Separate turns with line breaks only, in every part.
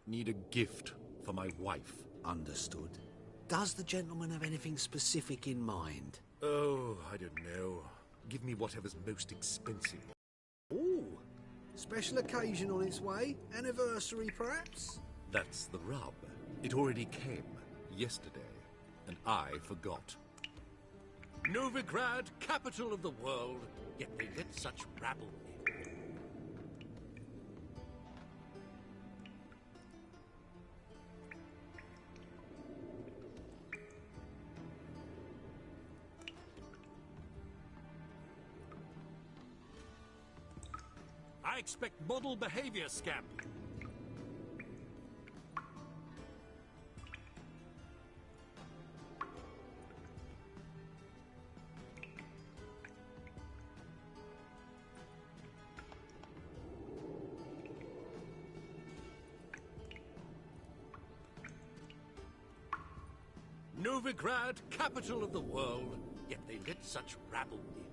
Need a gift for my wife.
Understood. Does the gentleman have anything specific in mind?
Oh, I don't know. Give me whatever's most expensive.
Oh, special occasion on its way? Anniversary, perhaps?
That's the rub. It already came yesterday, and I forgot. Novigrad, capital of the world, yet they let such rabble in. I expect model behavior, scamp. Novigrad, capital of the world, yet they let such rabble in.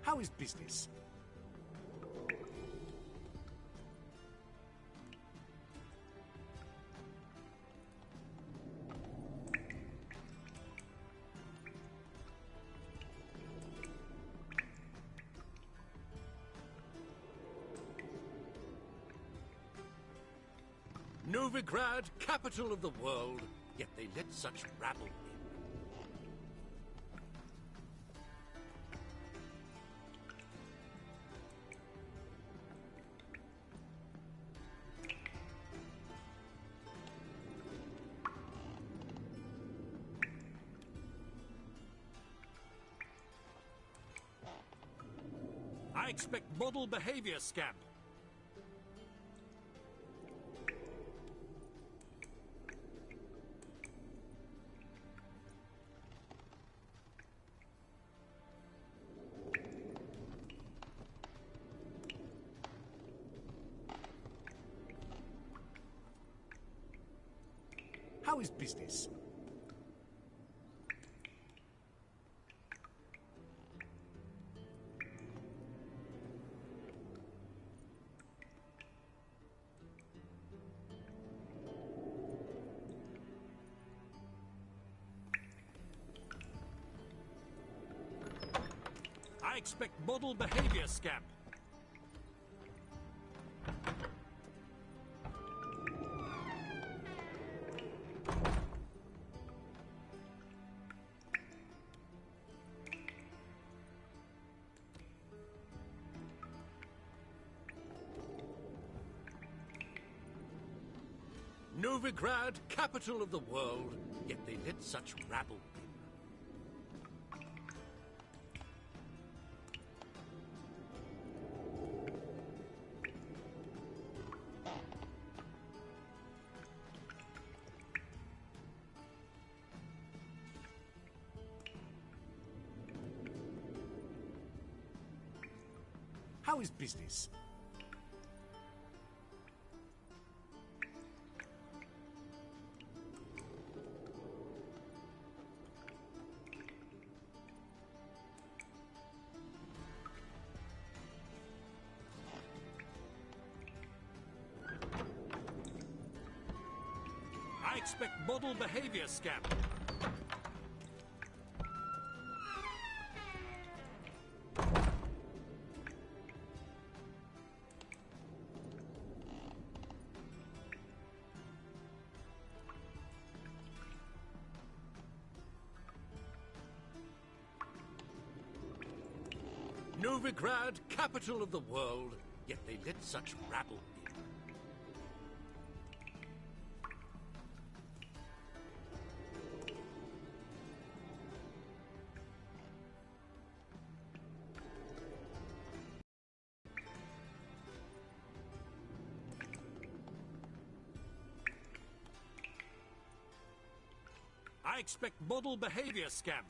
How is business? Novigrad, capital of the world, yet they let such rabble in. I expect model behavior, scamp. How is business? I expect model behavior, scamp. Novigrad, capital of the world, yet they let such rabble in. How is business? I expect model behavior, scamp. Novigrad, capital of the world, yet they let such rabble in. I expect model behavior, scamp.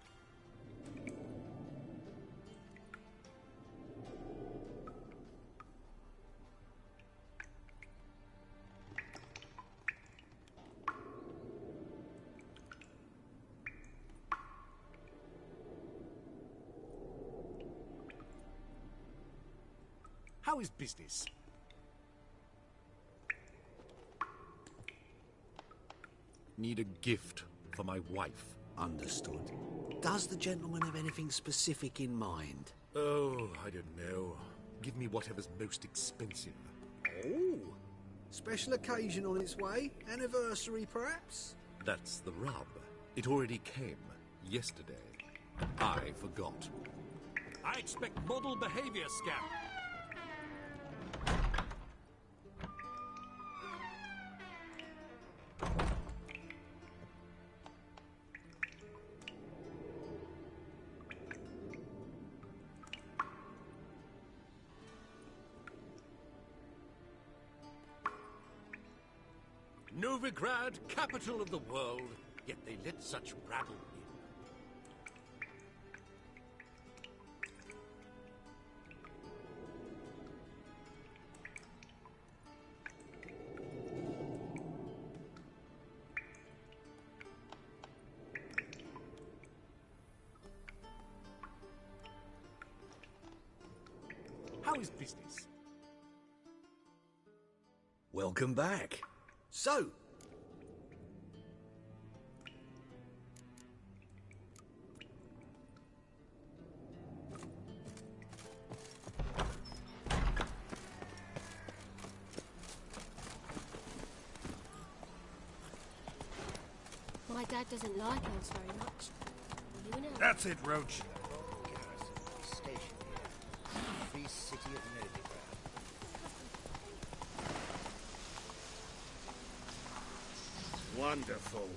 How is business?
Need a gift for my wife.
Understood. Does the gentleman have anything specific in mind?
Oh, I don't know. Give me whatever's most expensive.
Oh, special occasion on its way? Anniversary, perhaps?
That's the rub. It already came yesterday, and I forgot.
I expect model behavior scan. Novigrad, capital of the world, yet they let such rabble in. How is business?
Welcome back. So,
My dad doesn't like elves very much. You know.
That's it, Roach.
Station here. Free city of Novigrad.
Wonderful.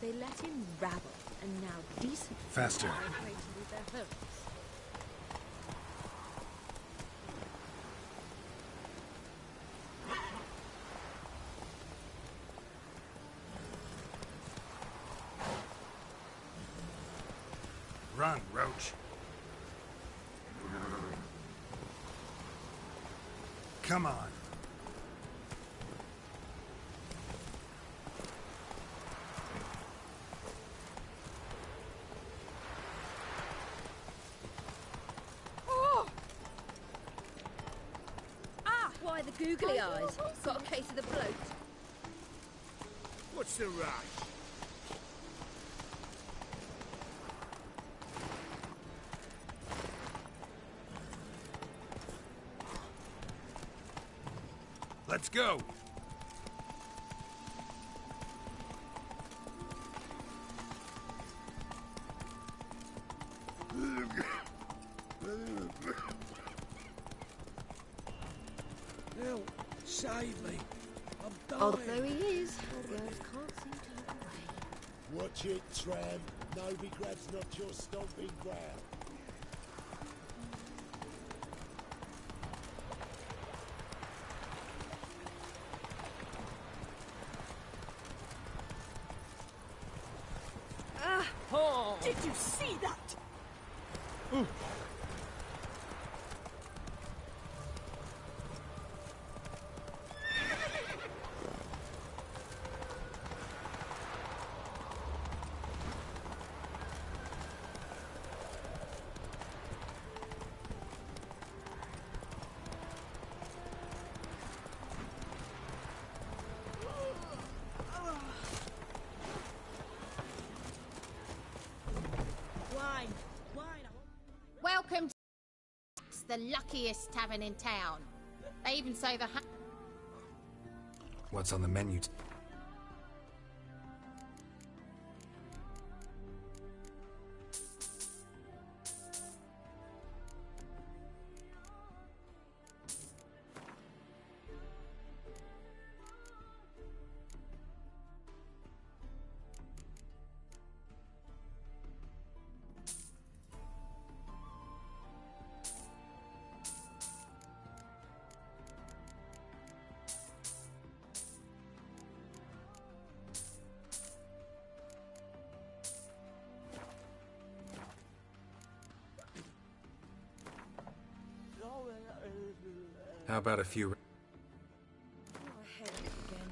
They let in rabble, and now decent
Faster.
people are afraid to leave their homes.
Run, Roach. Come on.
Why the googly eyes? Got a case of the bloat.
What's the rush? Let's go.
Help! Save me! I'm dying!
Although he is, the elves can't seem to look away.
Watch it, tramp. Novigrad's not your stomping ground.
Did you see that?
Welcome to the luckiest tavern in town. They even say the
What's on the menu?
How about a few...
Oh, I hate it again.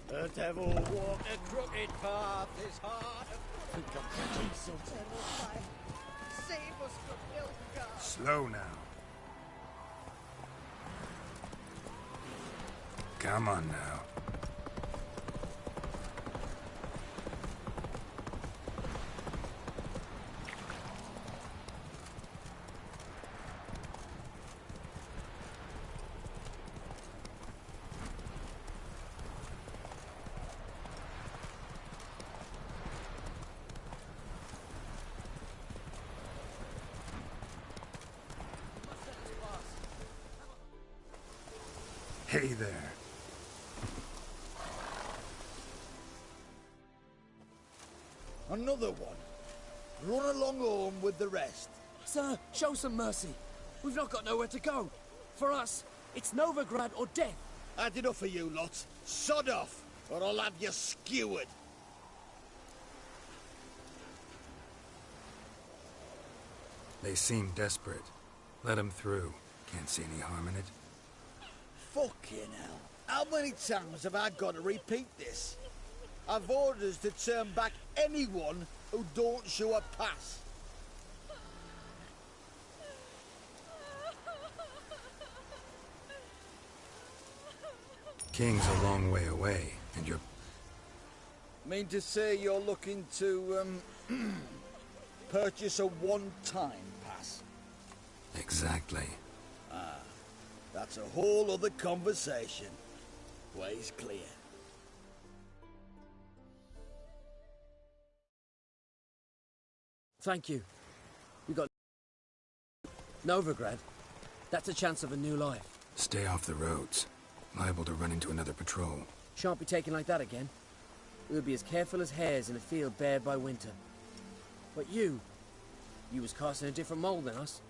The devil walked a crooked path, his heart a think I'm catching something.
Save us from Nilfgaard.
Slow now. Come on now. Hey there.
Another one. Run along home with the rest.
Sir, show some mercy. We've not got nowhere to go. For us, it's Novigrad or death.
Had enough of you lot. Sod off, or I'll have you skewered.
They seem desperate. Let them through. Can't see any harm in it.
Fucking hell. How many times have I got to repeat this? I've orders to turn back anyone who don't show a pass.
King's a long way away, and you're...
Mean to say you're looking to, purchase a one-time pass?
Exactly.
That's a whole other conversation. Way's clear.
Thank you. We got Novigrad. That's a chance of a new life.
Stay off the roads. Liable to run into another patrol.
Shan't be taken like that again. We'll be as careful as hares in a field bared by winter. But you was cast in a different mould than us.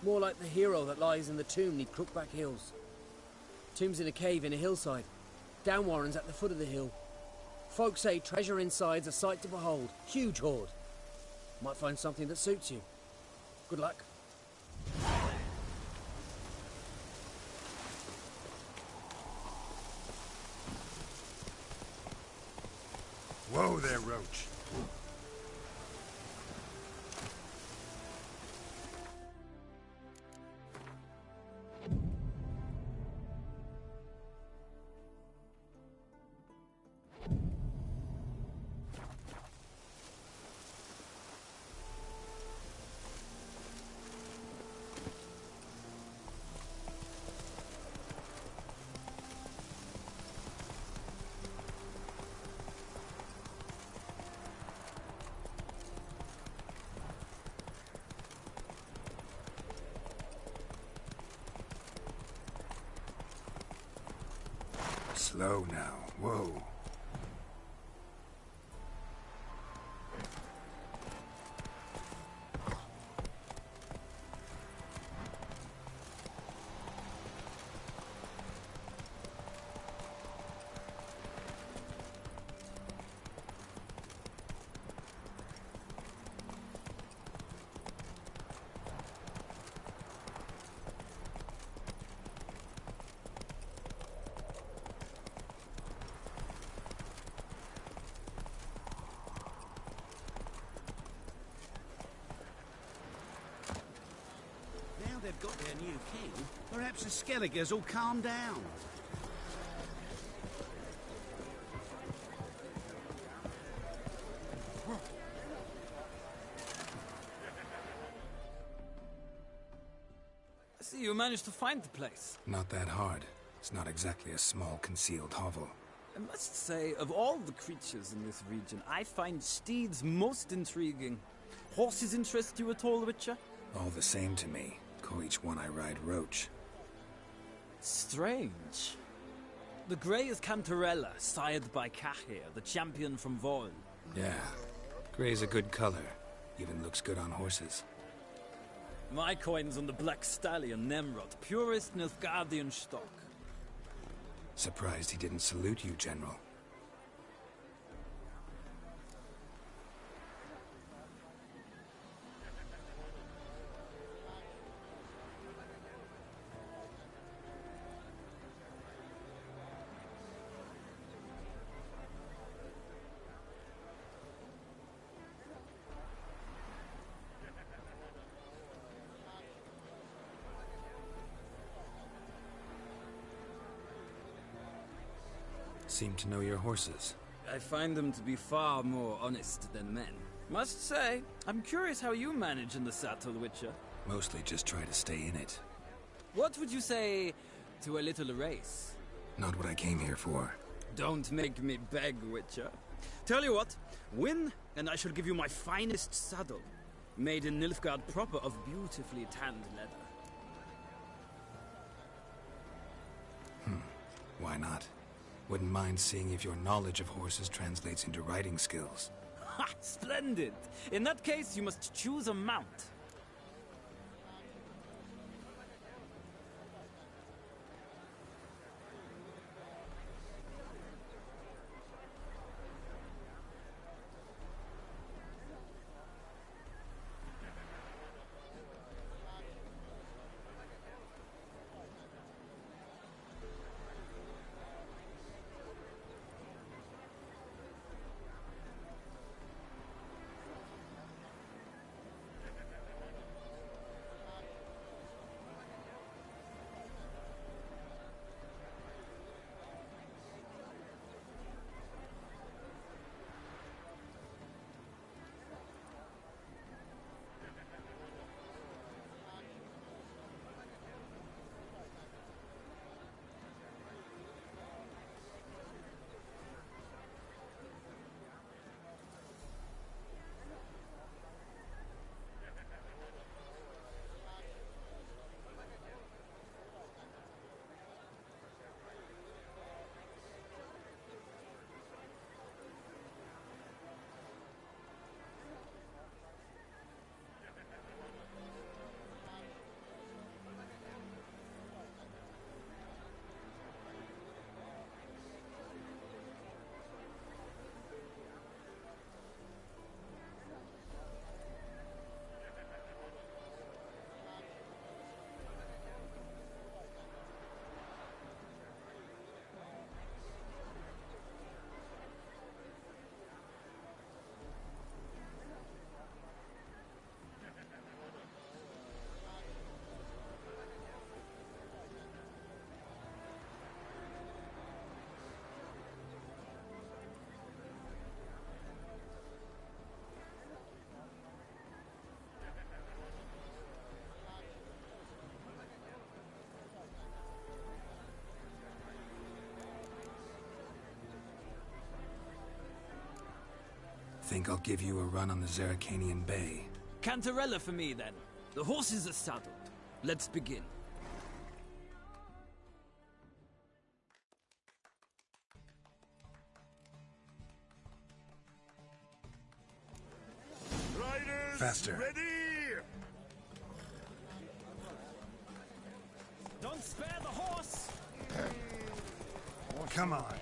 More like the hero that lies in the tomb neath Crookback Hills. Tomb's in a cave in a hillside. Downwarren's at the foot of the hill. Folk say treasure inside's a sight to behold. Huge hoard. Might find something that suits you. Good luck.
Whoa there, Roach. Slow now. Whoa.
They've got their new king. Perhaps the Skelligers will calm down.
I see you managed to find the place.
Not that hard. It's not exactly a small concealed hovel.
I must say, of all the creatures in this region, I find steeds most intriguing. Horses interest you at all, Witcher?
All the same to me. Call each one I ride Roach.
Strange. The grey is Cantarella, sired by Cahir, the champion from Voil.
Yeah. Grey's a good color. Even looks good on horses.
My coin's on the Black Stallion, Nemrod, purest Nilfgaardian stock.
Surprised he didn't salute you, General. seem to know your horses.
I find them to be far more honest than men. Must say, I'm curious how you manage in the saddle, Witcher.
Mostly just try to stay in it.
What would you say to a little race?
Not what I came here for.
Don't make me beg, Witcher. Tell you what, win, and I shall give you my finest saddle. Made in Nilfgaard proper of beautifully tanned leather.
Why not? Wouldn't mind seeing if your knowledge of horses translates into riding skills.
Ha! Splendid! In that case, you must choose a mount.
Think I'll give you a run on the Zerrikanian Bay.
Cantarella for me, then. The horses are saddled. Let's begin.
Riders,
Faster.
ready?
Don't spare the horse!
Come on.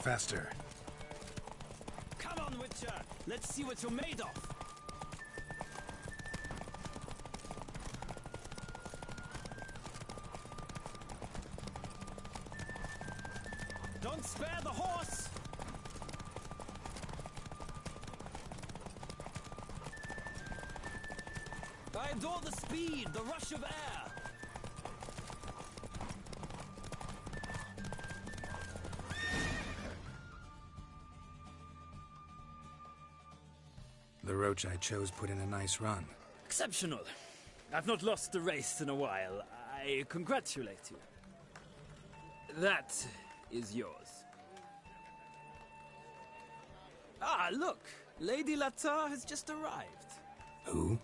Faster.
Come on, Witcher! Let's see what you're made of! Don't spare the horse! I adore the speed, the rush of air!
The roach I chose put in a nice run.
Exceptional. I've not lost a race in a while. I congratulate you. That is yours. Ah, look! Lady Latar has just arrived.
Who?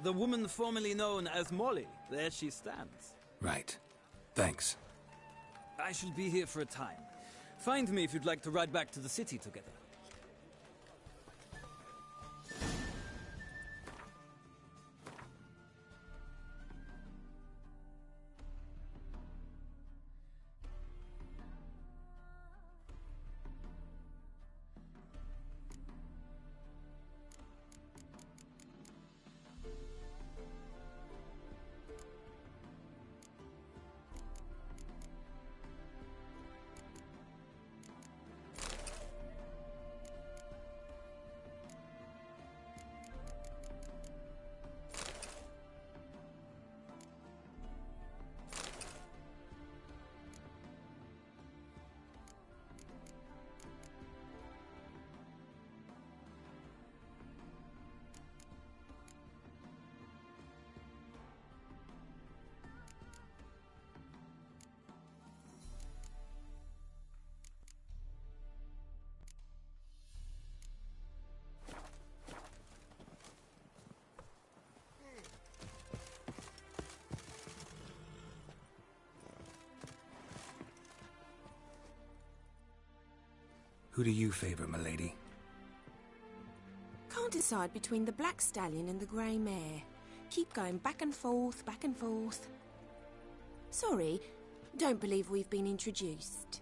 The woman formerly known as Molly. There she stands.
Right. Thanks.
I shall be here for a time. Find me if you'd like to ride back to the city together.
Who do you favor, milady?
Can't decide between the black stallion and the grey mare. Keep going back and forth, back and forth. Sorry, don't believe we've been introduced.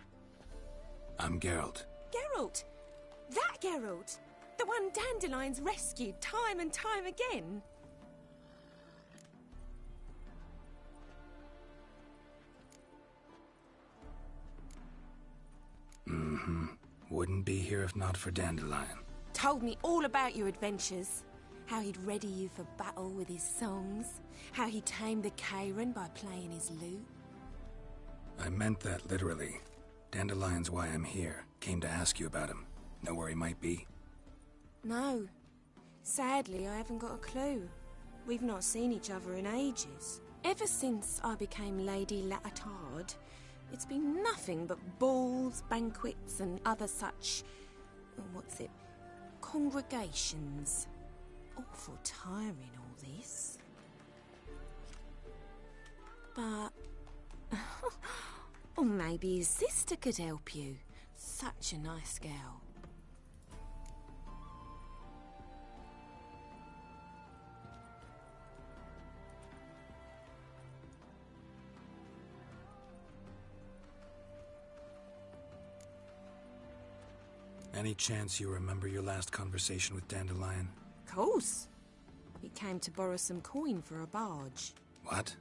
I'm Geralt.
Geralt! That Geralt! The one Dandelion's rescued time and time again.
Wouldn't be here if not for Dandelion.
Told me all about your adventures. How he'd ready you for battle with his songs. How he tamed the Karen by playing his lute.
I meant that literally. Dandelion's why I'm here. Came to ask you about him. Know where he might be?
No. Sadly, I haven't got a clue. We've not seen each other in ages. Ever since I became Lady Latard, it's been nothing but balls, banquets, and other such... congregations. Awful tiring, all this. But... or maybe his sister could help you. Such a nice girl.
Any chance you remember your last conversation with Dandelion?
Course. He came to borrow some coin for a barge.
What?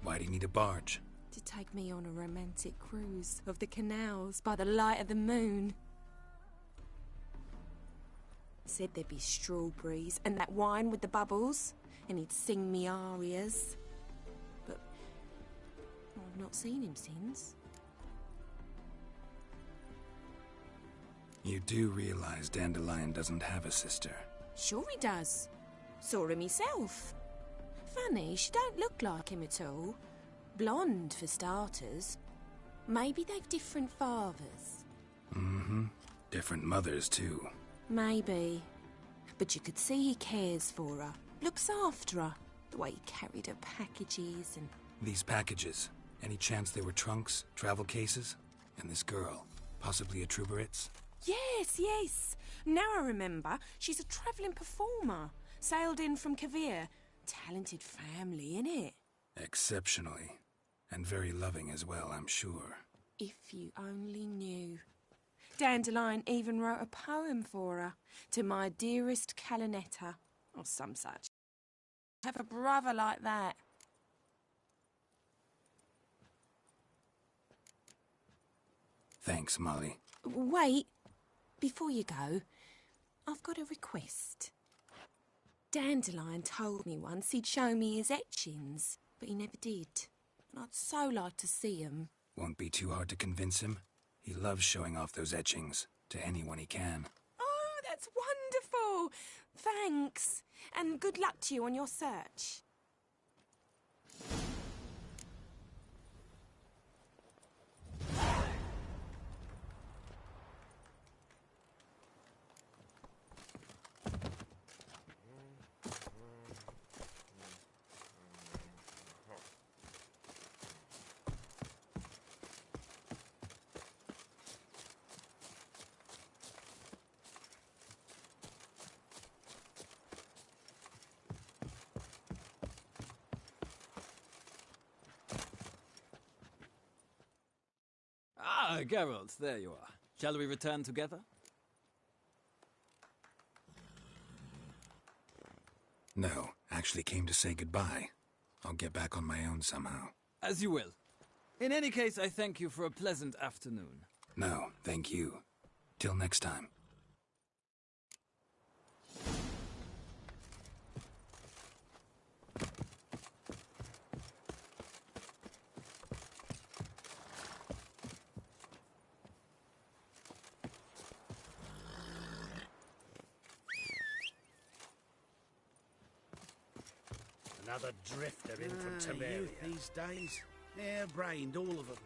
Why do you need a barge?
To take me on a romantic cruise of the canals by the light of the moon. Said there'd be strawberries and that wine with the bubbles, and he'd sing me arias. But I've not seen him since.
You do realize Dandelion doesn't have a sister?
Sure he does. Saw him himself. Funny, she don't look like him at all. Blonde, for starters. Maybe they've different fathers.
Different mothers, too.
Maybe. But you could see he cares for her. Looks after her. The way he carried her packages and...
These packages, any chance they were trunks, travel cases? And this girl, possibly a Troubaritz?
Yes, yes. Now I remember. She's a travelling performer. Sailed in from Kavir. Talented family, innit?
Exceptionally. And very loving as well, I'm sure.
If you only knew. Dandelion even wrote a poem for her. To my dearest Calinetta. Or some such. Have a brother like that.
Thanks, Molly.
Wait. Before you go, I've got a request. Dandelion told me once he'd show me his etchings, but he never did. And I'd so like to see 'em.
Won't be too hard to convince him. He loves showing off those etchings to anyone he can.
Oh, that's wonderful! Thanks. And good luck to you on your search.
Ah, Geralt, there you are. Shall we return together?
No, actually came to say goodbye. I'll get back on my own somehow.
As you will. In any case, I thank you for a pleasant afternoon.
No, thank you. Till next time.
Another drifter in from Temeria. Youth these days. Hair-brained, all of them.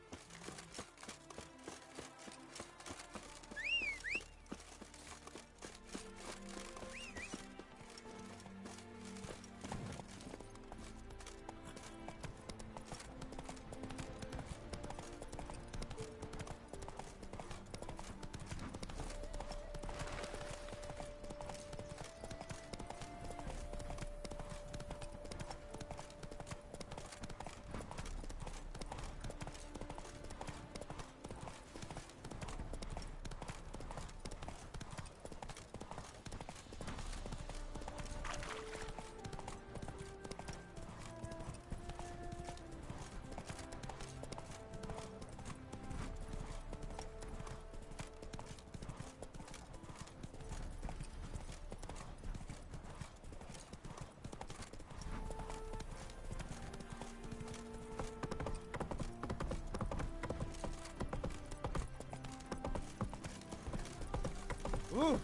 Ooh.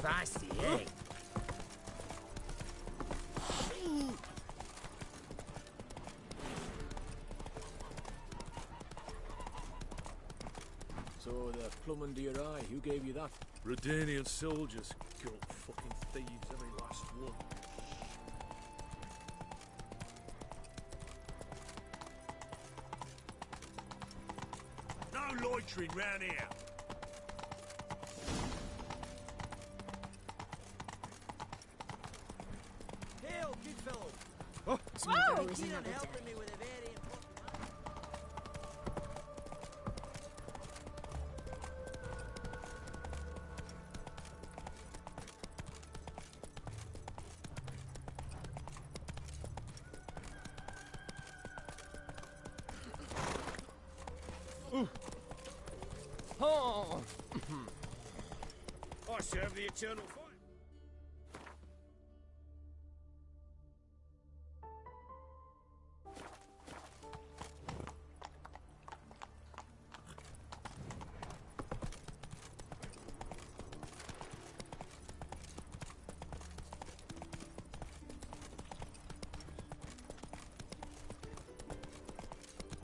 Feisty, eh?
So the plum under your eye, who gave you that?
Redanian soldiers. Killed fucking thieves, every last one. No loitering round here.
Hail, good fellow.
Oh,
Tomorrow is another day.
me with a very important...
Oh!
I serve the eternal fire.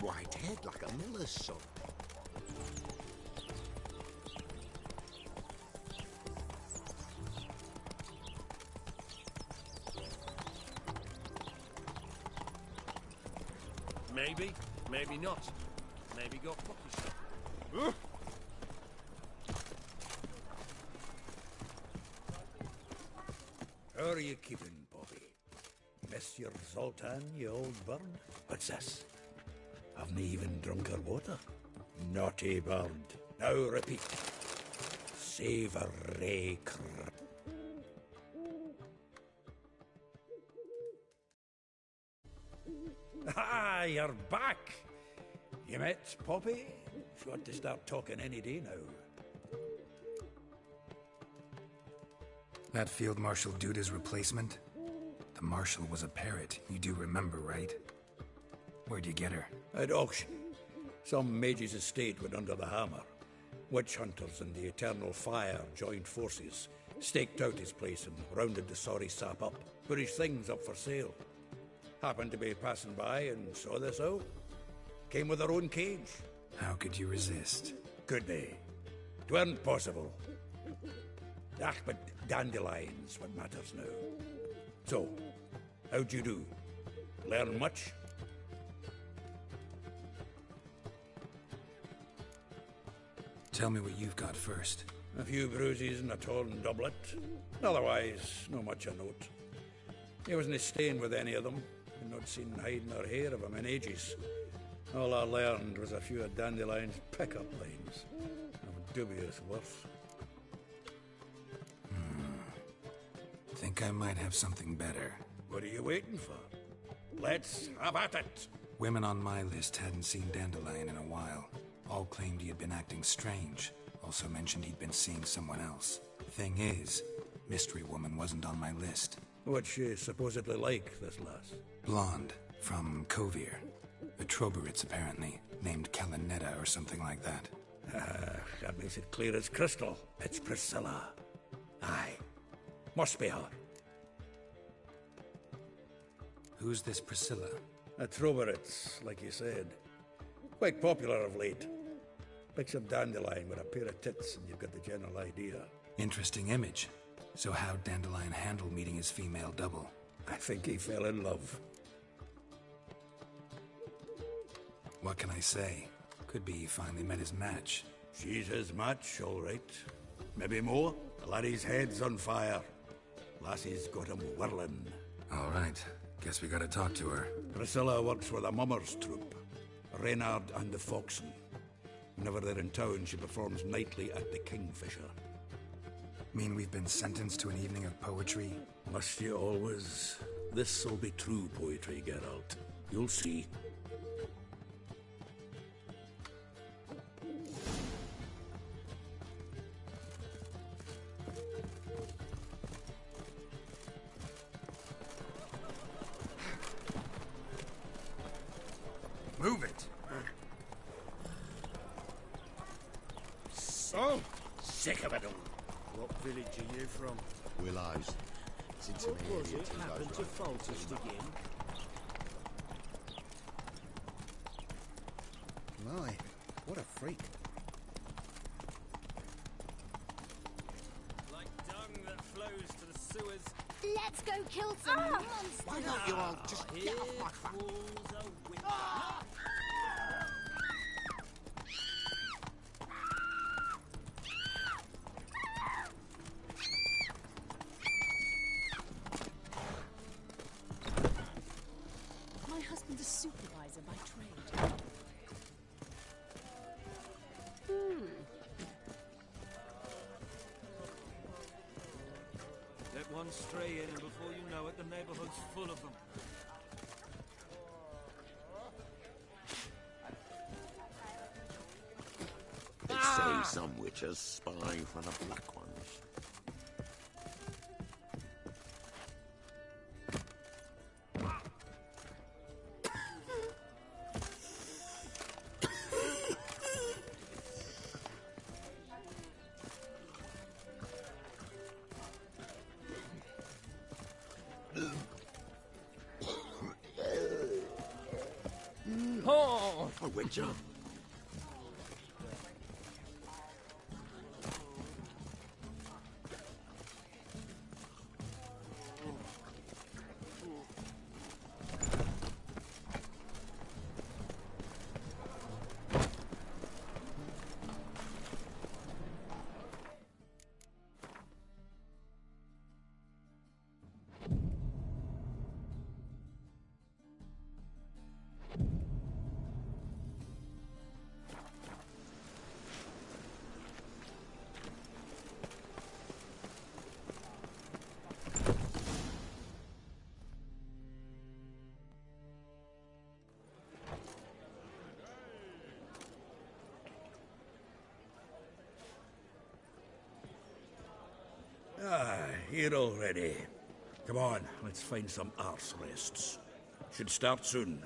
White head like a miller's son.
Maybe, maybe not. Maybe got fucking
How are you keeping, Bobby? Miss your Zoltan, you old bird? What's this? Haven't even drunk her water? Naughty bird. Now repeat. Savoury Ah, you're back. You met Poppy? She's got to start talking any day now.
That Field Marshal Duda's replacement? The Marshal was a parrot, you do remember, right? Where'd you get her?
At auction. Some mage's estate went under the hammer. Witch hunters and the Eternal Fire joined forces, staked out his place and rounded the sorry sap up, put his things up for sale. Happened to be passing by and saw this out. Came with their own cage.
How could you resist?
Could be. 'Tweren't possible. Ah, but dandelions what matters now. So, how'd you do? Learn much?
Tell me what you've got first.
A few bruises and a torn doublet. Otherwise, no much a note. He wasn't staying with any of them. I'd not seen hide nor hair of him in ages. All I learned was a few of Dandelion's pick-up lines. Of dubious worth.
Think I might have something better.
What are you waiting for? Let's have at it!
Women on my list hadn't seen Dandelion in a while. All claimed he had been acting strange. Also mentioned he'd been seeing someone else. Thing is, Mystery Woman wasn't on my list.
What's she supposedly like, this lass?
Blonde, from Kovir. A Troberitz, apparently, named Kalinetta or something like that.
That makes it clear as crystal. It's Priscilla. Aye. Must be her.
Who's this Priscilla?
A Troberitz, like you said. Quite popular of late. Picture Dandelion with a pair of tits and you've got the general idea.
Interesting image. So how'd Dandelion handle meeting his female double?
I think he fell in love.
What can I say? Could be he finally met his match.
She's his match, all right. Maybe more. The laddie's head's on fire. Lassie's got him whirling.
All right. Guess we gotta talk to her.
Priscilla works with a mummers troupe. Reynard and the Foxen. Whenever they're in town, she performs nightly at the Kingfisher.
Mean we've been sentenced to an evening of poetry?
Must you always? This'll be true poetry, Geralt. You'll see.
Move it!
So sick of it all.
village are you from?
Willows. It's into
What
me
was
area
it
till
happened
goes
to
right.
Foltest again?
My, what a freak.
Like dung that flows to the sewers.
Let's go kill some monsters.
Why don't you all just get off my back?
Falls a winter.
My husband's a supervisor by trade.
Let one stray in and before you know it, the neighborhood's full of them.
They say some witches spy for the black ones.
Oh!
A witcher?
Ah, here already. Come on, let's find some arse rests. Should start soon.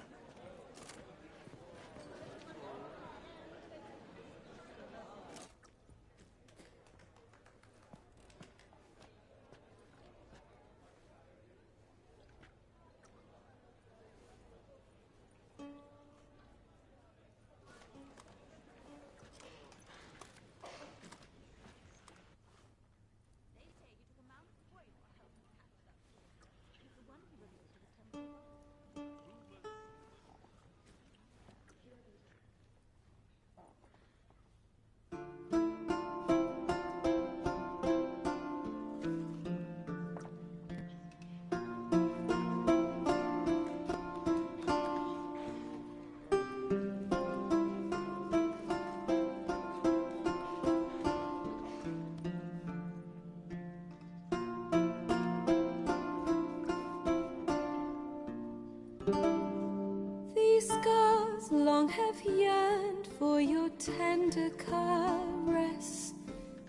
These scars long have yearned for your tender caress,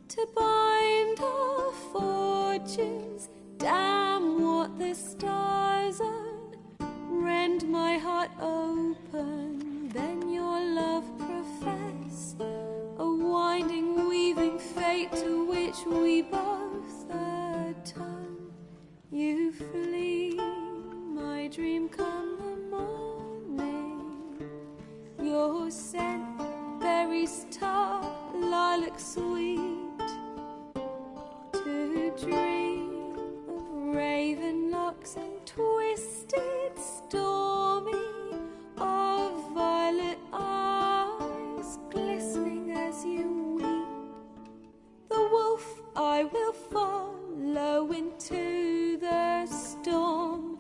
to bind our fortunes. Damn what the stars own. Rend my heart open, then your love profess. A winding, weaving fate to which we both atone. You flee, my dream come the morning. Your scent, berries tart, lilac sweet. To dream of raven locks and twisted, stormy, of violet eyes glistening as you weep. The wolf I will follow into the storm,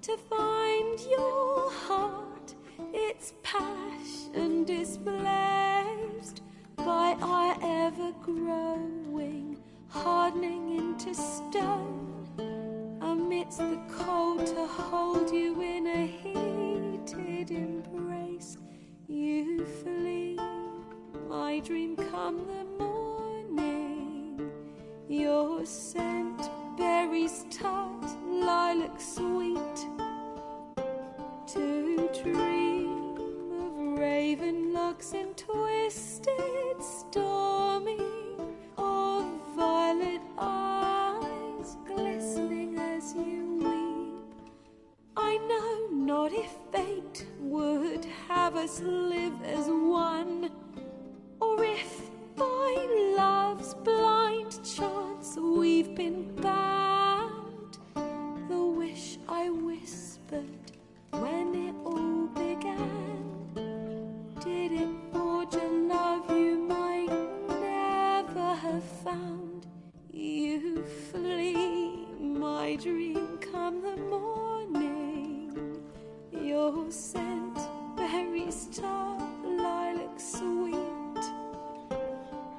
to find your heart, its passion displaced by our ever-growing, hardening into stone. Amidst the cold, to hold you in a heated embrace. You flee, my dream come the morning. Your scent, berries tart, lilac sweet. To dream of raven locks and twisted, stormy, of violet eyes.
us live as one. Or if by love's blind chance we've been bound, the wish I whispered when it all began, did it forge a love you might never have found? You flee, my dream, come the morning. Your scent, berry star, lilac sweet.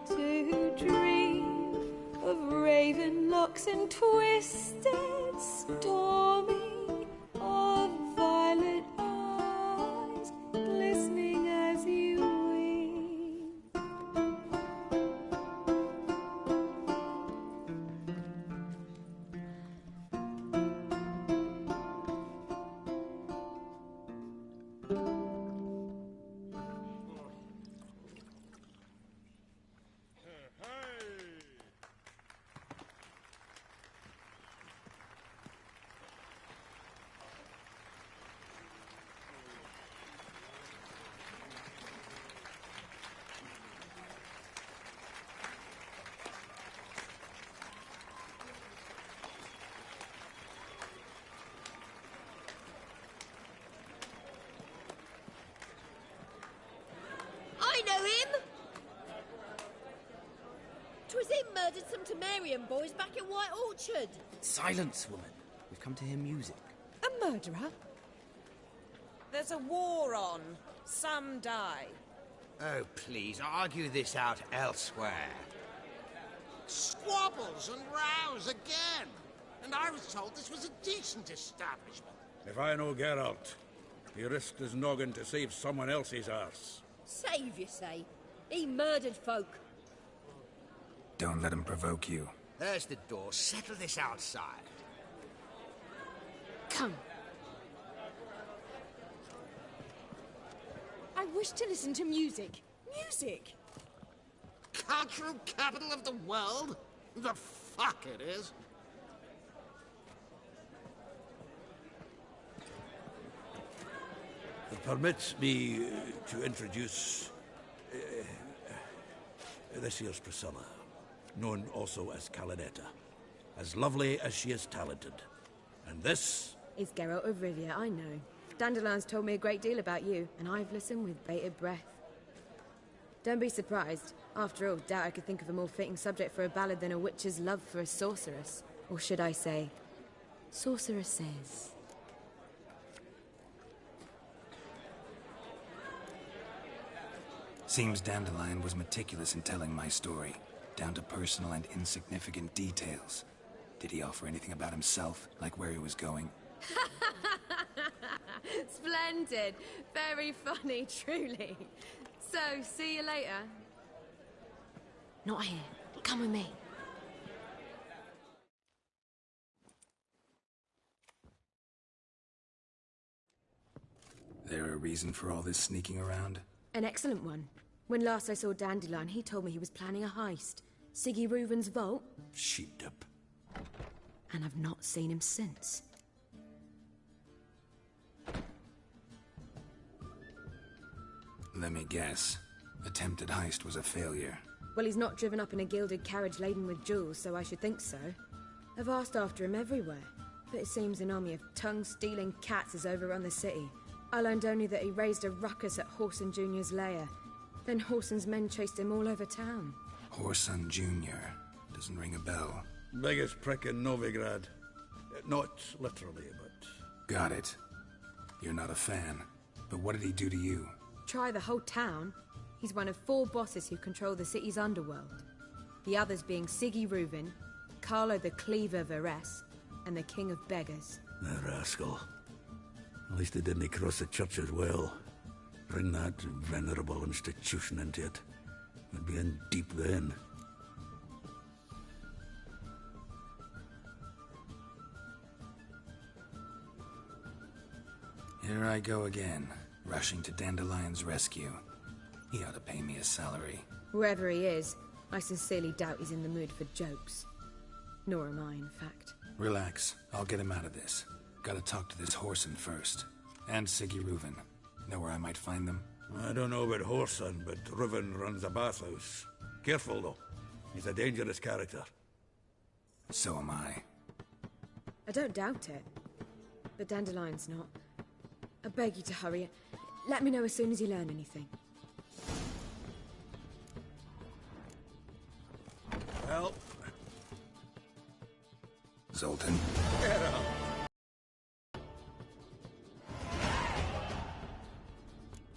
To dream of raven locks and twisted stormy, of violet eyes glistening as you weep.
I know him! 'Twas him murdered some Temerian boys back in White Orchard.
Silence, woman. We've come to hear music.
A murderer? There's a war on. Some die.
Oh, please, argue this out elsewhere.
Squabbles and rows again. And I was told this was a decent establishment.
If I know Geralt, he risked his noggin to save someone else's arse.
Save, you say? He murdered folk.
Don't let him provoke you.
There's the door. Settle this outside.
Come.
I wish to listen to music. Music!
Cultural capital of the world? The fuck it is.
Permit me to introduce this here's Priscilla, known also as Calinetta, as lovely as she is talented. And this
is Geralt of Rivia, I know. Dandelion's told me a great deal about you, and I've listened with bated breath. Don't be surprised. After all, doubt I could think of a more fitting subject for a ballad than a witch's love for a sorceress. Or should I say, sorceresses.
Seems Dandelion was meticulous in telling my story, down to personal and insignificant details. Did he offer anything about himself, like where he was going?
Splendid. Very funny, truly. So, see you later.
Not here. Come with me.
There a reason for all this sneaking around?
An excellent one. When last I saw Dandelion, he told me he was planning a heist. Siggy Reuven's vault.
Sheepdip.
And I've not seen him since.
Let me guess. Attempted heist was a failure.
Well, he's not driven up in a gilded carriage laden with jewels, so I should think so. I've asked after him everywhere, but it seems an army of tongue-stealing cats has overrun the city. I learned only that he raised a ruckus at Whoreson Jr.'s lair. Then Whoreson's men chased him all over town.
Whoreson Jr. Doesn't ring a bell.
Biggest prick in Novigrad. Not literally, but...
Got it. You're not a fan. But what did he do to you?
Try the whole town. He's one of 4 bosses who control the city's underworld. The others being Siggy Reuven, Carlo the Cleaver Varese, and the King of Beggars.
The rascal. At least they didn't cross the church as well. Bring that venerable institution into it. We'd be in deep then.
Here I go again, rushing to Dandelion's rescue. He ought to pay me a salary.
Wherever he is, I sincerely doubt he's in the mood for jokes. Nor am I, in fact.
Relax. I'll get him out of this. Gotta talk to this Whoreson first. And Siggy Reuven. Know where I might find them?
I don't know about Whoreson, but Riven runs a bathhouse. Careful, though. He's a dangerous character.
So am I.
I don't doubt it. But Dandelion's not. I beg you to hurry. Let me know as soon as you learn anything.
Well...
Zoltan?
Get up!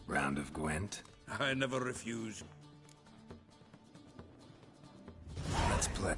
Round of Gwent?
I never refuse.
Let's play.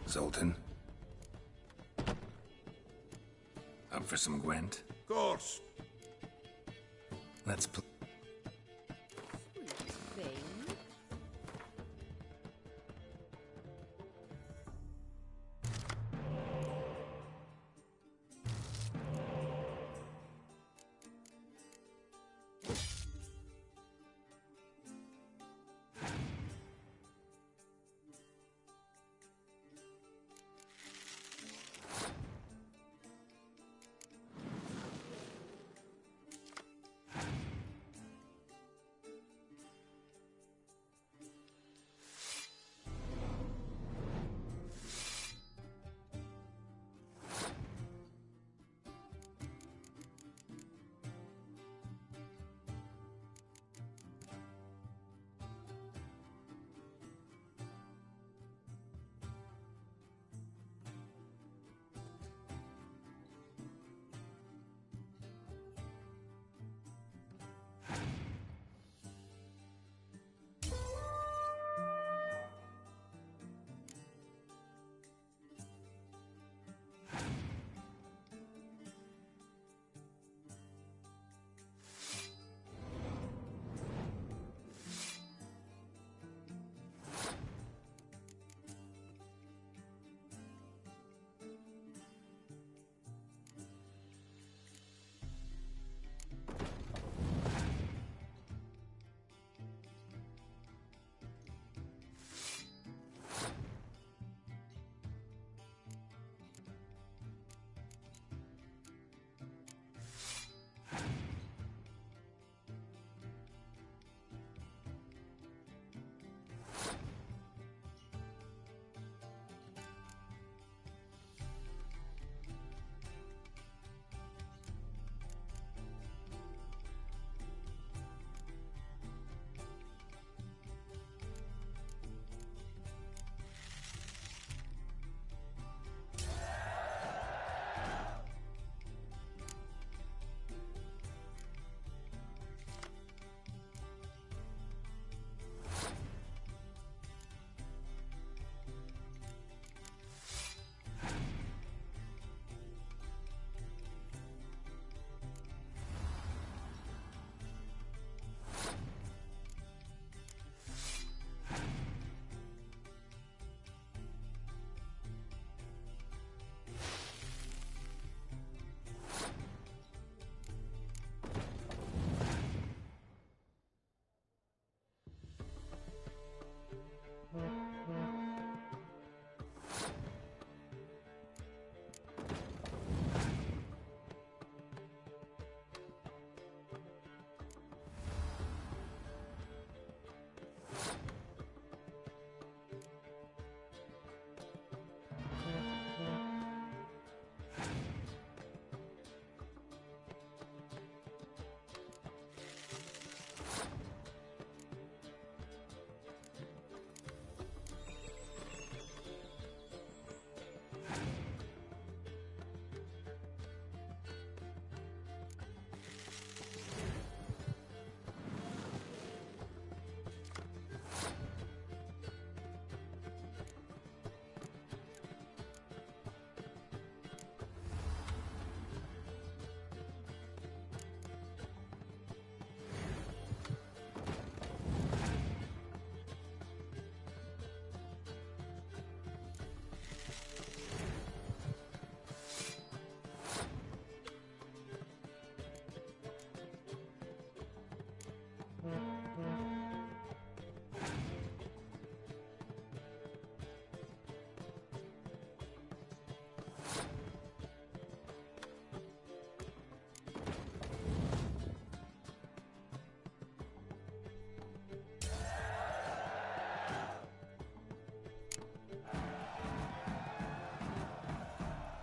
Zoltan? Up for some Gwent?
Of course.
Let's play.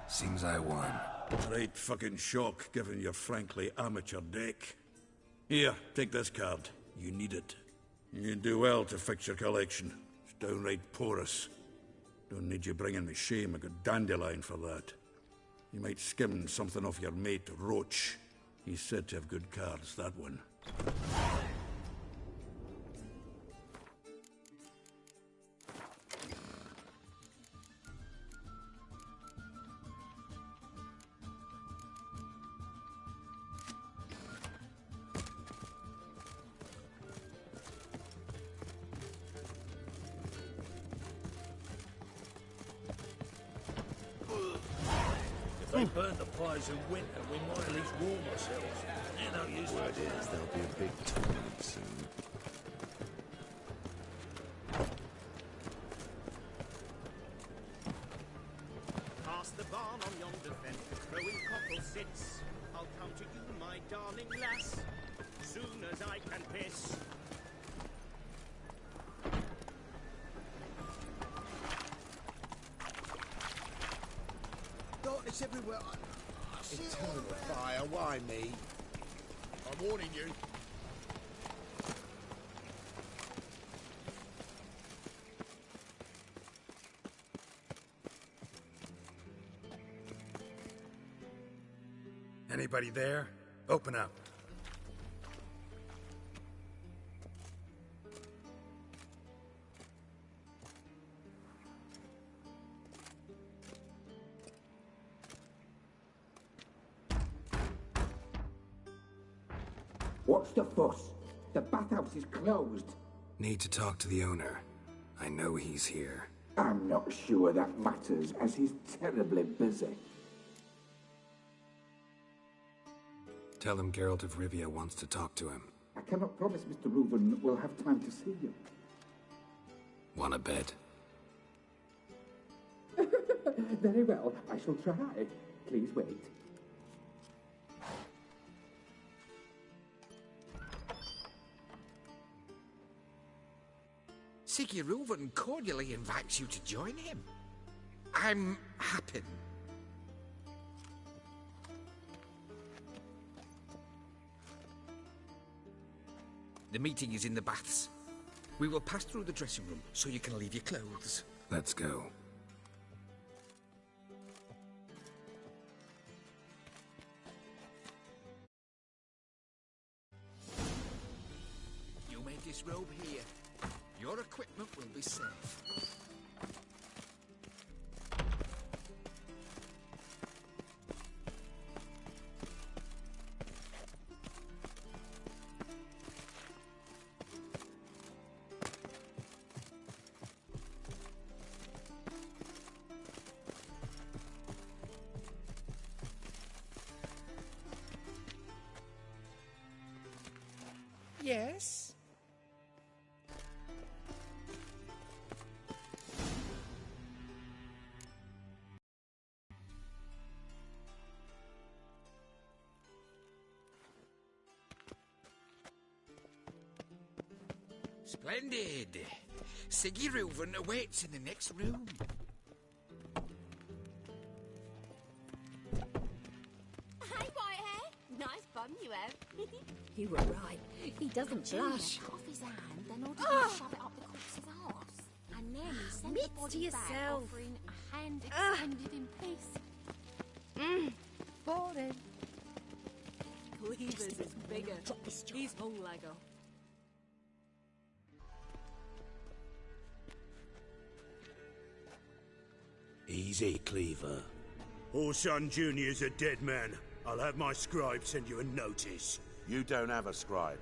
Seems I won.
Right fucking shock, given your frankly amateur deck. Here, take this card. You need it. You do well to fix your collection. It's downright porous. Don't need you bringing me shame. I got dandelion for that. You might skim something off your mate, Roach. He's said to have good cards, that one.
If they burn the pies in winter, we might at least warm ourselves. You know, use
Word is there'll be a big tournament soon.
Past the barn on yonder fence, the crowing cockle sits. I'll come to you, my darling lass, soon as I can piss.
Darkness everywhere. I see it all
Eternal
around.
fire, why me? I'm warning you.
Anybody there? Open up.
What's the fuss? The bathhouse is closed.
Need to talk to the owner. I know he's here.
I'm not sure that matters, as he's terribly busy.
Tell him Geralt of Rivia wants to talk to him.
I cannot promise Mr. Reuven will have time to see you.
Wanna bet?
Very well, I shall try. Please wait.
Siggy Reuven cordially invites you to join him. I'm happy. The meeting is in the baths. We will pass through the dressing room so you can leave your clothes.
Let's go.
You may disrobe here. Your equipment will be safe. Yes? Splendid. Siggy Reuven awaits in the next room.
Hi, Whitehair. Nice bum you have.
You were right. He doesn't blush.
Cut off his hand, then ordered him to shove it up the corpse's arse. And then he sent the
Admit
body
to
back,
yourself.
offering a hand extended in peace.
Boring.
Cleaver's is bigger. He's hung Lego.
Easy, Cleaver. Orson Jr.'s a dead man. I'll have my scribe send you a notice.
You don't have a scribe.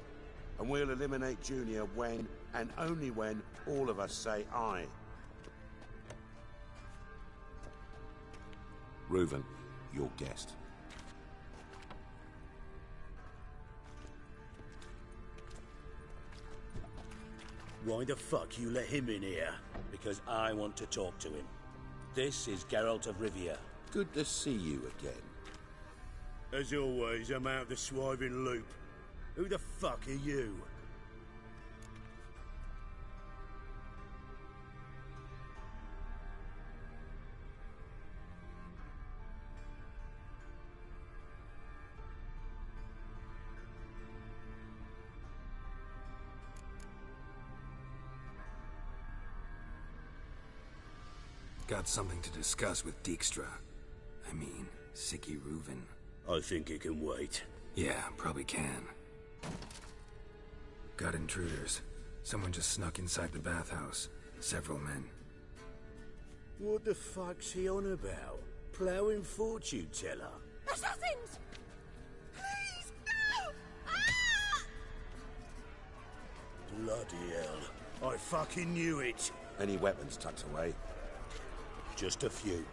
And we'll eliminate Junior when, and only when, all of us say aye. Reuven, your guest.
Why the fuck you let him in here? Because I want to talk to him. This is Geralt of Rivia.
Good to see you again.
As always, I'm out of the swiving loop. Who the fuck are you?
Got something to discuss with Dijkstra. I mean, Siggy Reuven.
I think it can wait.
Yeah, probably can. Got intruders. Someone just snuck inside the bathhouse. Several men.
What the fuck's he on about? Ploughing fortune teller?
Assassins! Please, no! Ah!
Bloody hell. I fucking knew it.
Any weapons tucked away?
Just a few.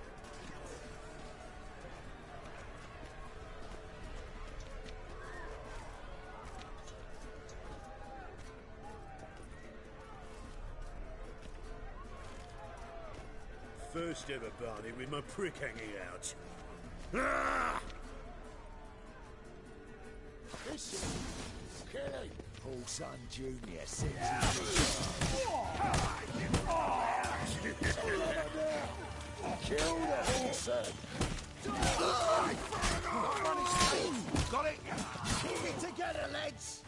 First ever Barney with my prick hanging out. Ah!
Listen, Kelly. Paul Son Jr. sends Kill the Horson. Got it? Keep it together, lads.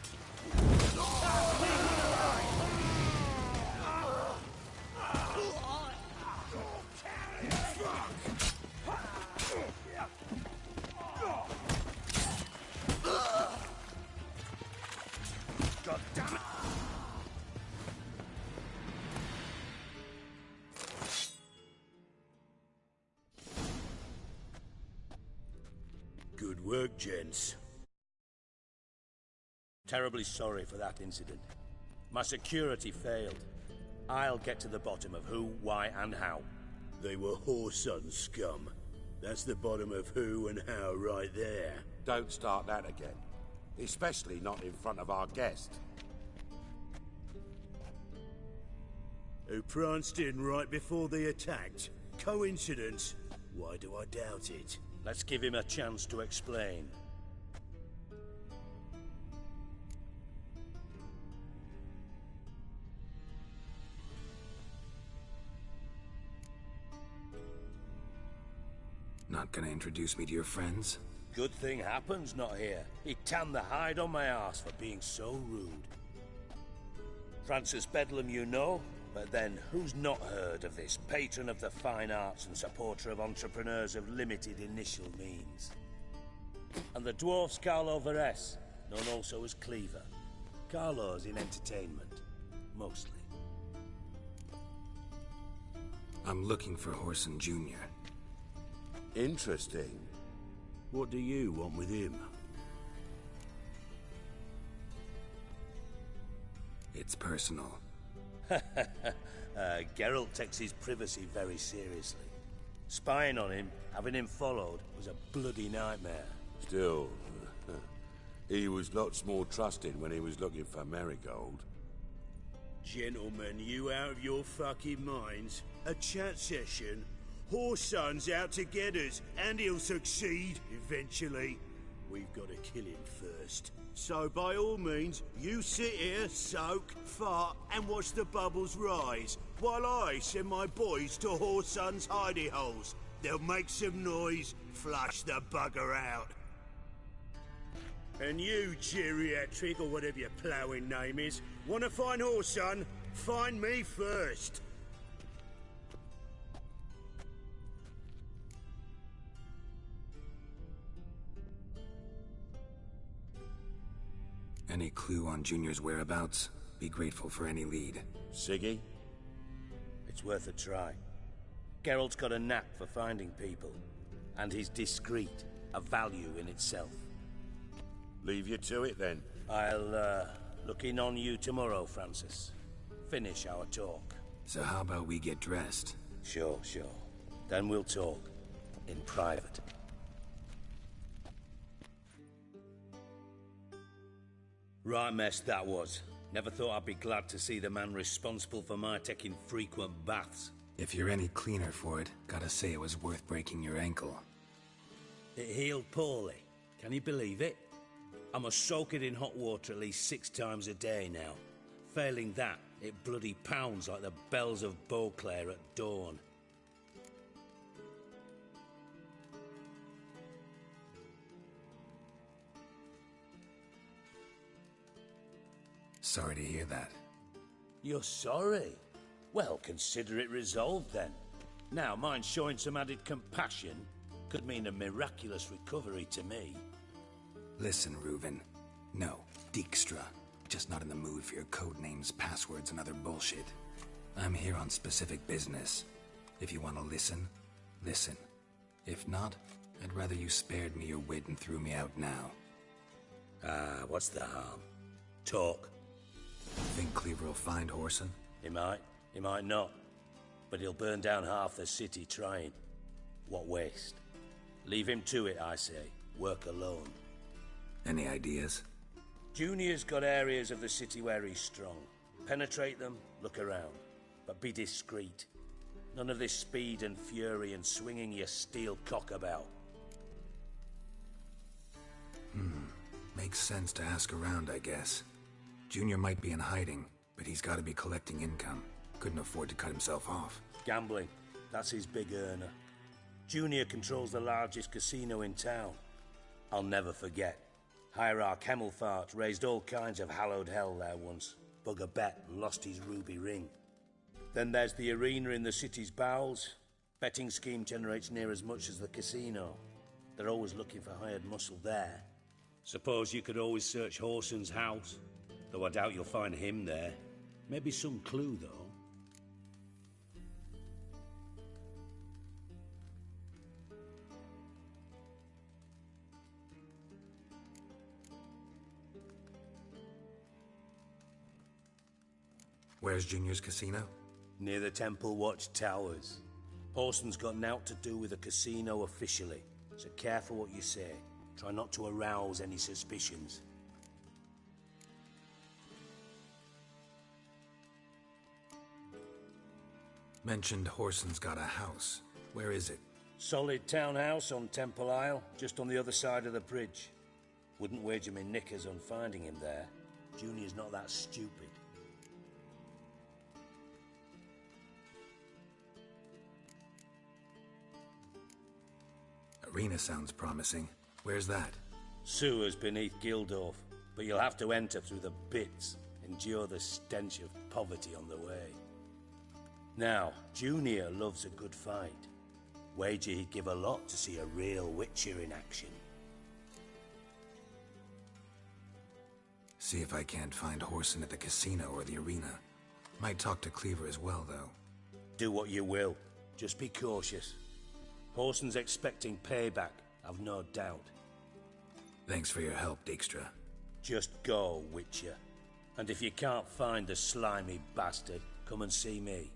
God damn it! Good work, gents.
Terribly sorry for that incident. My security failed. I'll get to the bottom of who, why, and how.
They were Whoreson scum. That's the bottom of who and how right there.
Don't start that again. Especially not in front of our guest.
Who pranced in right before they attacked. Coincidence? Why do I doubt it?
Let's give him a chance to explain.
Not gonna introduce me to your friends?
Good thing Happen's not here. He tanned the hide on my ass for being so rude. Francis Bedlam you know, but then who's not heard of this patron of the fine arts and supporter of entrepreneurs of limited initial means? And the dwarf's Carlo Veres, known also as Cleaver. Carlo's in entertainment, mostly.
I'm looking for Whoreson Jr.
Interesting.
What do you want with him?
It's personal.
Geralt takes his privacy very seriously. Spying on him, having him followed, was a bloody nightmare.
Still, he was lots more trusted when he was looking for Marigold.
Gentlemen, you out of your fucking minds? A chat session? Whoreson's out to get us, and he'll succeed, eventually. We've got to kill him first. So by all means, you sit here, soak, fart, and watch the bubbles rise, while I send my boys to Whoreson's hidey holes. They'll make some noise, flush the bugger out. And you, geriatric, or whatever your ploughing name is, want to find Whoreson? Find me first.
Any clue on Junior's whereabouts? Be grateful for any lead.
Siggy? It's worth a try. Geralt's got a knack for finding people. And he's discreet, a value in itself.
Leave you to it, then.
I'll, look in on you tomorrow, Francis. Finish our talk.
So how about we get dressed?
Sure. Then we'll talk. In private. Right mess that was. Never thought I'd be glad to see the man responsible for my taking frequent baths.
If you're any cleaner for it, gotta say it was worth breaking your ankle.
It healed poorly. Can you believe it? I must soak it in hot water at least 6 times a day now. Failing that, it bloody pounds like the bells of Beauclair at dawn.
Sorry to hear that.
You're sorry? Well, consider it resolved then. Now, mind showing some added compassion could mean a miraculous recovery to me.
Listen, Reuven. No, Dijkstra. Just not in the mood for your code names, passwords, and other bullshit. I'm here on specific business. If you want to listen, listen. If not, I'd rather you spared me your wit and threw me out now.
What's the harm? Talk.
Think Cleaver will find Whoreson?
He might not. But he'll burn down half the city trying. What waste? Leave him to it, I say. Work alone.
Any ideas?
Junior's got areas of the city where he's strong. Penetrate them, look around. But be discreet. None of this speed and fury and swinging your steel cock about.
Makes sense to ask around, I guess. Junior might be in hiding, but he's got to be collecting income. Couldn't afford to cut himself off.
Gambling. That's his big earner. Junior controls the largest casino in town. I'll never forget. Hierarch Hemmelfart raised all kinds of hallowed hell there once. Bugger bet and lost his ruby ring. Then there's the arena in the city's bowels. Betting scheme generates near as much as the casino. They're always looking for hired muscle there. Suppose you could always search Whoreson's house. Though I doubt you'll find him there. Maybe some clue, though.
Where's Junior's casino?
Near the Temple Watch Towers. Whoreson's got naught to do with the casino officially, so careful what you say. Try not to arouse any suspicions.
Mentioned Whoreson's got a house. Where is it?
Solid townhouse on Temple Isle, just on the other side of the bridge. Wouldn't wager me knickers on finding him there. Junior's not that stupid.
Arena sounds promising. Where's that?
Sewers beneath Gildorf, but you'll have to enter through the bits, endure the stench of poverty on the way. Now, Junior loves a good fight. Wager he'd give a lot to see a real Witcher in action.
See if I can't find Whoreson at the casino or the arena. Might talk to Cleaver as well, though.
Do what you will. Just be cautious. Whoreson's expecting payback, I've no doubt.
Thanks for your help, Dijkstra.
Just go, Witcher. And if you can't find the slimy bastard, come and see me.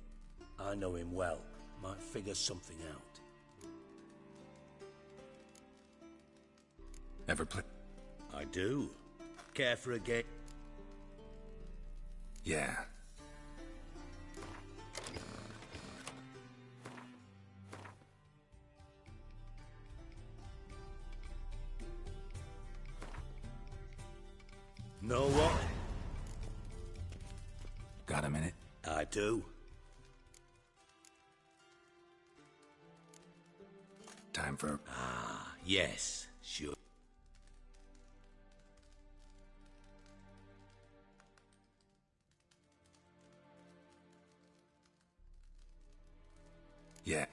I know him well. Might figure something out.
Ever play?
I do. Care for a game?
Yeah.
Know what?
Got a minute?
I do.
Time for...
Yes, sure.
Yeah.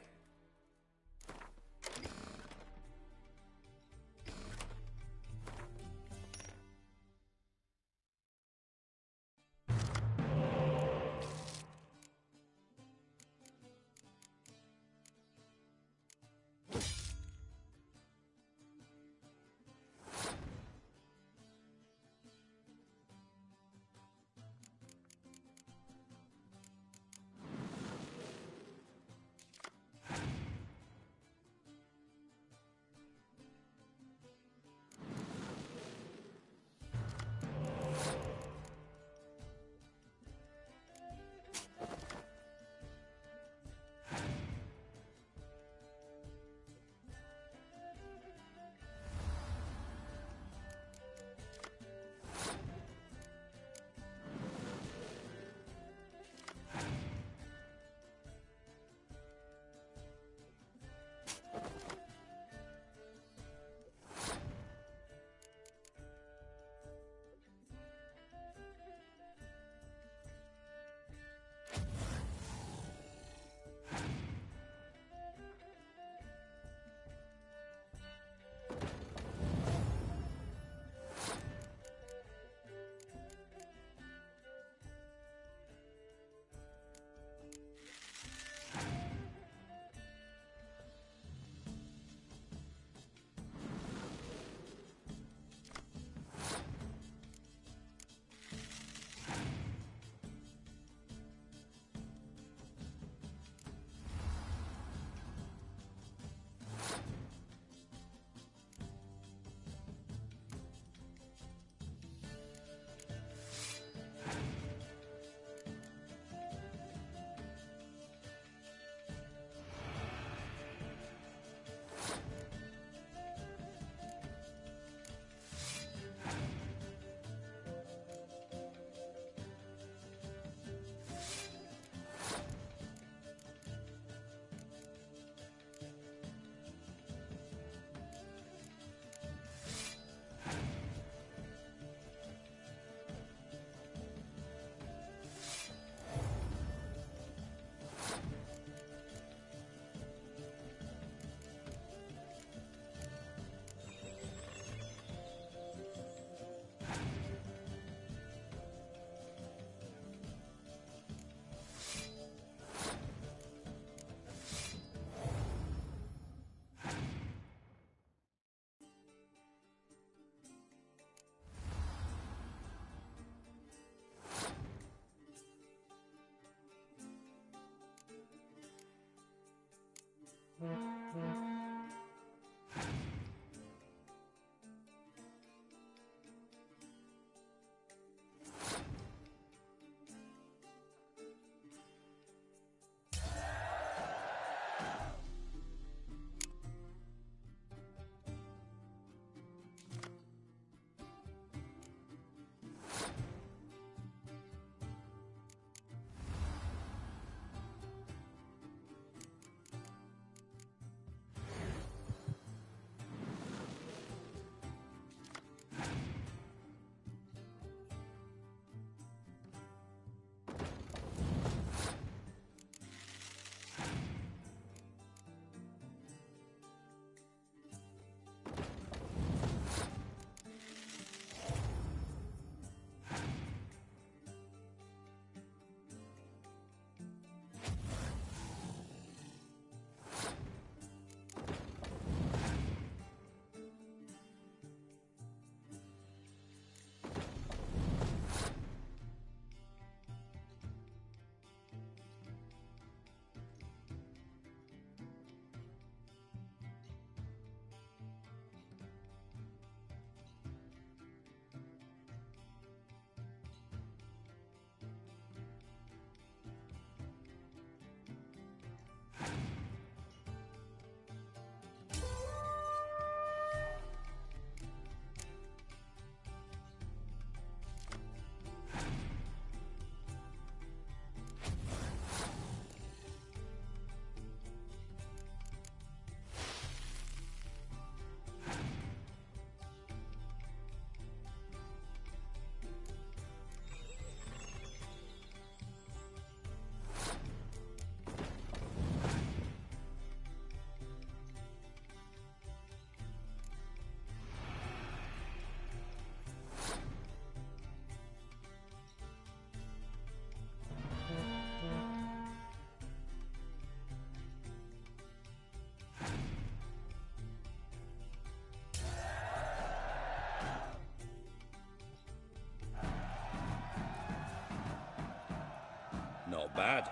Not bad.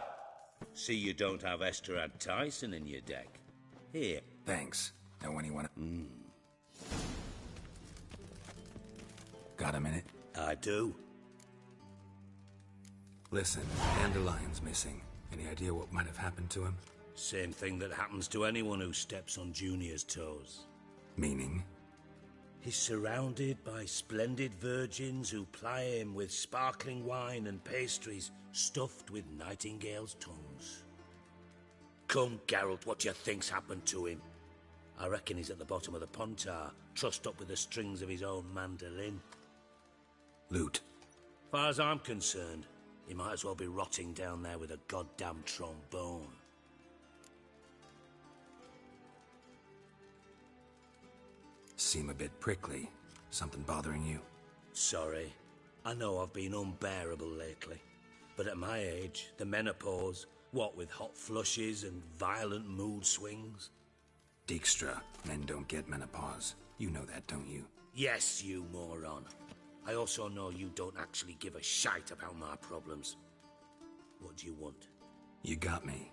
See you don't have Esterad Tyson in your deck. Here.
Thanks. Know anyone? Got a minute?
I do.
Listen, Dandelion's missing. Any idea what might have happened to him?
Same thing that happens to anyone who steps on Junior's toes.
Meaning?
He's surrounded by splendid virgins who ply him with sparkling wine and pastries stuffed with nightingales' tongues. Come, Geralt, what do you think's happened to him? I reckon he's at the bottom of the Pontar, trussed up with the strings of his own mandolin.
Loot.
Far as I'm concerned, he might as well be rotting down there with a goddamn trombone.
Seem a bit prickly. Something bothering you?
Sorry. I know I've been unbearable lately. But at my age, the menopause, what with hot flushes and violent mood swings?
Dijkstra, men don't get menopause. You know that, don't you?
Yes, you moron. I also know you don't actually give a shite about my problems. What do you want?
You got me.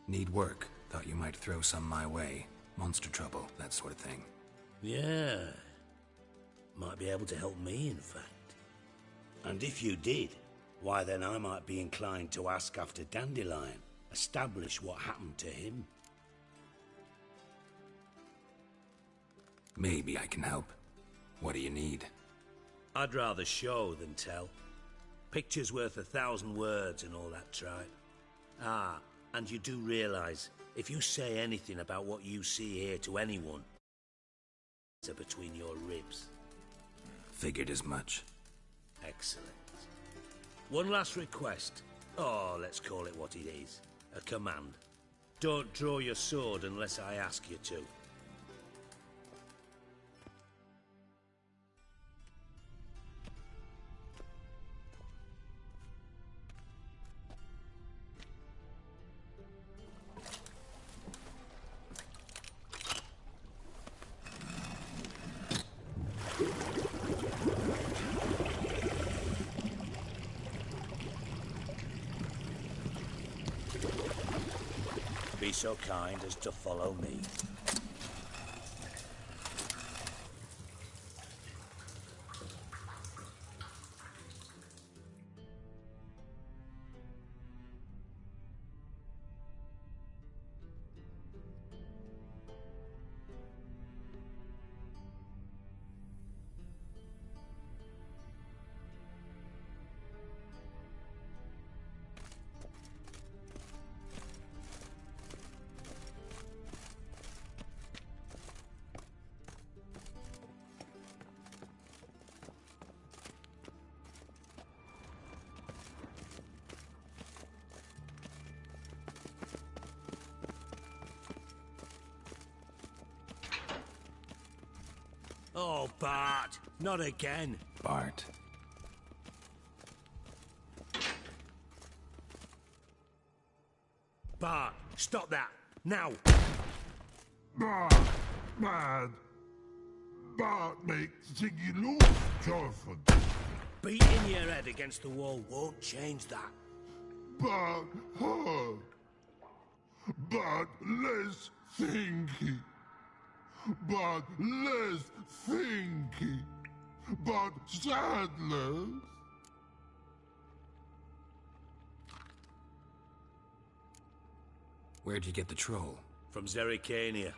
Need work. Thought you might throw some my way. Monster trouble, that sort of thing.
Yeah. Might be able to help me, in fact. And if you did, why then I might be inclined to ask after Dandelion, establish what happened to him.
Maybe I can help. What do you need?
I'd rather show than tell. Picture's worth 1,000 words and all that tripe. Ah, and you do realise, if you say anything about what you see here to anyone, it's between your ribs.
Figured as much.
Excellent. One last request. Oh, let's call it what it is. A command. Don't draw your sword unless I ask you to. Be so kind as to follow me. Oh, Bart, not again.
Bart.
Bart, stop that, now.
Bart, man. Bart makes Ziggy lose, Jonathan.
Beating your head against the wall won't change that.
Bart hurt. Bart less thinky. But less thinky, but sadness.
Where'd you get the troll?
From Zerrikania.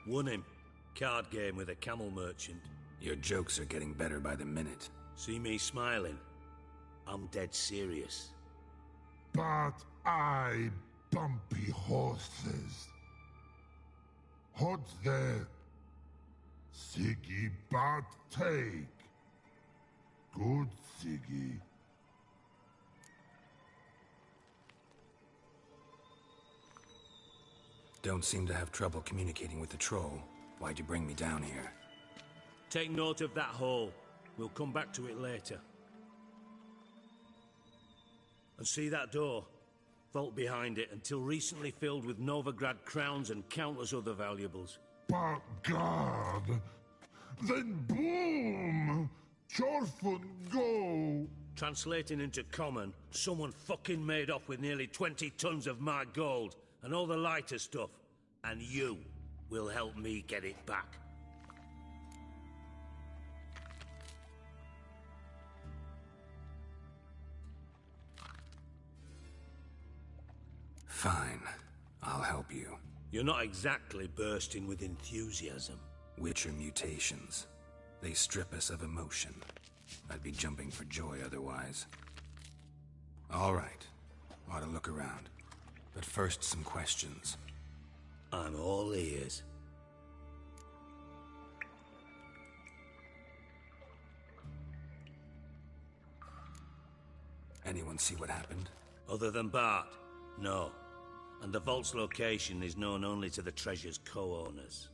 Won him. Card game with a camel merchant.
Your jokes are getting better by the minute.
See me smiling? I'm dead serious.
But I bumpy horses. What's there? Siggy but take. Good Siggy.
Don't seem to have trouble communicating with the troll. Why'd you bring me down here?
Take note of that hole. We'll come back to it later. And see that door? Vault behind it, until recently filled with Novigrad crowns and countless other valuables.
But God, then boom! Chorfun go!
Translating into common, someone fucking made off with nearly 20 tons of my gold and all the lighter stuff. And you will help me get it back.
Fine. I'll help you.
You're not exactly bursting with enthusiasm.
Witcher mutations. They strip us of emotion. I'd be jumping for joy otherwise. All right. Ought to look around. But first, some questions.
I'm all ears.
Anyone see what happened?
Other than Bart? No. And the vault's location is known only to the treasure's co-owners.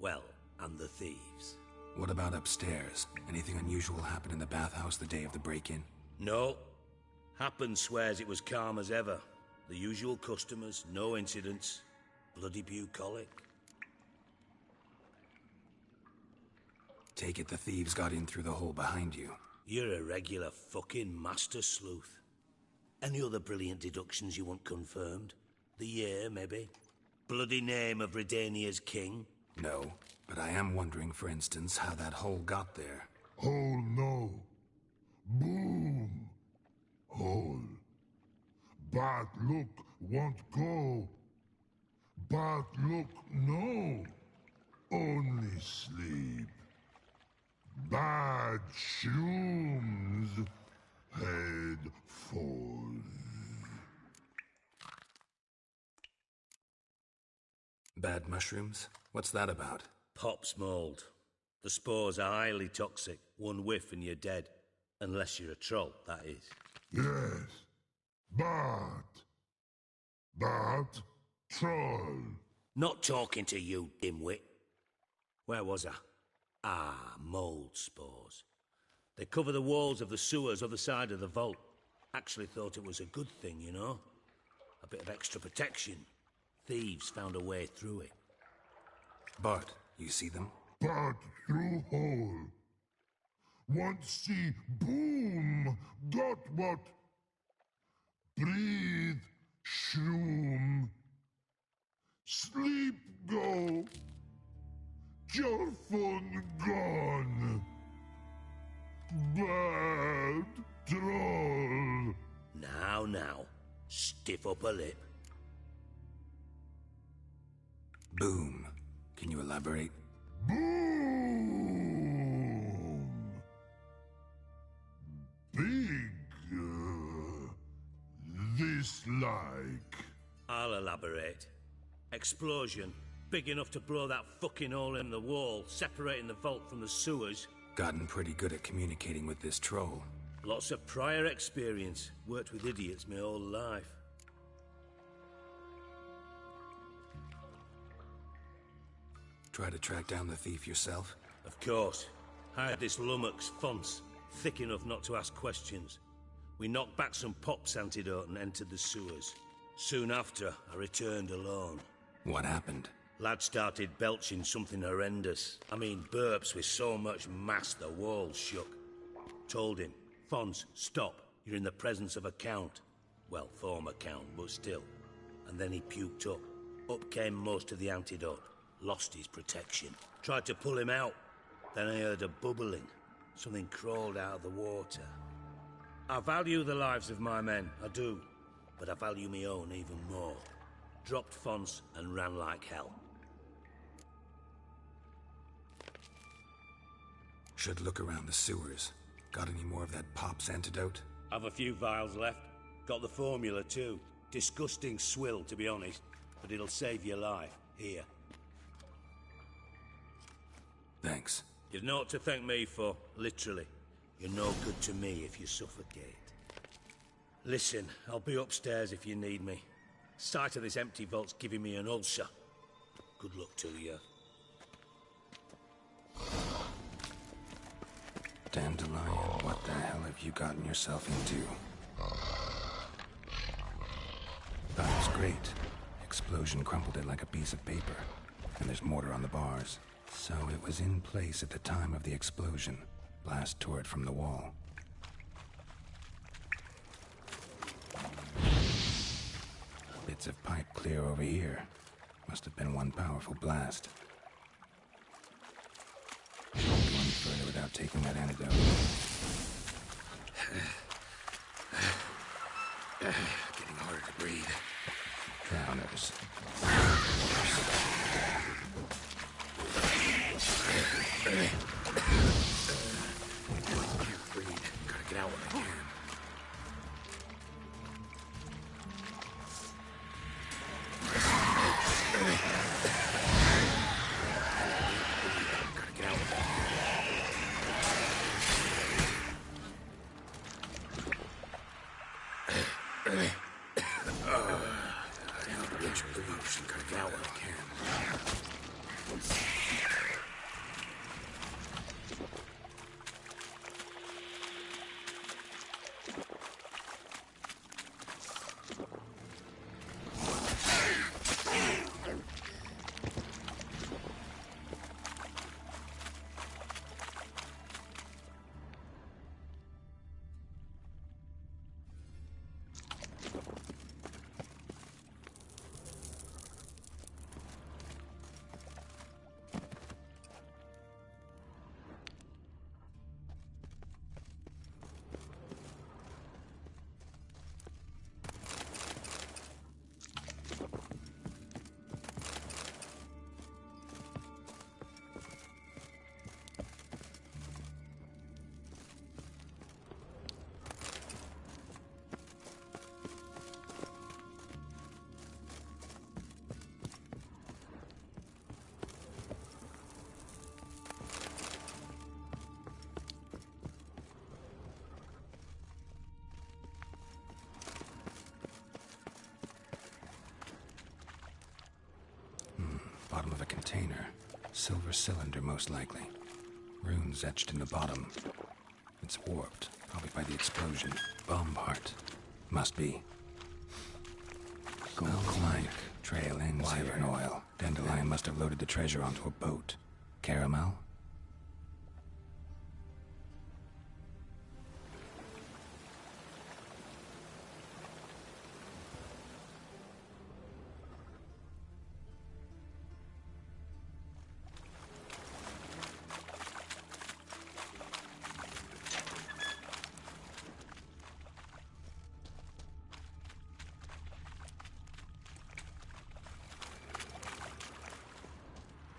Well, and the thieves.
What about upstairs? Anything unusual happen in the bathhouse the day of the break-in?
No. Happen swears it was calm as ever. The usual customers, no incidents. Bloody bucolic.
Take it the thieves got in through the hole behind you.
You're a regular fucking master sleuth. Any other brilliant deductions you want confirmed? The year, maybe? Bloody name of Redania's king?
No, but I am wondering, for instance, how that hole got there.
Hole no. Boom. Hole. But look, won't go. But look, no. Only sleep. Bad shrooms. Head falls.
Bad mushrooms? What's that about?
Pop's mold. The spores are highly toxic. One whiff and you're dead. Unless you're a troll, that is.
Yes. But troll.
Not talking to you, dimwit. Where was I? Ah, mold spores. They cover the walls of the sewers other side of the vault. Actually thought it was a good thing, you know? A bit of extra protection. Thieves found a way through it.
Bart, you see them?
But through hole. Want see boom. Got what? Breathe. Shroom. Sleep go. Your phone gone. Bad troll.
Now. Stiff upper lip.
Boom. Can you elaborate?
Boom. Big. This like.
I'll elaborate. Explosion. Big enough to blow that fucking hole in the wall, separating the vault from the sewers.
Gotten pretty good at communicating with this troll.
Lots of prior experience. Worked with idiots my whole life.
Try to track down the thief yourself?
Of course. Hired this lummox, Fonce. Thick enough not to ask questions. We knocked back some Pop's antidote and entered the sewers. Soon after, I returned alone.
What happened?
Lad started belching something horrendous. I mean, burps with so much mass the walls shook. Told him, Fonz, stop. You're in the presence of a count. Well, former count, but still. And then he puked up. Up came most of the antidote. Lost his protection. Tried to pull him out. Then I heard a bubbling. Something crawled out of the water. I value the lives of my men, I do. But I value my own even more. Dropped Fonz and ran like hell.
Should look around the sewers. Got any more of that Pop's antidote?
Have a few vials left. Got the formula too. Disgusting swill, to be honest. But it'll save your life. Here.
Thanks.
You've naught to thank me for, literally. You're no good to me if you suffocate. Listen, I'll be upstairs if you need me. Sight of this empty vault's giving me an ulcer. Good luck to you.
Dandelion, what the hell have you gotten yourself into? That was great. Explosion crumpled it like a piece of paper. And there's mortar on the bars. So it was in place at the time of the explosion. Blast tore it from the wall. bits of pipe clear over here. Must have been one powerful blast. Can't go any further without taking that antidote.
Getting harder to breathe.
Drowners.
Can't breathe. Gotta get out when I can. Gotta get out when I can. I have to reach the motion. Gotta get out when I can.
Bottom of a container. Silver cylinder, most likely. Runes etched in the bottom. It's warped, probably by the explosion. Bomb part. Must be. Smells like trail ends here. Oil. Dandelion must have loaded the treasure onto a boat. Caramel?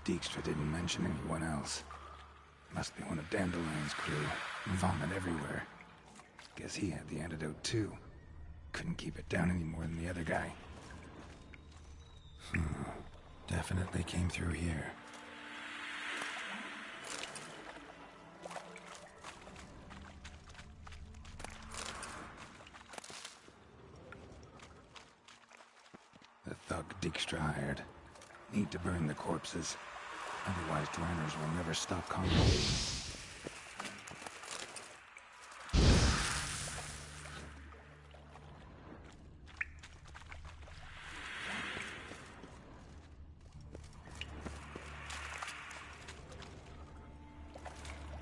Dijkstra didn't mention anyone else. Must be one of Dandelion's crew. Vomit everywhere. Guess he had the antidote too. Couldn't keep it down any more than the other guy. Definitely came through here. The thug Dijkstra hired. Need to burn the corpses. Otherwise, drowners will never stop congregating.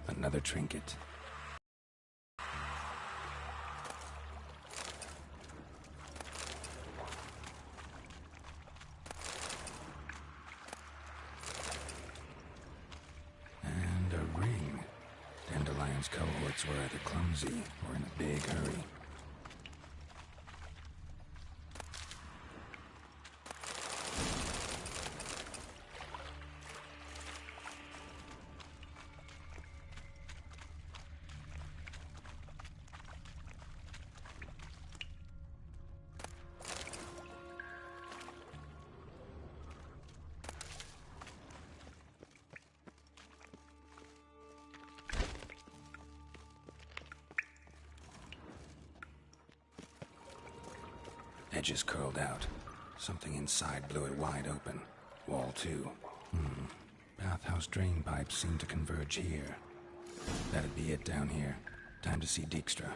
Another trinket. Cohorts were either clumsy or in a big hurry. Edges curled out. Something inside blew it wide open. Wall 2. Bathhouse drain pipes seem to converge here. That'd be it down here. Time to see Dijkstra.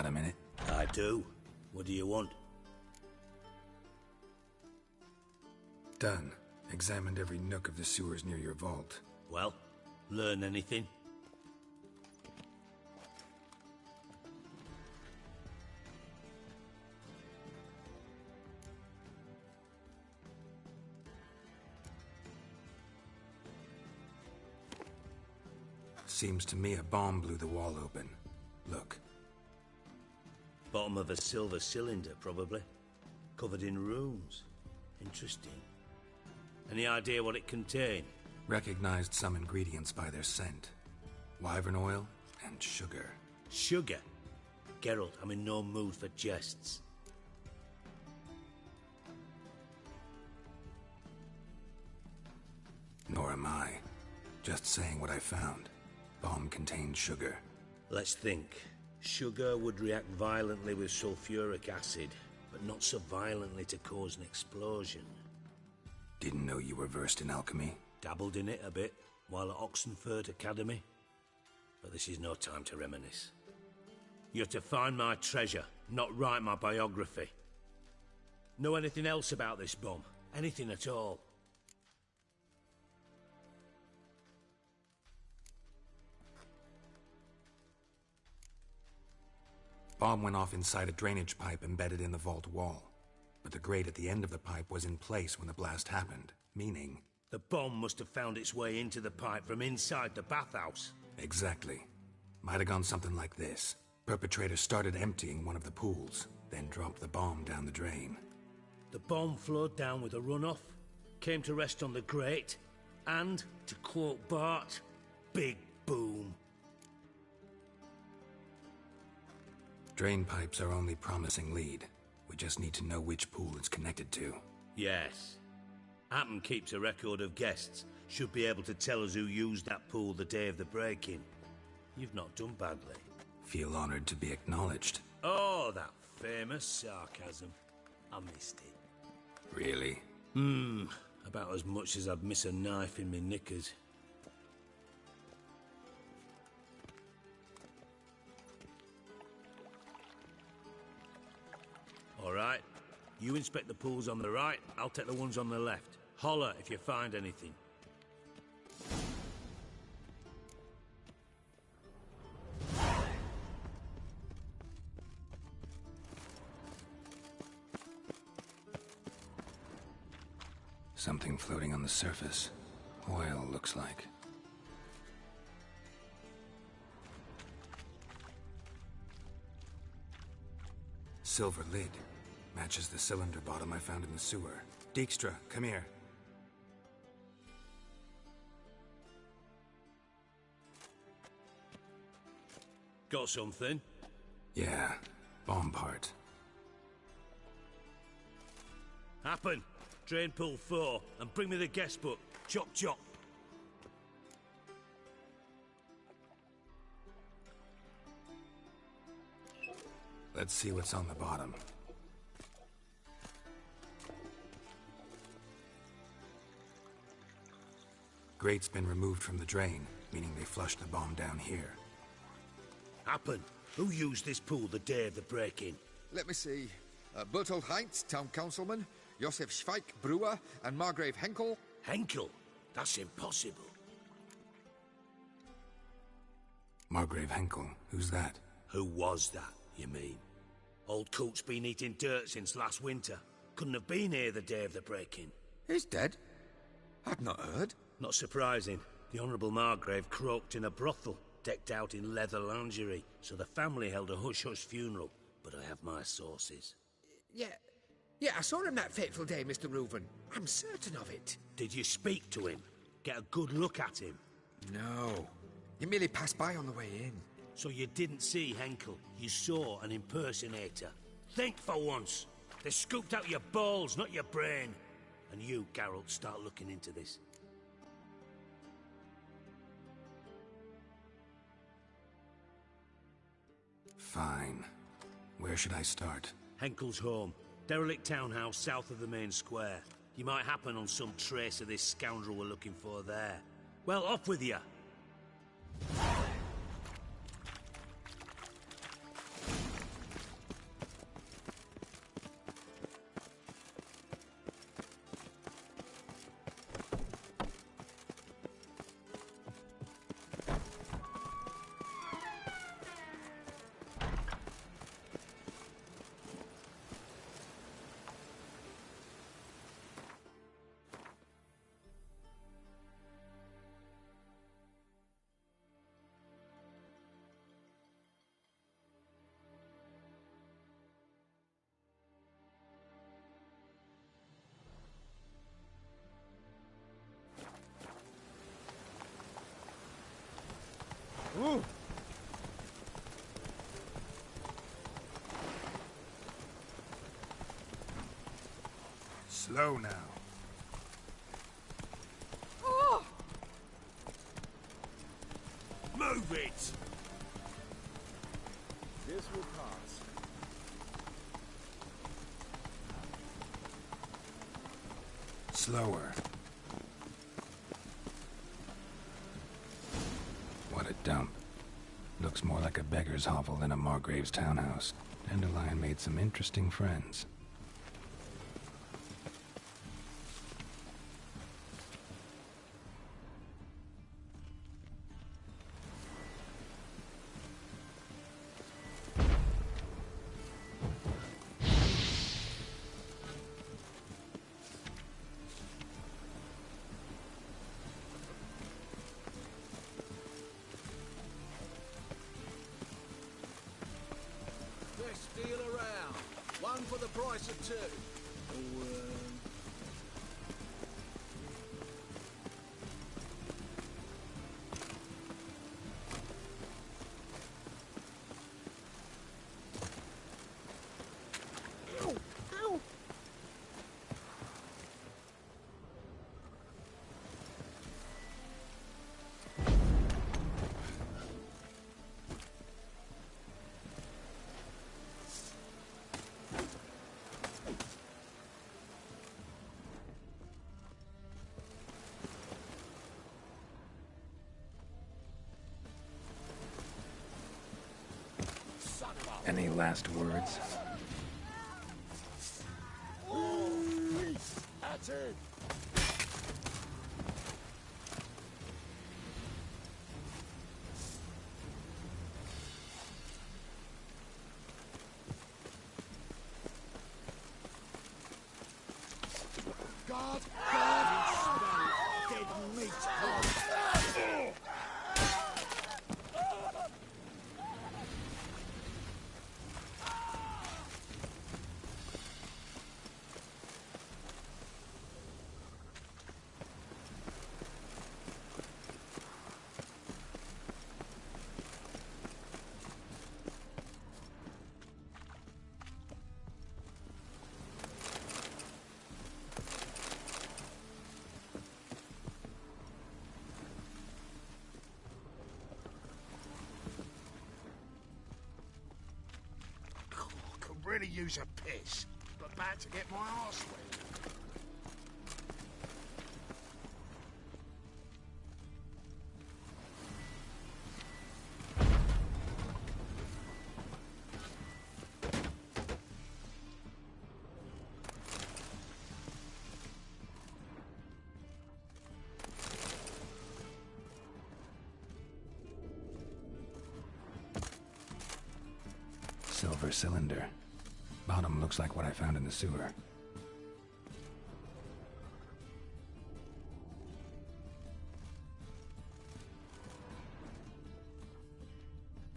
Got a minute?
I do. What do you want?
Done. Examined every nook of the sewers near your vault.
Well, learn anything?
Seems to me a bomb blew the wall open. Look.
Bottom of a silver cylinder, probably. Covered in runes. Interesting. Any idea what it contained?
Recognized some ingredients by their scent. Wyvern oil and sugar.
Sugar? Geralt, I'm in no mood for jests.
Nor am I. Just saying what I found. Bomb contained sugar.
Let's think. Sugar would react violently with sulfuric acid, but not so violently to cause an explosion.
Didn't know you were versed in alchemy.
Dabbled in it a bit, while at Oxenford Academy. But this is no time to reminisce. You're to find my treasure, not write my biography. Know anything else about this bomb? Anything at all?
Bomb went off inside a drainage pipe embedded in the vault wall. But the grate at the end of the pipe was in place when the blast happened, meaning...
The bomb must have found its way into the pipe from inside the bathhouse.
Exactly. Might have gone something like this. Perpetrator started emptying one of the pools, then dropped the bomb down the drain.
The bomb flowed down with a runoff, came to rest on the grate, and, to quote Bart, big boom.
Drain pipes are only promising lead. We just need to know which pool it's connected to.
Yes. Appen keeps a record of guests. Should be able to tell us who used that pool the day of the break-in. You've not done badly.
Feel honored to be acknowledged.
Oh, that famous sarcasm. I missed it.
Really?
About as much as I'd miss a knife in me knickers. All right. You inspect the pools on the right, I'll take the ones on the left. Holler if you find anything.
Something floating on the surface. Oil, looks like. Silver lid. Matches the cylinder bottom I found in the sewer. Dijkstra, come here.
Got something?
Yeah, bomb part.
Happen. Drain pool 4, and bring me the guest book. Chop chop.
Let's see what's on the bottom. Grate's been removed from the drain, meaning they flushed the bomb down here.
Happen. Who used this pool the day of the break-in?
Let me see. Bertold Heinz, town councilman, Josef Schweik, brewer, and Margrave Henkel.
Henkel? That's impossible.
Margrave Henkel? Who's that?
Who was that, you mean? Old Coot's been eating dirt since last winter. Couldn't have been here the day of the break-in.
He's dead? I've not heard.
Not surprising. The Honourable Margrave croaked in a brothel, decked out in leather lingerie, so the family held a hush-hush funeral. But I have my sources.
Yeah, I saw him that fateful day, Mr. Reuven. I'm certain of it.
Did you speak to him? Get a good look at him?
No. He merely passed by on the way in.
So you didn't see Henkel. You saw an impersonator. Think for once. They scooped out your balls, not your brain. And you, Geralt, start looking into this.
Fine. Where should I start?
Henkel's home. Derelict townhouse south of the main square. You might happen on some trace of this scoundrel we're looking for there. Well, off with you.
Ooh.
Slow now.
Oh.
Move it!
This will pass.
Slower. What a dump. Looks more like a beggar's hovel than a Margrave's townhouse. Dandelion made some interesting friends.
Best deal around. One for the price of two. Ow! Ow!
Any last words?
That's it. God, dead meat.
Could really use a piss, but bad to get my arse wet.
Silver cylinder. Bottom looks like what I found in the sewer.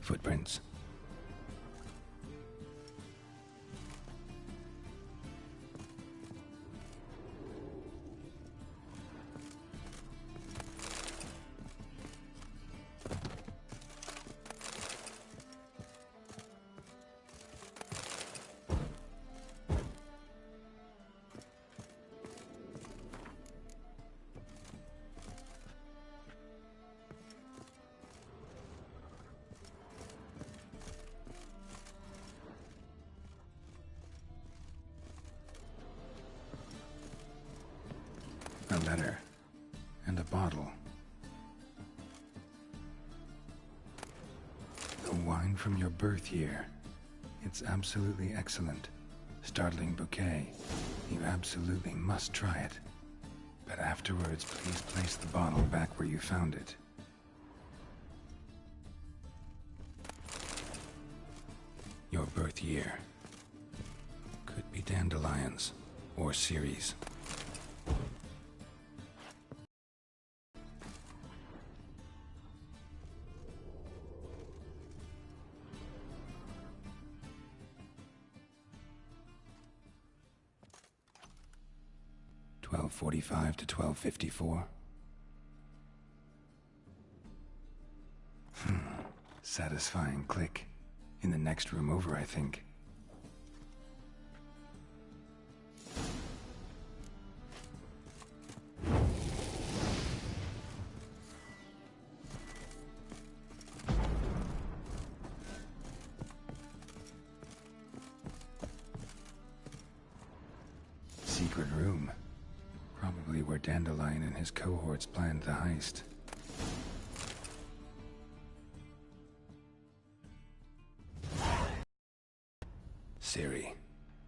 Footprints. A letter. And a bottle. The wine from your birth year. It's absolutely excellent. Startling bouquet. You absolutely must try it. But afterwards, please place the bottle back where you found it. Your birth year. Could be dandelions. Or Ceres. .45 to 12:54. Satisfying click. In the next room over, I think. Secret room. Probably where Dandelion and his cohorts planned the heist. Ciri,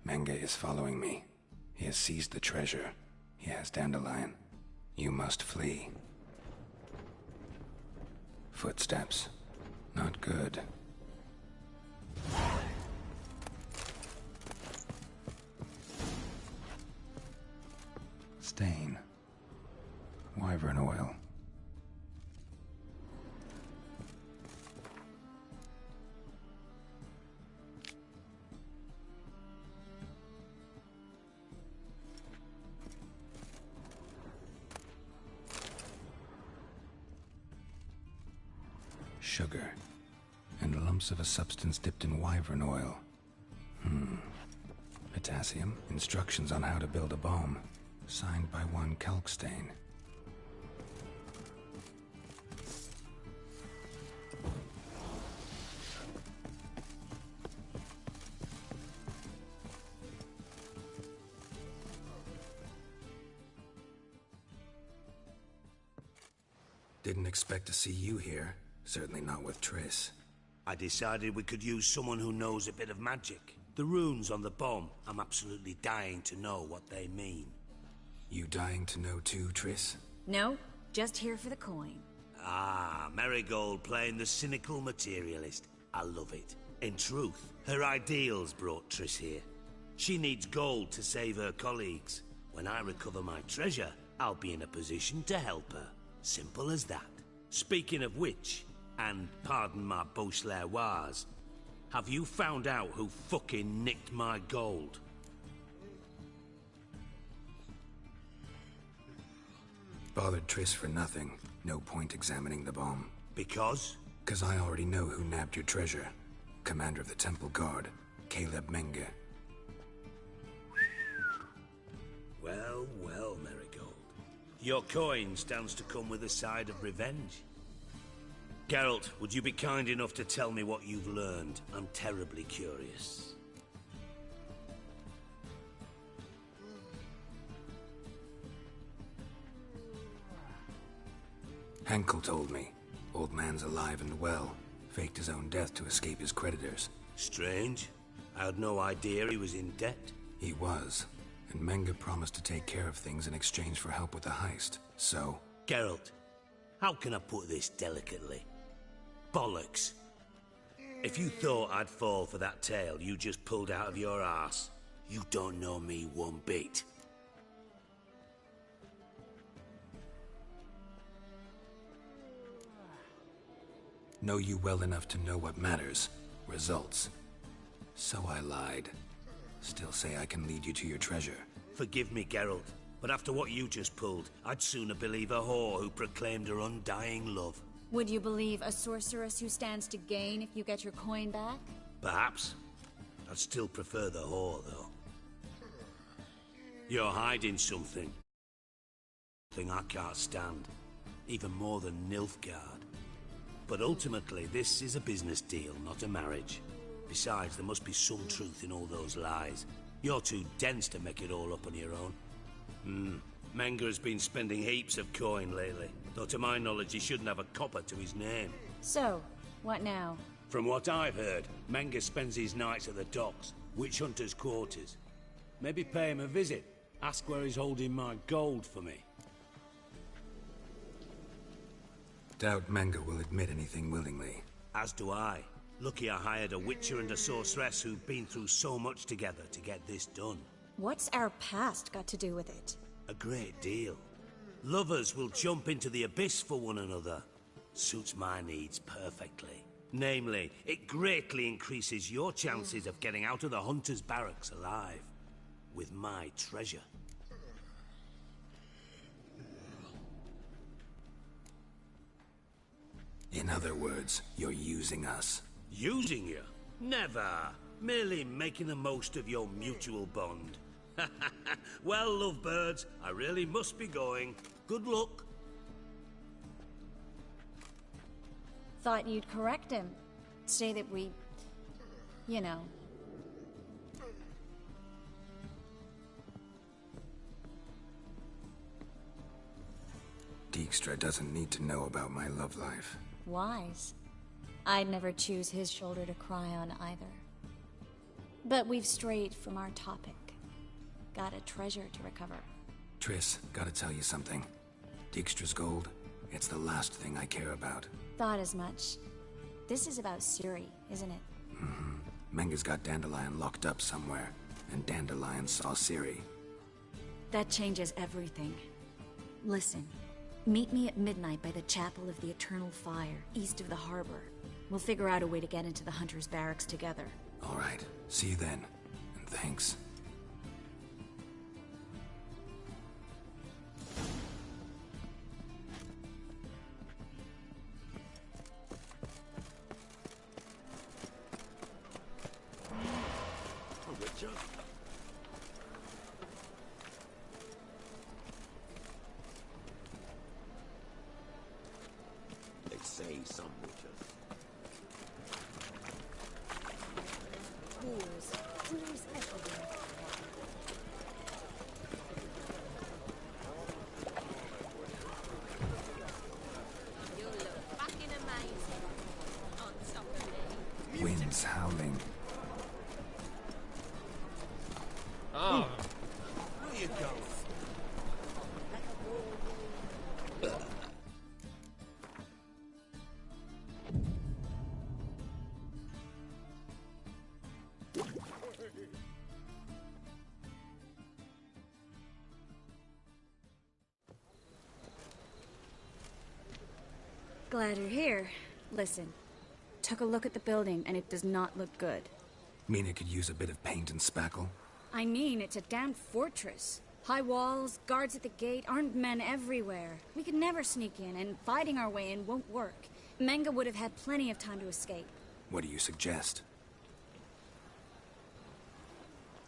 Menge is following me. He has seized the treasure. He has Dandelion. You must flee. Footsteps. Not good. Stain. Wyvern oil. Sugar. And lumps of a substance dipped in wyvern oil. Potassium. Instructions on how to build a bomb. Signed by one Kalkstain. Didn't expect to see you here. Certainly not with Triss.
I decided we could use someone who knows a bit of magic. The runes on the bomb, I'm absolutely dying to know what they mean.
You dying to know too, Triss?
No, just here for the coin.
Ah, Marigold playing the cynical materialist. I love it. In truth, her ideals brought Triss here. She needs gold to save her colleagues. When I recover my treasure, I'll be in a position to help her. Simple as that. Speaking of which, and pardon my Beauclervois, have you found out who fucking nicked my gold?
Bothered Triss for nothing. No point examining the bomb.
Because?
'Cause I already know who nabbed your treasure. Commander of the Temple Guard, Caleb Menge.
Well, well, Marigold. Your coin stands to come with a side of revenge. Geralt, would you be kind enough to tell me what you've learned? I'm terribly curious.
Henkel told me. Old man's alive and well. Faked his own death to escape his creditors.
Strange. I had no idea he was in debt.
He was. And Menge promised to take care of things in exchange for help with the heist. So...
Geralt, how can I put this delicately? Bollocks. If you thought I'd fall for that tale you just pulled out of your arse, you don't know me one bit.
Know you well enough to know what matters. Results. So I lied. Still say I can lead you to your treasure.
Forgive me, Geralt, but after what you just pulled, I'd sooner believe a whore who proclaimed her undying love.
Would you believe a sorceress who stands to gain if you get your coin back?
Perhaps. I'd still prefer the whore, though. You're hiding something. Something I can't stand. Even more than Nilfgaard. But ultimately, this is a business deal, not a marriage. Besides, there must be some truth in all those lies. You're too dense to make it all up on your own. Menge has been spending heaps of coin lately, though to my knowledge he shouldn't have a copper to his name.
So, what now?
From what I've heard, Menge spends his nights at the docks, witch hunters' quarters. Maybe pay him a visit, ask where he's holding my gold for me.
Doubt Menge will admit anything willingly.
As do I. Lucky I hired a witcher and a sorceress who've been through so much together to get this done.
What's our past got to do with it?
A great deal. Lovers will jump into the abyss for one another. Suits my needs perfectly. Namely, it greatly increases your chances of getting out of the hunter's barracks alive. With my treasure.
In other words, you're using us.
Using you? Never. Merely making the most of your mutual bond. Well, lovebirds, I really must be going. Good luck.
Thought you'd correct him. Say that we... you know...
Dijkstra doesn't need to know about my love life.
wise. I'd never choose his shoulder to cry on either. But we've strayed from our topic. Got a treasure to recover.
Triss, gotta tell you something. Dijkstra's gold, it's the last thing I care about.
Thought as much. This is about Ciri, isn't it?
Mm-hmm. Menga's got Dandelion locked up somewhere, and Dandelion saw Ciri.
That changes everything. Listen, meet me at midnight by the Chapel of the Eternal Fire, east of the harbor. We'll figure out a way to get into the Hunter's barracks together.
All right, see you then, and thanks.
They say some witches.
You look fucking amazing on top of me.
Wind's howling.
Oh. Where you going?
Glad you're here. Listen, took a look at the building and it does not look good.
Mean it could use a bit of paint and spackle?
I mean, it's a damn fortress. High walls, guards at the gate, armed men everywhere. We could never sneak in, and fighting our way in won't work. Menga would have had plenty of time to escape.
What do you suggest?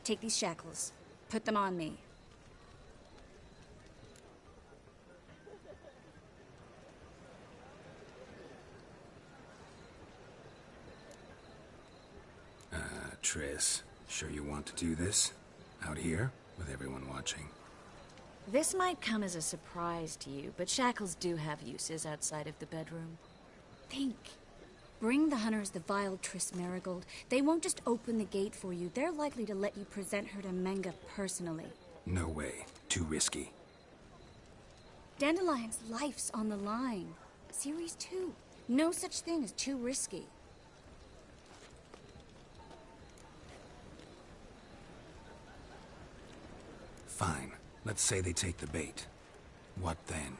Take these shackles. Put them on me.
Triss, sure you want to do this? Out here, with everyone watching?
This might come as a surprise to you, but shackles do have uses outside of the bedroom. Think. Bring the hunters the vile Triss Marigold. They won't just open the gate for you. They're likely to let you present her to Menga personally.
No way. Too risky.
Dandelion's life's on the line. Series 2. No such thing as too risky.
Fine. Let's say they take the bait. What then?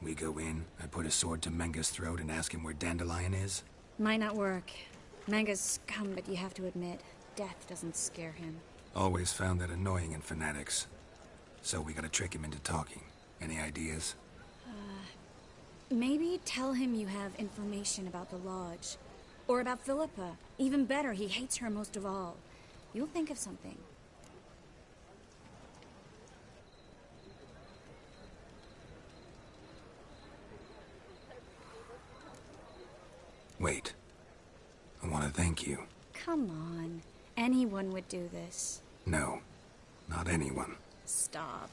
We go in, I put a sword to Menga's throat and ask him where Dandelion is?
Might not work. Menga's scum, but you have to admit, death doesn't scare him.
Always found that annoying in fanatics. So we gotta trick him into talking. Any ideas?
Maybe tell him you have information about the Lodge. Or about Philippa. Even better, he hates her most of all. You'll think of something.
Wait. I want to thank you.
Come on. Anyone would do this.
No. Not anyone.
Stop.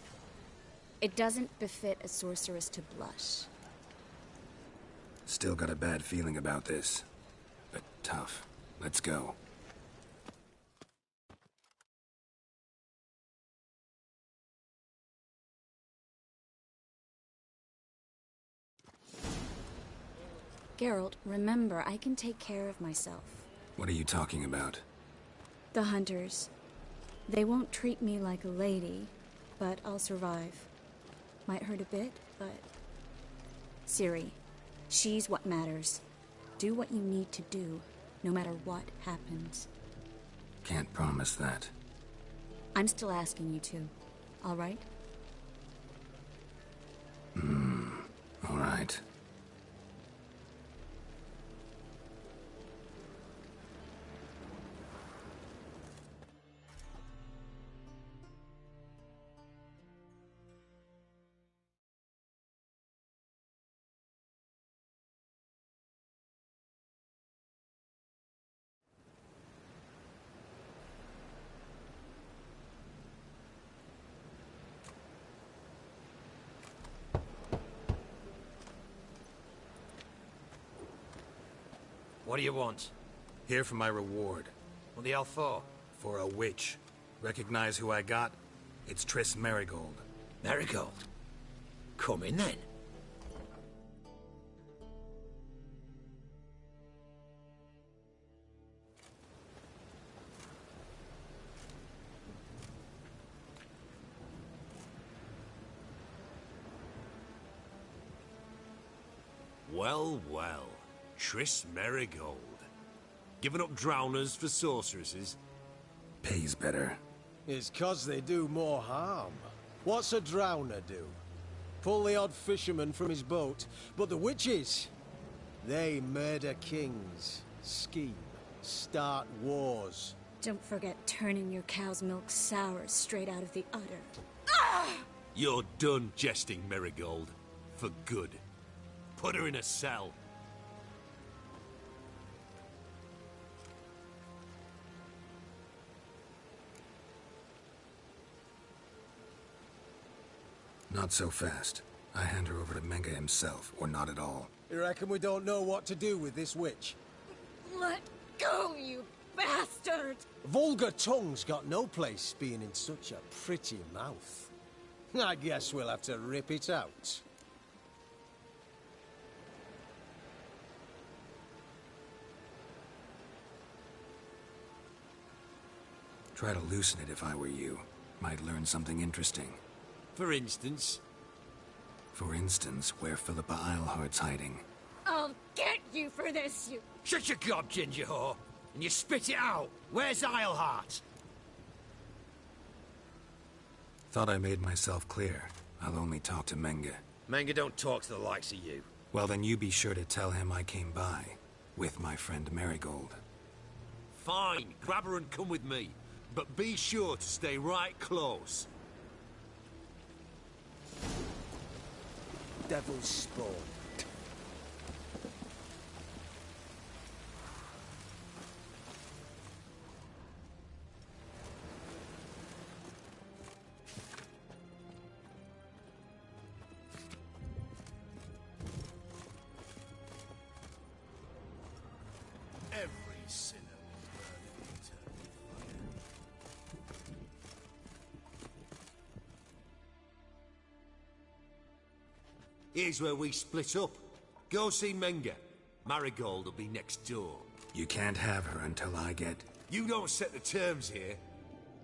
It doesn't befit a sorceress to blush.
Still got a bad feeling about this. But tough. Let's go.
Geralt, remember, I can take care of myself.
What are you talking about?
The hunters. They won't treat me like a lady, but I'll survive. Might hurt a bit, but... Ciri, she's what matters. Do what you need to do, no matter what happens.
Can't promise that.
I'm still asking you to, all right?
All right.
What do you want?
Here for my reward.
What the hell for?
For a witch. Recognize who I got? It's Triss Marigold.
Marigold? Come in then.
Well, well. Triss Marigold. Giving up drowners for sorceresses?
Pays better.
It's 'cause they do more harm. What's a drowner do? Pull the odd fisherman from his boat. But the witches, they murder kings, scheme, start wars.
Don't forget turning your cow's milk sour straight out of the udder.
You're done jesting, Marigold. For good. Put her in a cell.
Not so fast. I hand her over to Menga himself, or not at all.
You reckon we don't know what to do with this witch?
Let go, you bastard!
Vulgar tongue's got no place being in such a pretty mouth. I guess we'll have to rip it out.
Try to loosen it if I were you. Might learn something interesting.
For instance?
For instance, where Philippa Eilhart's hiding.
I'll get you for this, you...
Shut your gob, ginger whore, and you spit it out. Where's Eilhart?
Thought I made myself clear. I'll only talk to Menga.
Menga don't talk to the likes of you.
Well, then you be sure to tell him I came by. With my friend Marigold.
Fine, grab her and come with me. But be sure to stay right close.
Devil's spawn.
Every sinner will burn in eternal fire. Here's where we split up. Go see Menga. Marigold will be next door.
You can't have her until I get...
You don't set the terms here.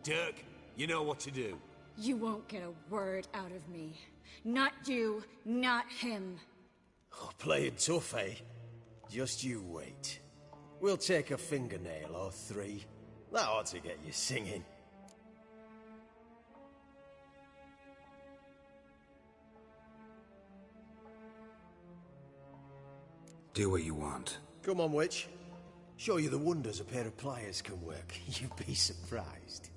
Dirk, you know what to do.
You won't get a word out of me. Not you, not him.
Oh, playing tough, eh? Just you wait. We'll take a fingernail or three. That ought to get you singing.
Do what you want.
Come on, witch. Show you the wonders a pair of pliers can work. You'd be surprised.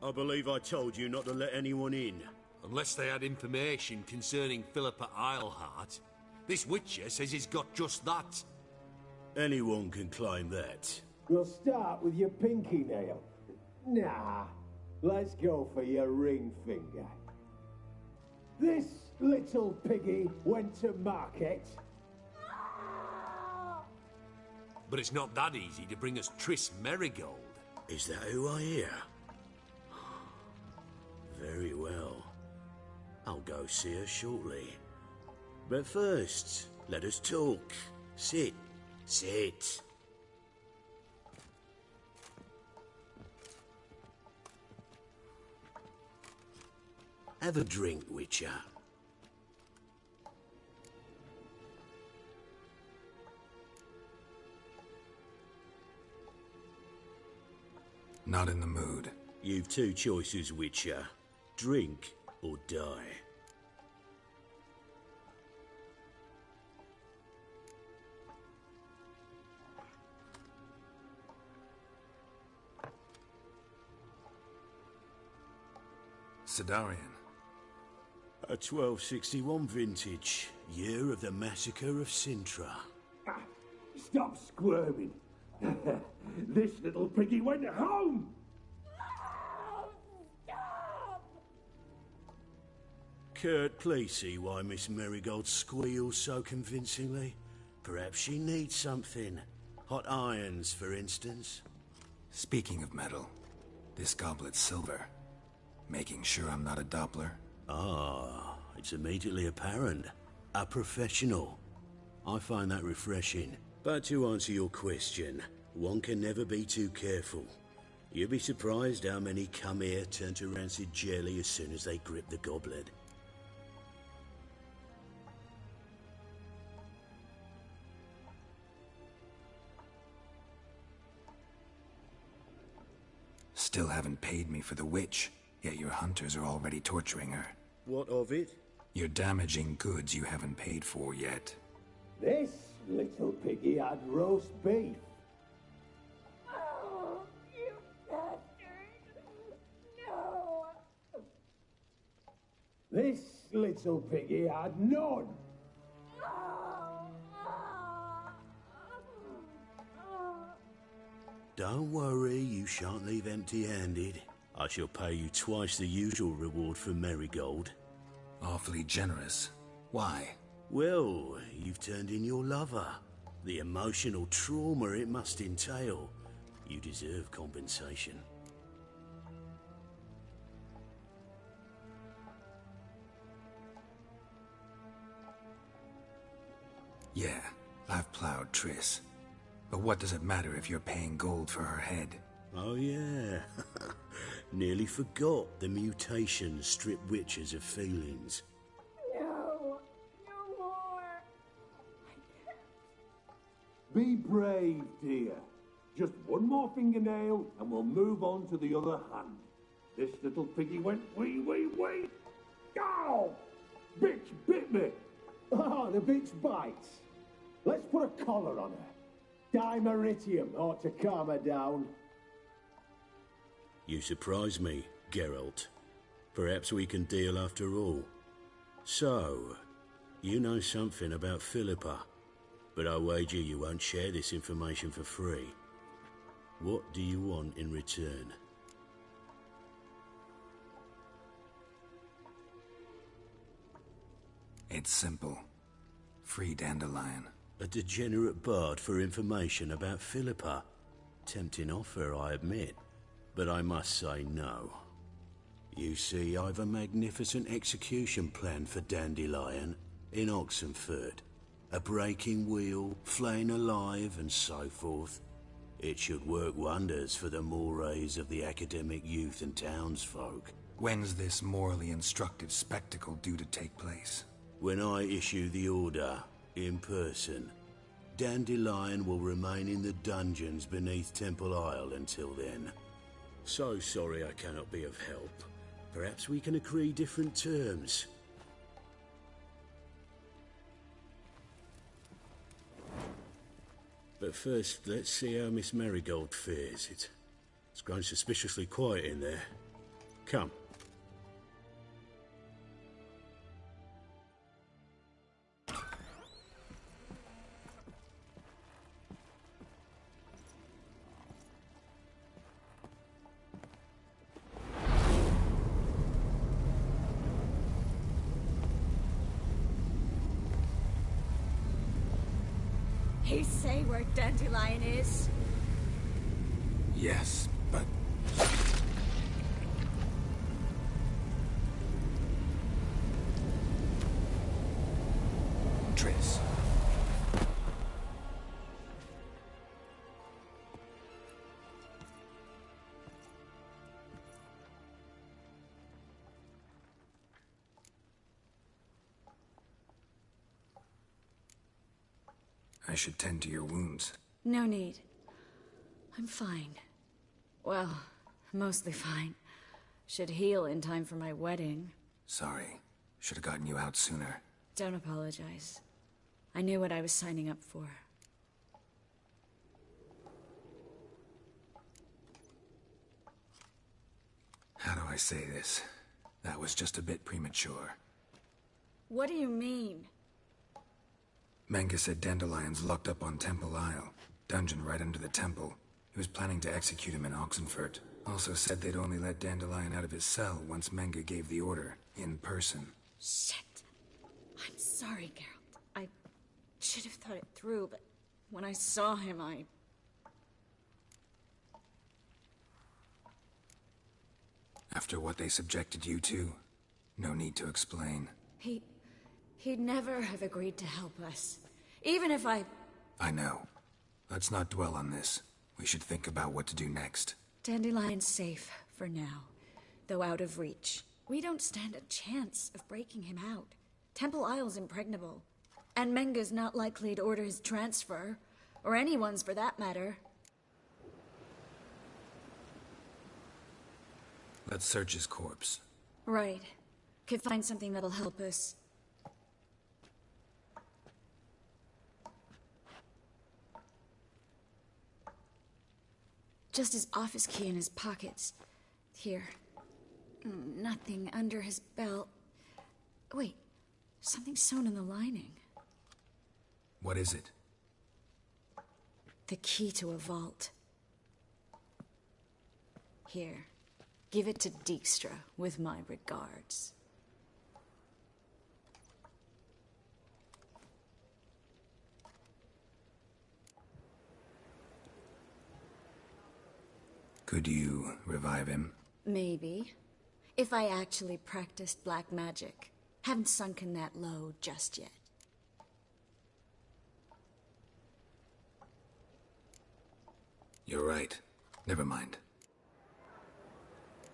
I believe I told you not to let anyone in. Unless they had information concerning Philippa Eilhart. This witcher says he's got just that. Anyone can claim that.
We'll start with your pinky nail. Nah, let's go for your ring finger. This little piggy went to market.
But it's not that easy to bring us Triss Marigold. Is that who I hear? Very well. I'll go see her shortly. But first, let us talk. Sit. Sit. Have a drink, Witcher.
Not in the mood.
You've two choices, Witcher. Drink or die.
Sidarian.
A 1261 vintage, year of the massacre of Sintra.
Stop squirming. This little piggy went home!
Kurt, please see why Miss Marigold squeals so convincingly. Perhaps she needs something. Hot irons, for instance.
Speaking of metal, this goblet's silver. Making sure I'm not a Doppler?
Ah, it's immediately apparent. A professional. I find that refreshing. But to answer your question, one can never be too careful. You'd be surprised how many come here turn to rancid jelly as soon as they grip the goblet.
Still haven't paid me for the witch, yet your hunters are already torturing her.
What of it?
You're damaging goods you haven't paid for yet.
This little piggy had roast beef.
Oh, you bastard! No!
This little piggy had none.
Don't worry, you shan't leave empty-handed. I shall pay you twice the usual reward for Marigold.
Awfully generous. Why?
Well, you've turned in your lover. The emotional trauma it must entail. You deserve compensation.
Yeah, I've plowed Triss. But what does it matter if you're paying gold for her head?
Oh yeah. Nearly forgot the mutations strip witches of feelings.
No! No more!
Be brave, dear. Just one more fingernail and we'll move on to the other hand. This little piggy went wee. Ow! Bitch bit me! Ah, the bitch bites. Let's put a collar on her. Dimeritium ought to calm her down.
You surprise me, Geralt. Perhaps we can deal after all. So, you know something about Philippa, but I wager you won't share this information for free. What do you want in return?
It's simple. Free Dandelion.
A degenerate bard for information about Philippa. Tempting offer, I admit, but I must say no. You see, I've a magnificent execution plan for Dandelion in Oxenford. A breaking wheel, flaying alive, and so forth. It should work wonders for the mores of the academic youth and townsfolk.
When's this morally instructive spectacle due to take place?
When I issue the order, in person. Dandelion will remain in the dungeons beneath Temple Isle until then. So sorry I cannot be of help. Perhaps we can agree different terms. But first, let's see how Miss Marigold fares. It's grown suspiciously quiet in there. Come.
He say where Dandelion is?
Yes, but... Triss. I should tend to your wounds.
No need. I'm fine. Well, mostly fine. Should heal in time for my wedding.
Sorry. Should have gotten you out sooner.
Don't apologize. I knew what I was signing up for.
How do I say this? That was just a bit premature.
What do you mean?
Manga said Dandelion's locked up on Temple Isle. Dungeon right under the temple. He was planning to execute him in Oxenfurt. Also said they'd only let Dandelion out of his cell once Manga gave the order, in person.
Shit. I'm sorry, Geralt. I should have thought it through, but when I saw him,
After what they subjected you to, no need to explain.
He'd never have agreed to help us. Even if I
know. Let's not dwell on this. We should think about what to do next.
Dandelion's safe for now, though out of reach. We don't stand a chance of breaking him out. Temple Isle's impregnable, and Menga's not likely to order his transfer, or anyone's for that matter.
Let's search his corpse.
Right. Could find something that'll help us. Just his office key in his pockets. Here. Nothing under his belt. Wait, something sewn in the lining.
What is it?
The key to a vault. Here. Give it to Dijkstra with my regards.
Could you revive him?
Maybe. If I actually practiced black magic. Haven't sunken that low just yet.
You're right. Never mind.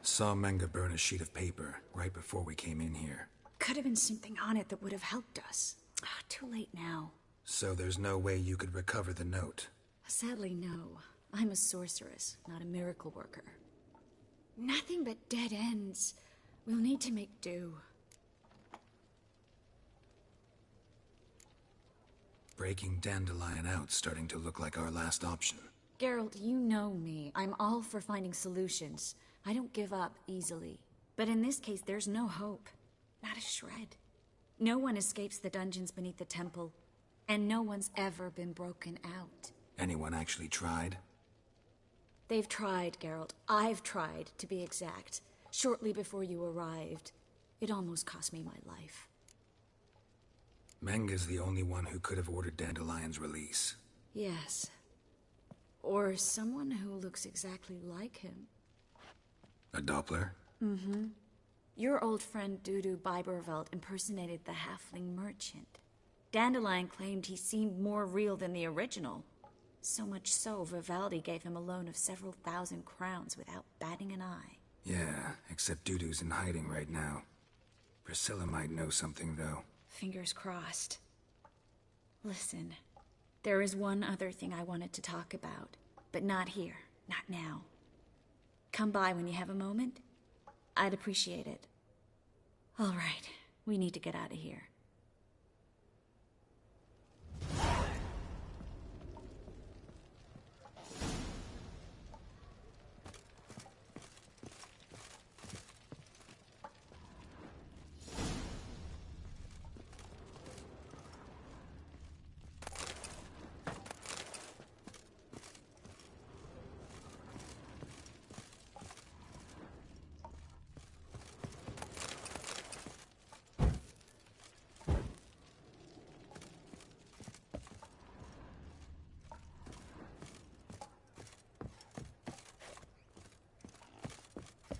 Saw Manga burn a sheet of paper right before we came in here.
Could have been something on it that would have helped us. Too late now.
So there's no way you could recover the note?
Sadly, no. I'm a sorceress, not a miracle worker. Nothing but dead ends. We'll need to make do.
Breaking Dandelion out's starting to look like our last option.
Geralt, you know me. I'm all for finding solutions. I don't give up easily. But in this case, there's no hope. Not a shred. No one escapes the dungeons beneath the temple. And no one's ever been broken out.
Anyone actually tried?
They've tried, Geralt. I've tried, to be exact. Shortly before you arrived. It almost cost me my life.
Manga's the only one who could have ordered Dandelion's release.
Yes. Or someone who looks exactly like him.
A Doppler?
Mm-hmm. Your old friend Dudu Biberveld impersonated the halfling merchant. Dandelion claimed he seemed more real than the original. So much so, Vivaldi gave him a loan of several thousand crowns without batting an eye.
Yeah, except Dudu's in hiding right now. Priscilla might know something, though.
Fingers crossed. Listen, there is one other thing I wanted to talk about, but not here, not now. Come by when you have a moment. I'd appreciate it. All right, we need to get out of here.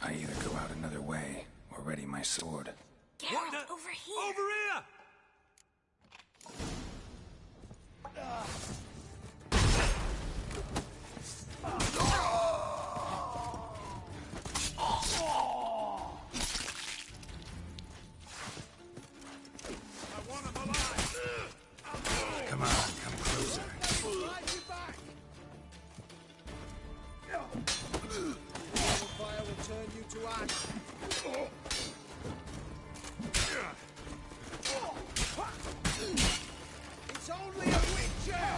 I either go out another way or ready my sword.
Geralt, over here!
Over here!
Come on, come closer.
Fire will turn you to ash. It's only a witcher!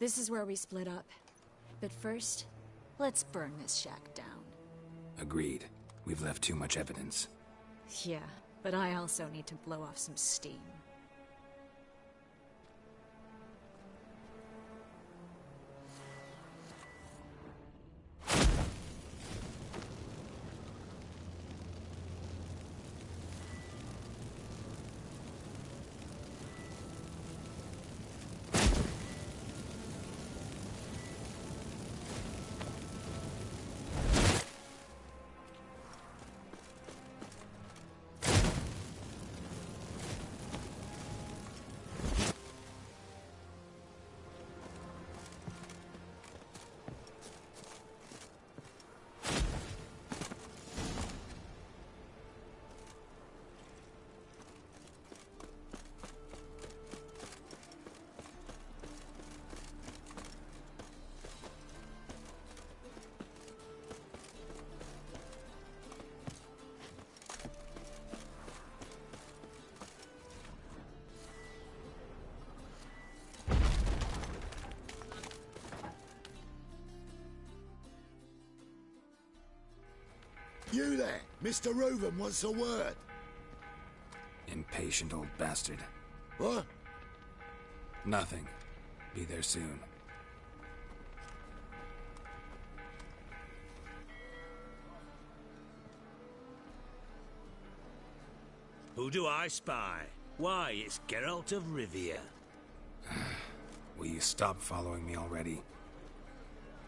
This is where we split up. But first, let's burn this shack down.
Agreed. We've left too much evidence.
Yeah, but I also need to blow off some steam.
You there, Mr. Reuven wants a word.
Impatient old bastard.
What?
Nothing. Be there soon.
Who do I spy? Why, it's Geralt of Rivia.
Will you stop following me already?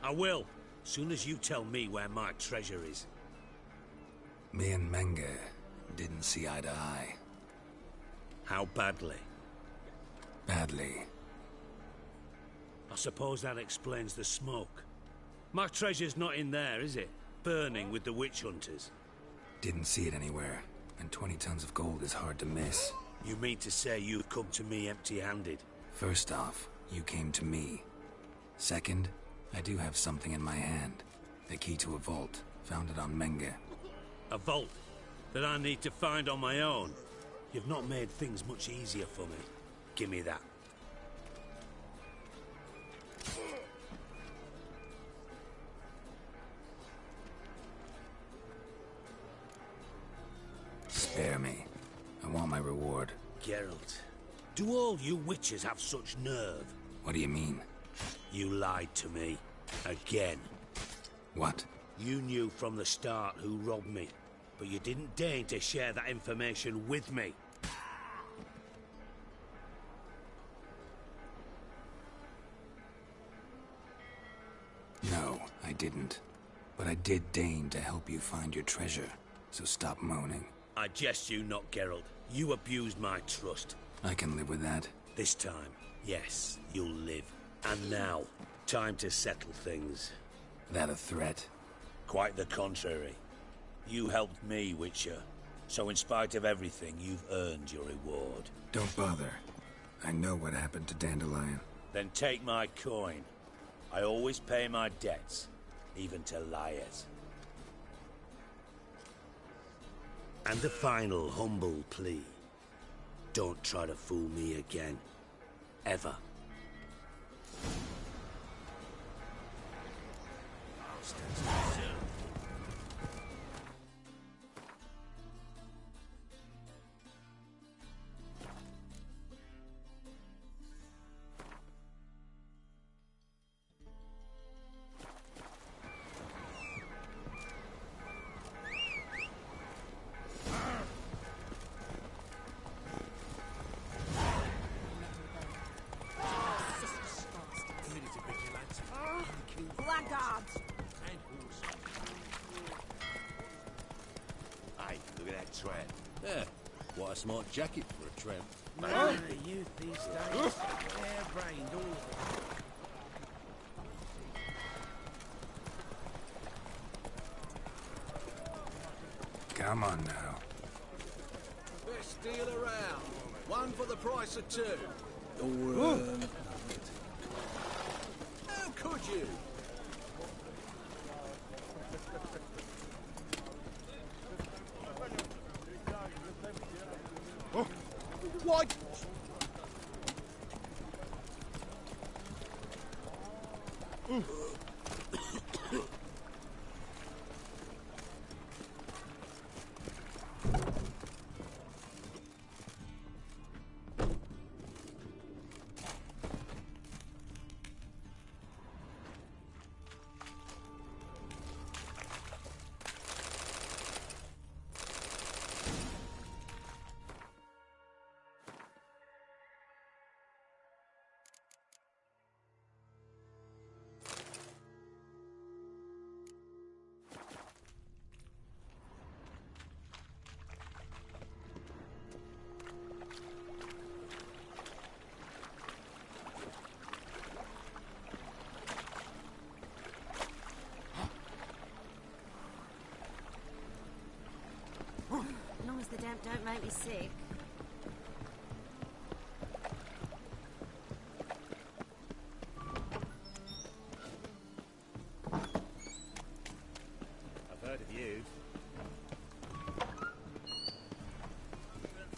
I will, soon as you tell me where my treasure is.
Me and Menge didn't see eye to eye.
How badly?
Badly.
I suppose that explains the smoke. My treasure's not in there, is it? Burning with the witch hunters.
Didn't see it anywhere, and 20 tons of gold is hard to miss.
You mean to say you've come to me empty-handed?
First off, you came to me. Second, I do have something in my hand. The key to a vault, found it on Menge.
A vault that I need to find on my own. You've not made things much easier for me. Give me that.
Spare me. I want my reward.
Geralt, do all you witches have such nerve?
What do you mean?
You lied to me. Again.
What?
You knew from the start who robbed me, but you didn't deign to share that information with me.
No, I didn't. But I did deign to help you find your treasure, so stop moaning.
I jest you not, Geralt. You abused my trust.
I can live with that.
This time, yes, you'll live. And now, time to settle things.
That a threat?
Quite the contrary. You helped me, Witcher. So in spite of everything, you've earned your reward.
Don't bother. I know what happened to Dandelion.
Then take my coin. I always pay my debts, even to liars. And the final humble plea. Don't try to fool me again. Ever.
Blackguards!
Hey, look at that tramp.
Yeah, what a smart jacket for a tramp.
Man, the youth these days, hair-brained, all of them.
Come on now.
Best deal around. One for the price of two.
Or,
How could you?
Why?
the damp don't make me sick.
I've heard of you.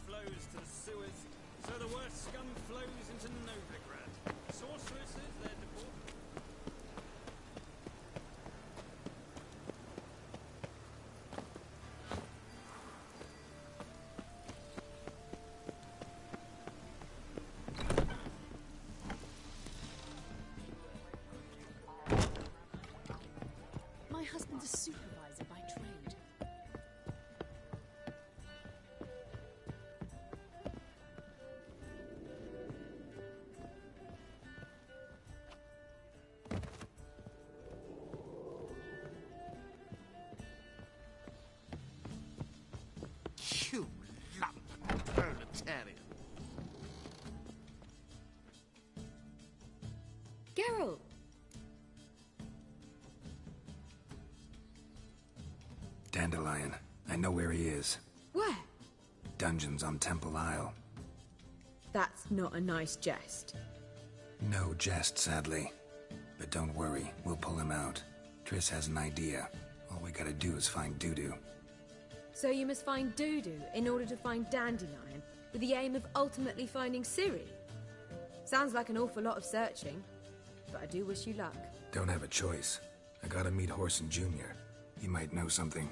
Flows to the sewers, so the worst scum flows into Novigrad. Sorceresses, they're deported.
My husband's a supervisor by trade.
You lump proletarian.
Geralt!
Dandelion. I know where he is.
Where?
Dungeons on Temple Isle.
That's not a nice jest.
No jest, sadly. But don't worry, we'll pull him out. Triss has an idea. All we gotta do is find Dudu.
So you must find Dudu in order to find Dandelion, with the aim of ultimately finding Ciri? Sounds like an awful lot of searching, but I do wish you luck.
Don't have a choice. I gotta meet Horson Jr. He might know something.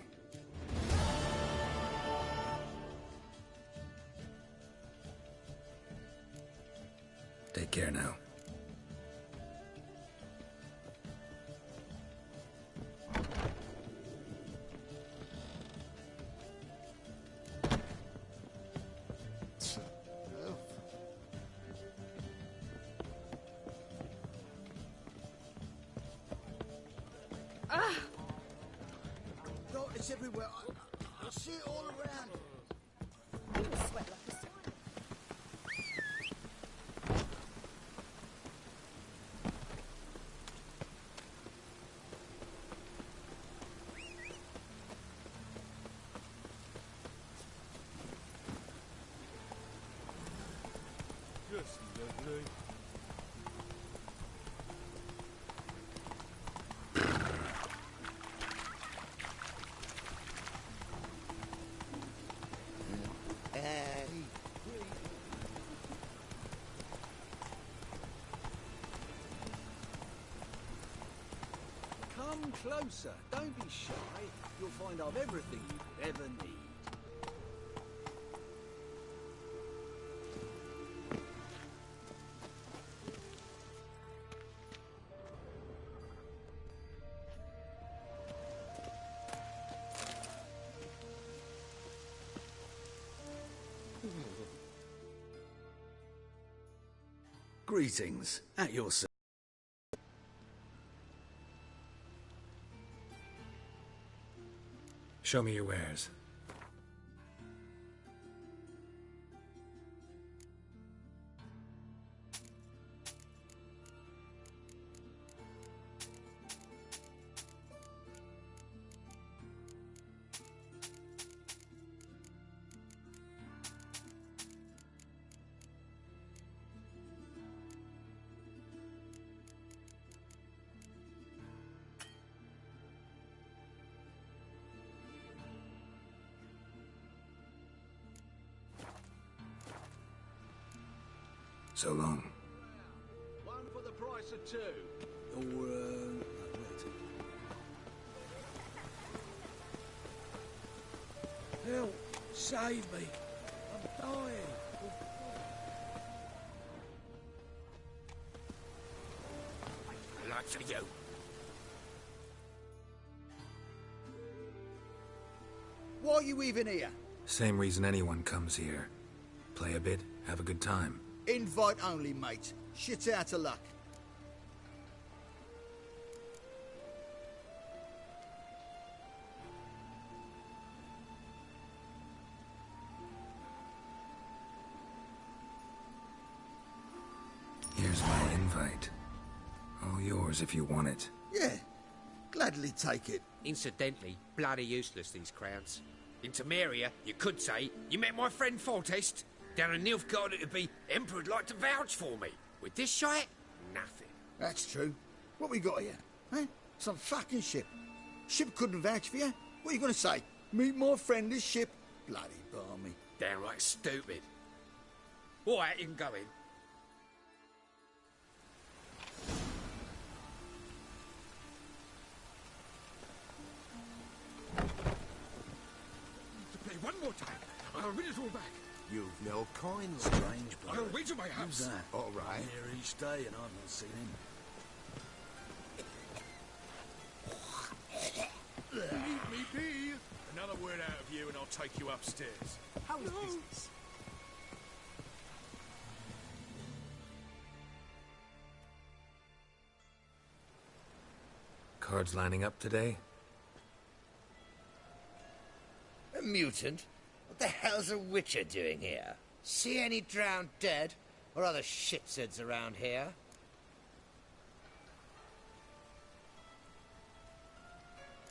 Take care now.
God, it's everywhere. I see it all around.
You will sweat like a swine.
Just lovely.
Come closer. Don't be shy. You'll find I've everything you'd ever need.
Greetings. At your service.
Show me your wares. So long.
One for the price of two. Or,
Help! Save me! I'm dying!
Like for you.
Why are you even here?
Same reason anyone comes here. Play a bit, have a good time.
Invite only, mate. Shit out of luck.
Here's my invite. All yours if you want it.
Yeah, gladly take it.
Incidentally, bloody useless, these crowns. In Temeria, you could say, you met my friend Foltest. Down in Nilfgaard, it'd be, Emperor'd like to vouch for me. With this shite, nothing.
That's true. What we got here? Eh? Some fucking ship. Ship couldn't vouch for you? What are you going to say? Meet my friend this ship? Bloody balmy.
Downright stupid. All right, you can go in. To play one more time. I'll win it all back.
You've no coin,
Strange bloke. I'll wager my house.
Who's that?
All right.
Here each day, and I've not seen him.
Leave me be! Another word out of you and I'll take you upstairs.
How is business?
Cards lining up today?
A mutant? What the hell's a witcher doing here? See any drowned dead? Or other shitsuds around here?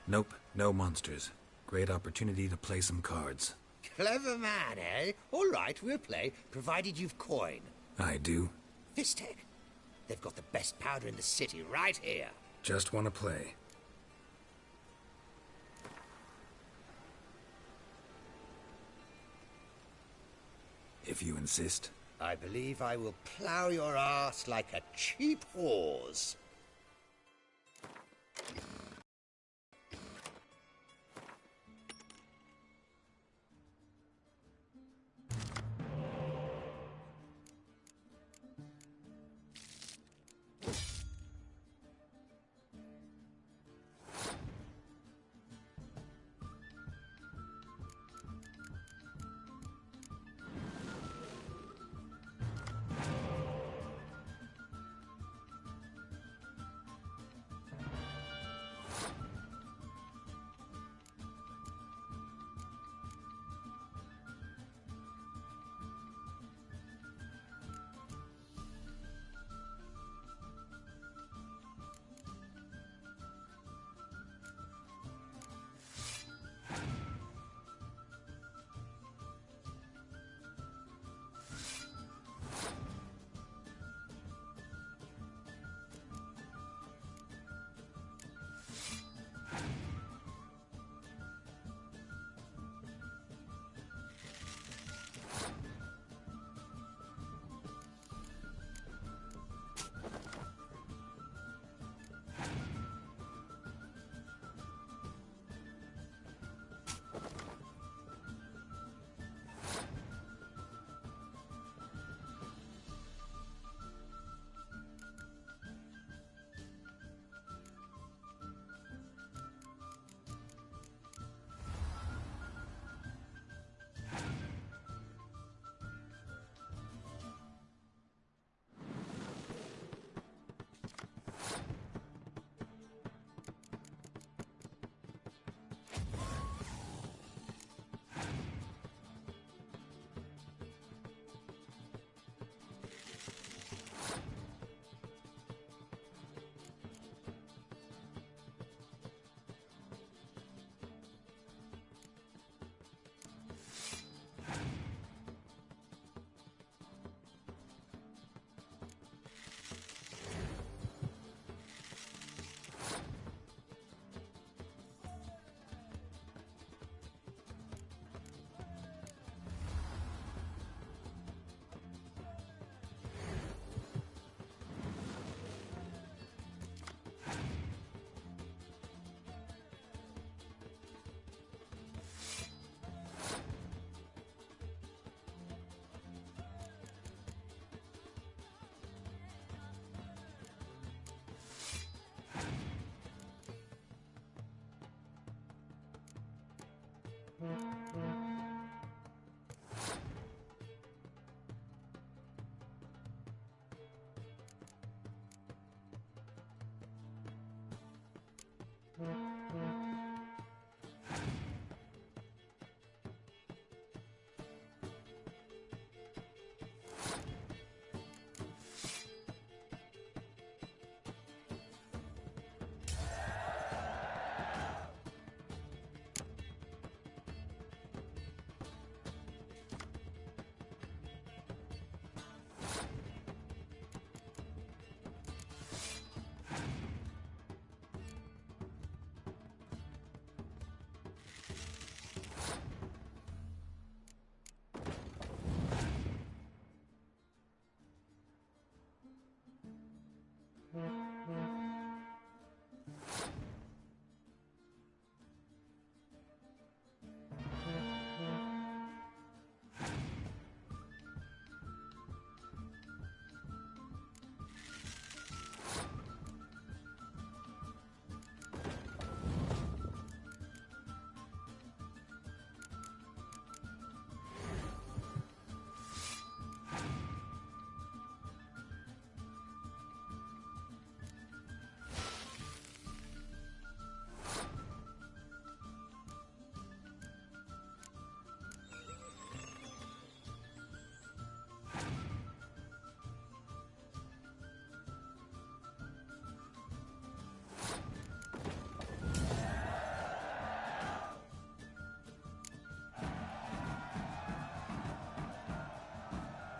Nope, no monsters. Great opportunity to play some cards.
Clever man, eh? All right, we'll play, provided you've coin.
I do.
Fistech. They've got the best powder in the city right here.
Just want to play. If you insist.
I believe I will plough your ass like a cheap horse.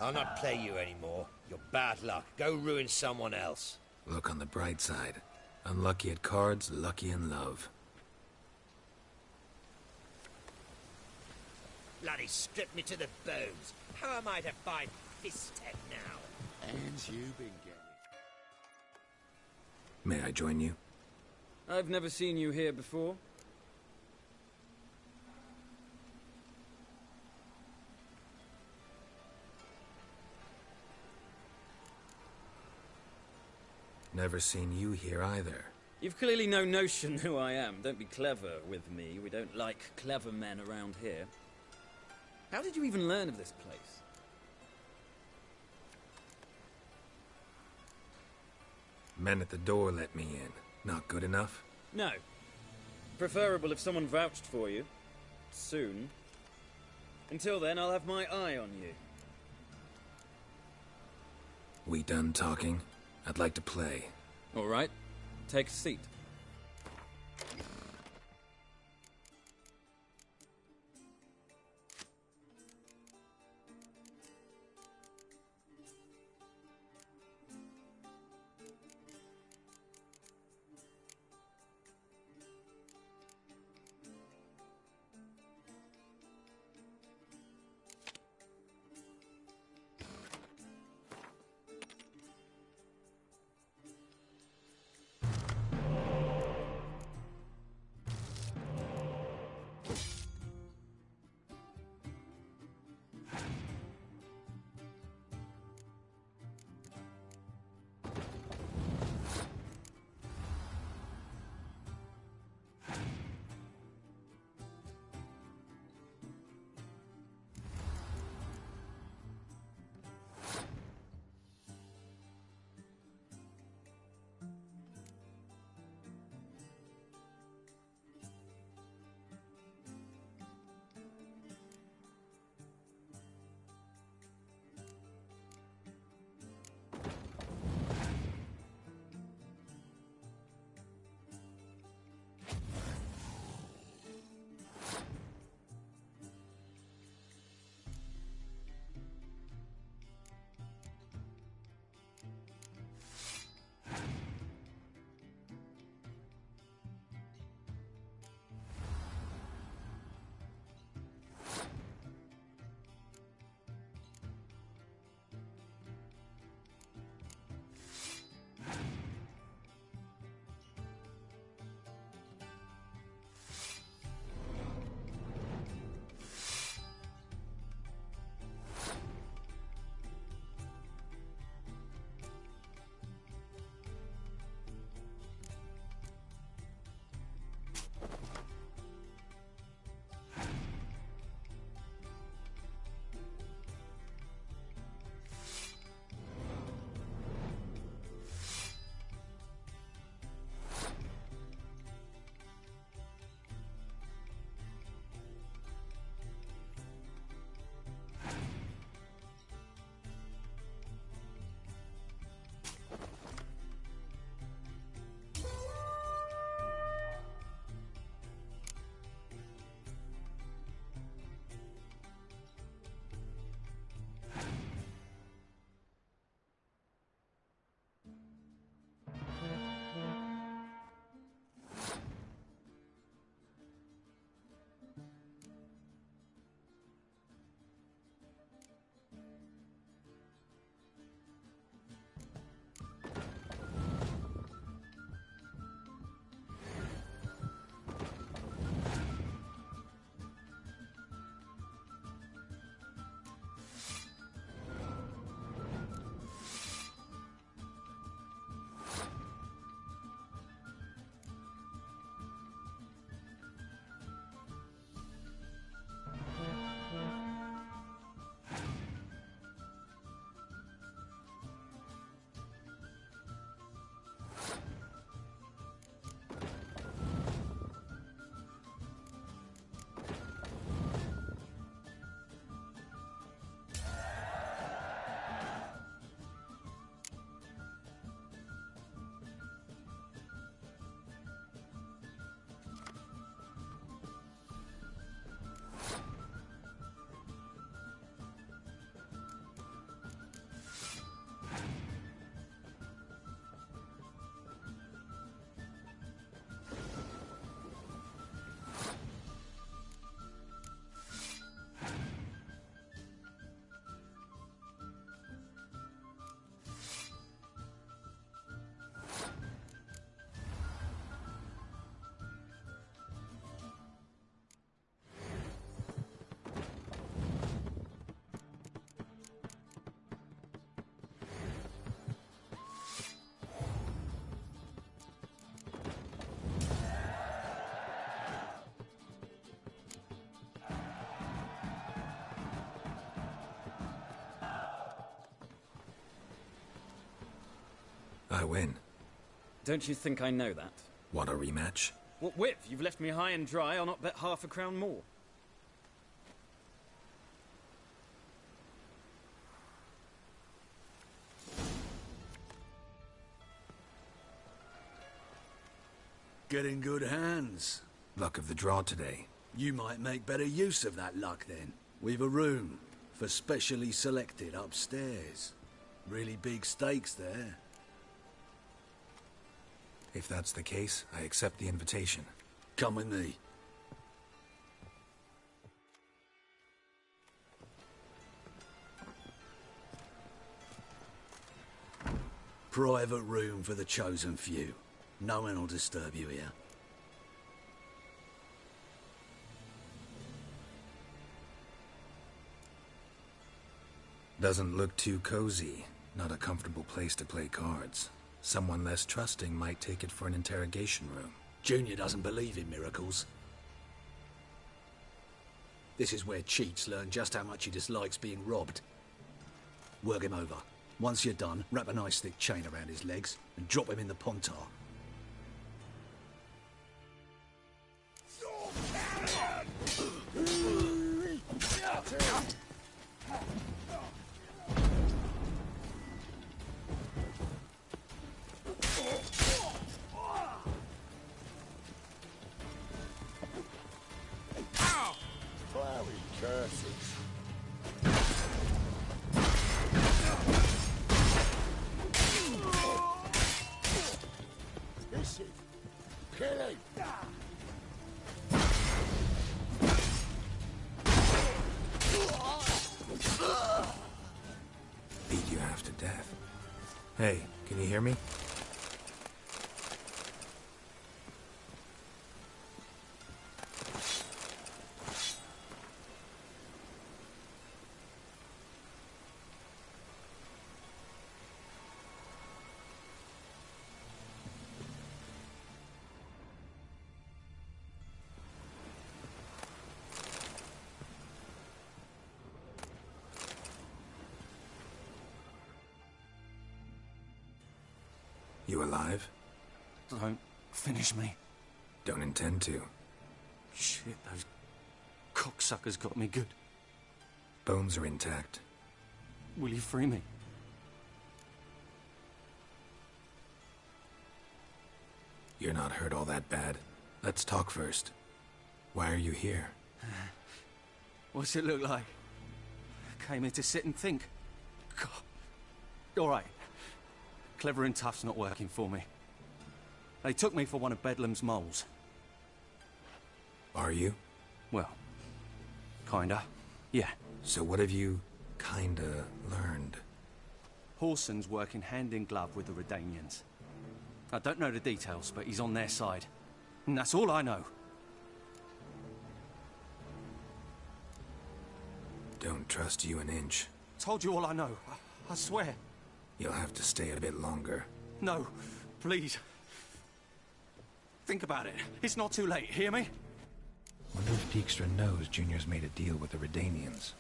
I'll not play you anymore. You're bad luck. Go ruin someone else.
Look on the bright side. Unlucky at cards, lucky in love.
Bloody stripped me to the bones. How am I to buy this tech now?
And you've been getting.
May I join you?
I've never seen you here before.
Never seen you here either.
You've clearly no notion who I am. Don't be clever with me. We don't like clever men around here. How did you even learn of this place?
Men at the door let me in. Not good enough?
No. Preferable if someone vouched for you. Soon. Until then, I'll have my eye on you.
We done talking? I'd like to play.
All right. Take a seat.
I win.
Don't you think I know that?
Want a rematch?
What with? You've left me high and dry. I'll not bet half a crown more.
Get in good hands.
Luck of the draw today.
You might make better use of that luck then. We've a room for specially selected upstairs. Really big stakes there.
If that's the case, I accept the invitation.
Come with me. Private room for the chosen few. No one will disturb you here.
Doesn't look too cozy. Not a comfortable place to play cards. Someone less trusting might take it for an interrogation room.
Junior doesn't believe in miracles. This is where cheats learn just how much he dislikes being robbed. Work him over. Once you're done, wrap a nice thick chain around his legs and drop him in the pontar.
Beat you half to death. Hey, can you hear me? You alive?
Don't finish me.
Don't intend to.
Shit, those cocksuckers got me good.
Bones are intact.
Will you free me?
You're not hurt all that bad. Let's talk first. Why are you here?
What's it look like? Came here to sit and think. God. All right. Clever and tough's not working for me. They took me for one of Bedlam's moles.
Are you?
Well, kinda. Yeah.
So what have you kinda learned?
Horson's working hand in glove with the Redanians. I don't know the details, but he's on their side. And that's all I know.
Don't trust you an inch.
Told you all I know. I swear.
You'll have to stay a bit longer.
No, please. Think about it. It's not too late, hear me?
Wonder if Dijkstra knows Junior's made a deal with the Redanians.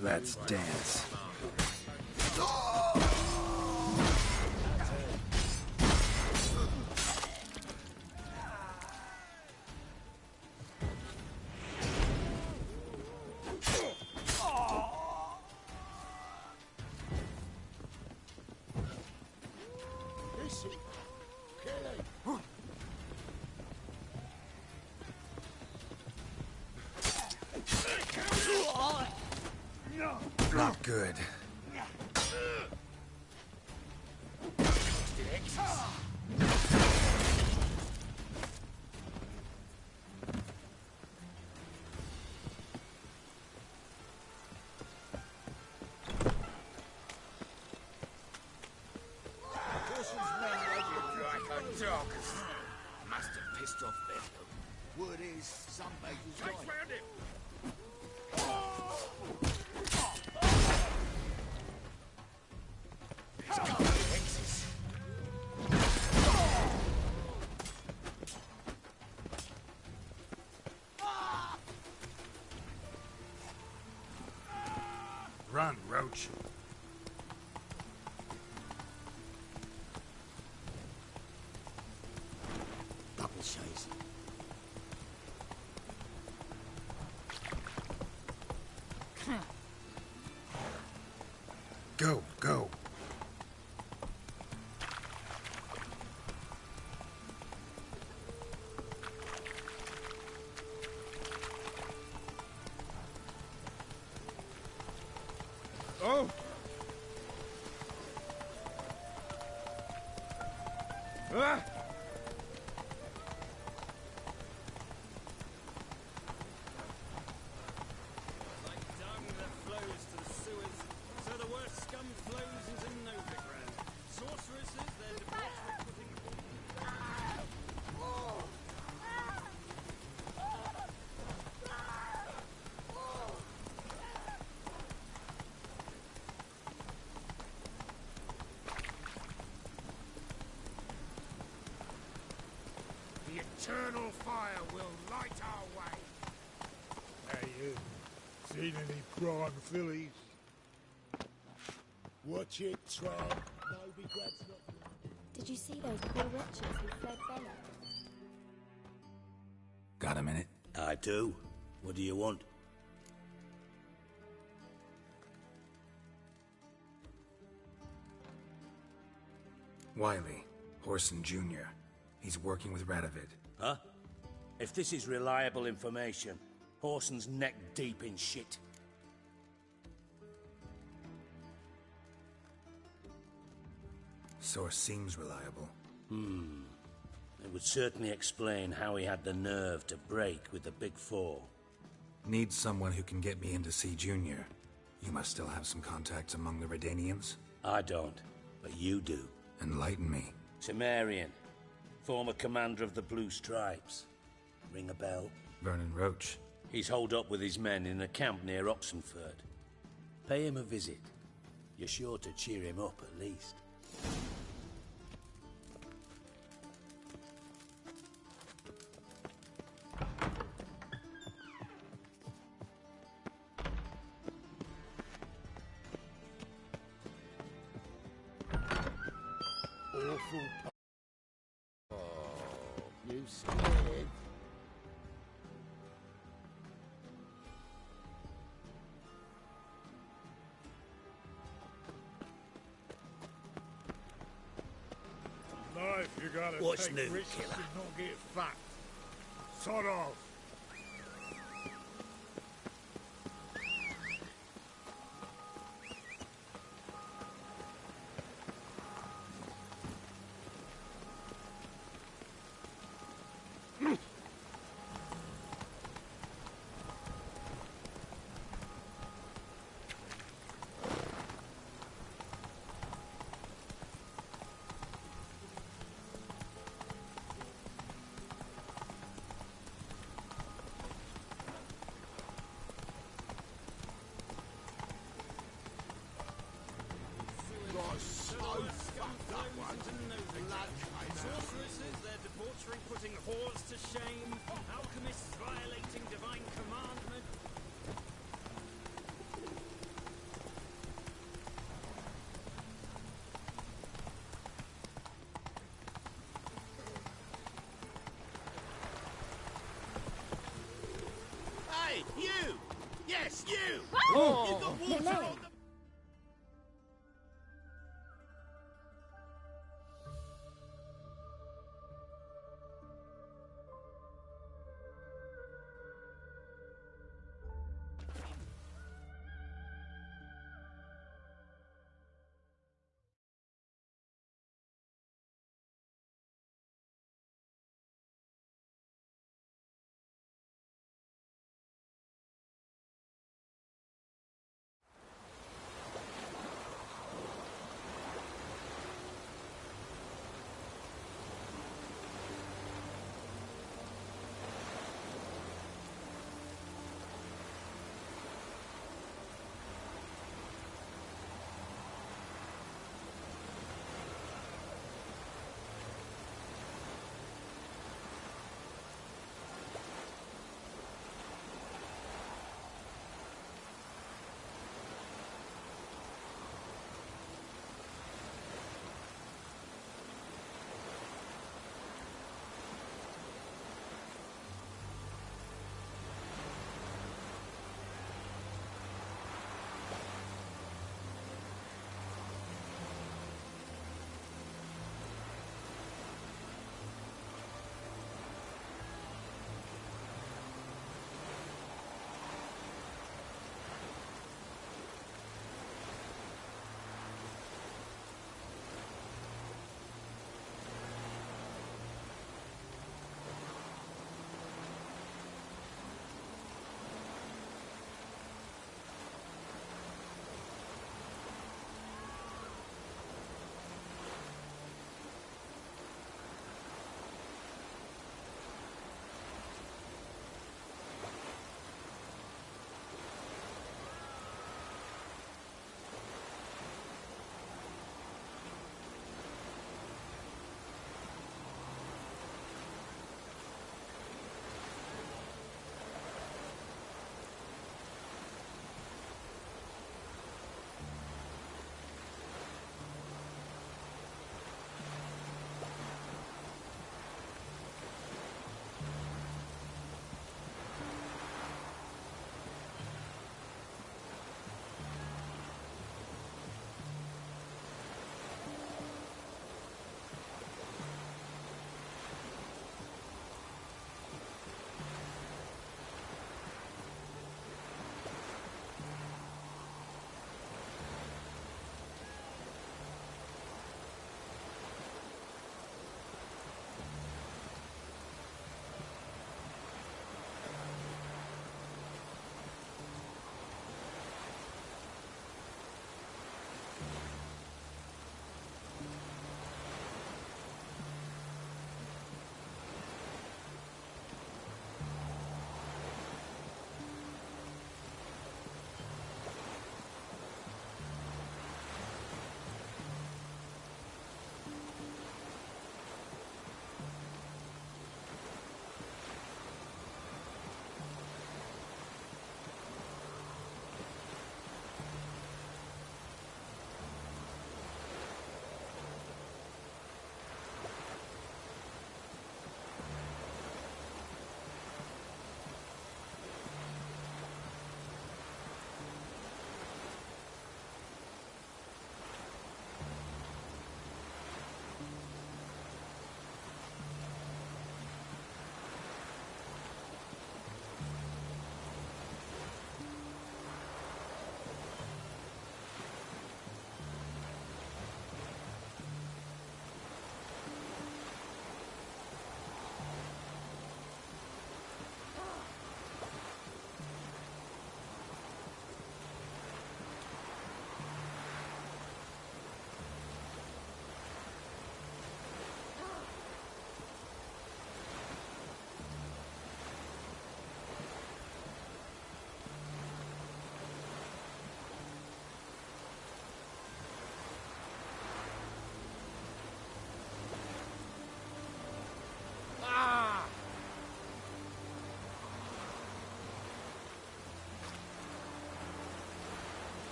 Let's dance. Not good.
Must have pissed off Bedlam.
Word is, some majors like.
Round him!
Run, Roach.
Double chase.
Go, go.
Oh! Ah!
Like dung that flows to the sewers, so the worst scum flows into Novigrad. Sorceresses, their debauchery putting...
The eternal fire will light our way. Hey, you. Seen any prime fillies? Watch it, tramp. Novigrad's not...
Did you see those poor wretches who fled Bella?
Got a minute?
I do. What do you want?
Wiley, Horson Jr. He's working with Radovid.
Huh? If this is reliable information, Horson's neck deep in shit.
Source seems reliable.
It would certainly explain how he had the nerve to break with the Big Four.
Need someone who can get me in to see Junior. You must still have some contacts among the Redanians?
I don't, but you do.
Enlighten me.
Cimmerian, former commander of the Blue Stripes. Ring a bell?
Vernon Roach.
He's holed up with his men in a camp near Oxenford. Pay him a visit. You're sure to cheer him up, at least.
Awful. Oh, you scared?
Life, you gotta
What's
take
new,
risks
killer?
and not get fucked. Sod off.
Sorceresses, their debauchery putting whores to shame. Alchemists violating divine commandment.
Hey, you! Yes, you!
Oh.
You've got water on the...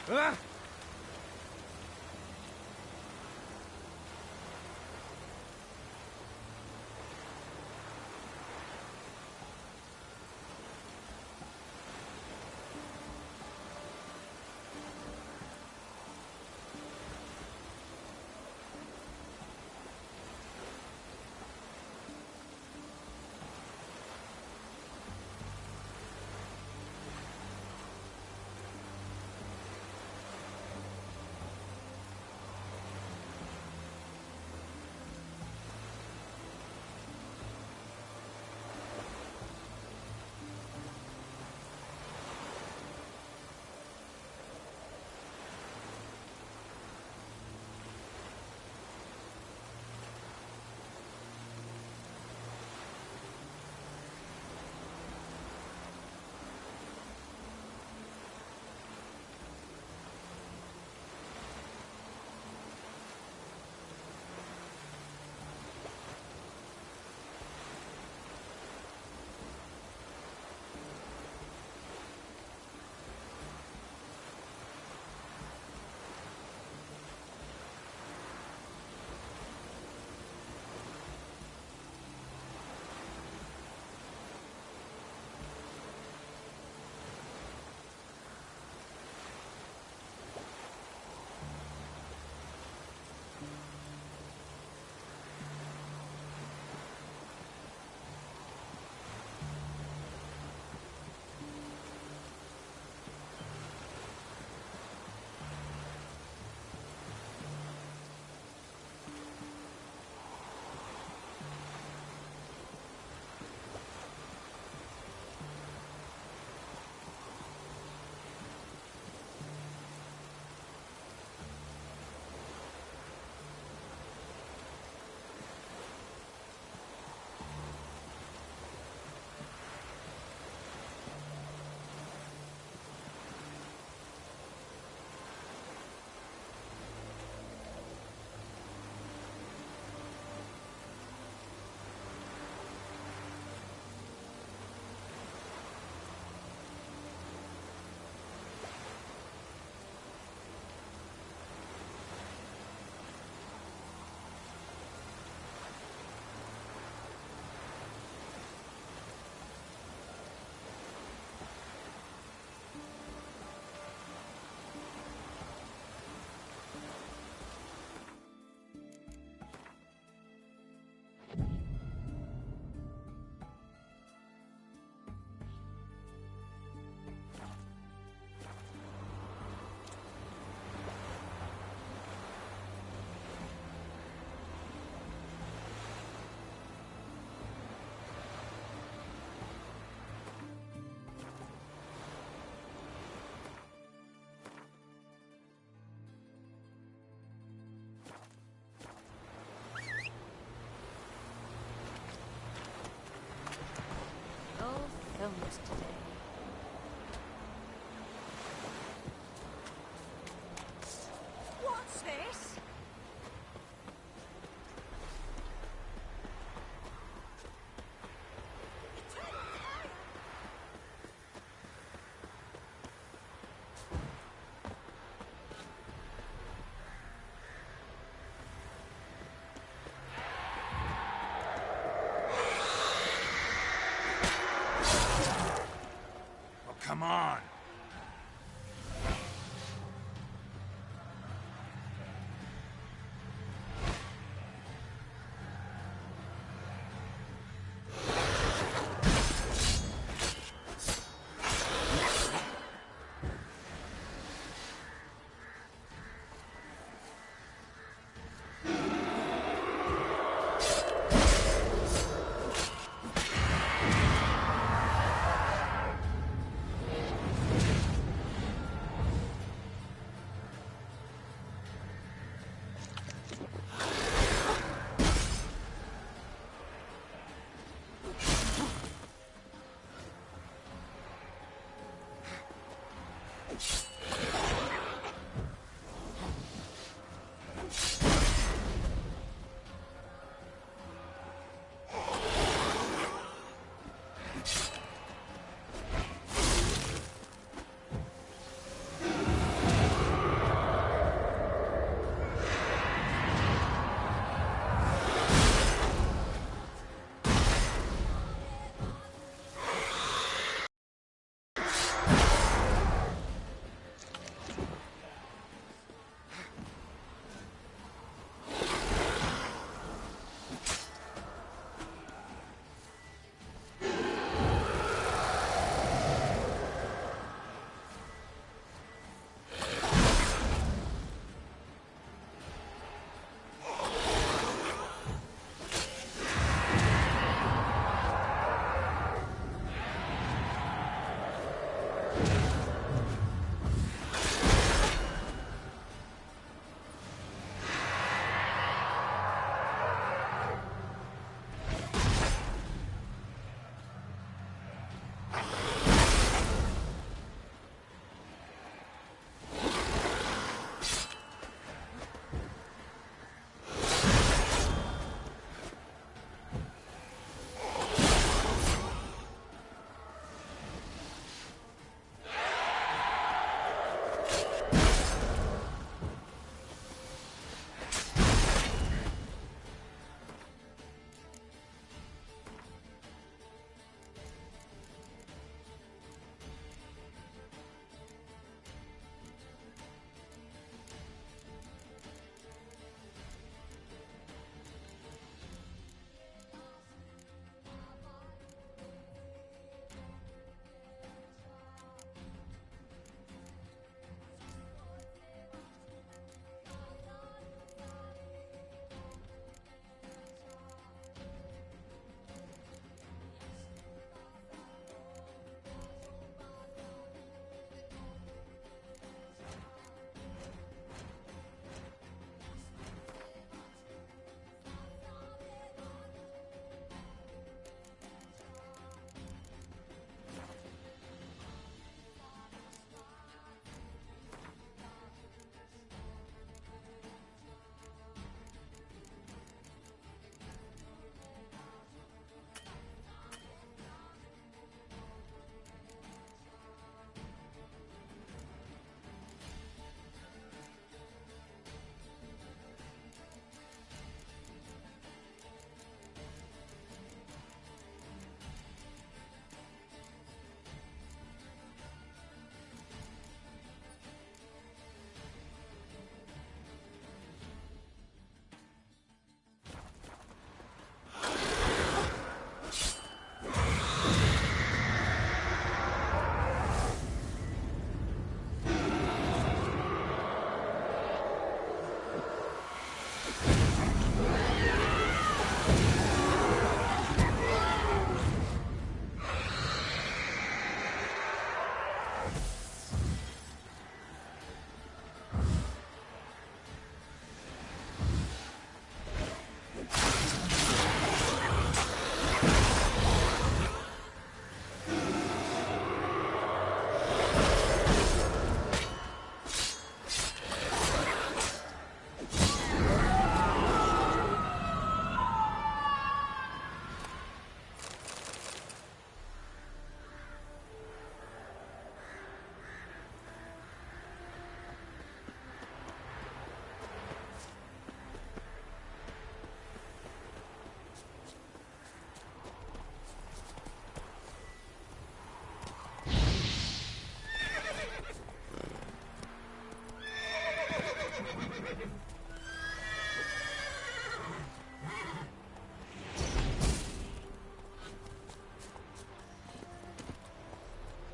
Ah!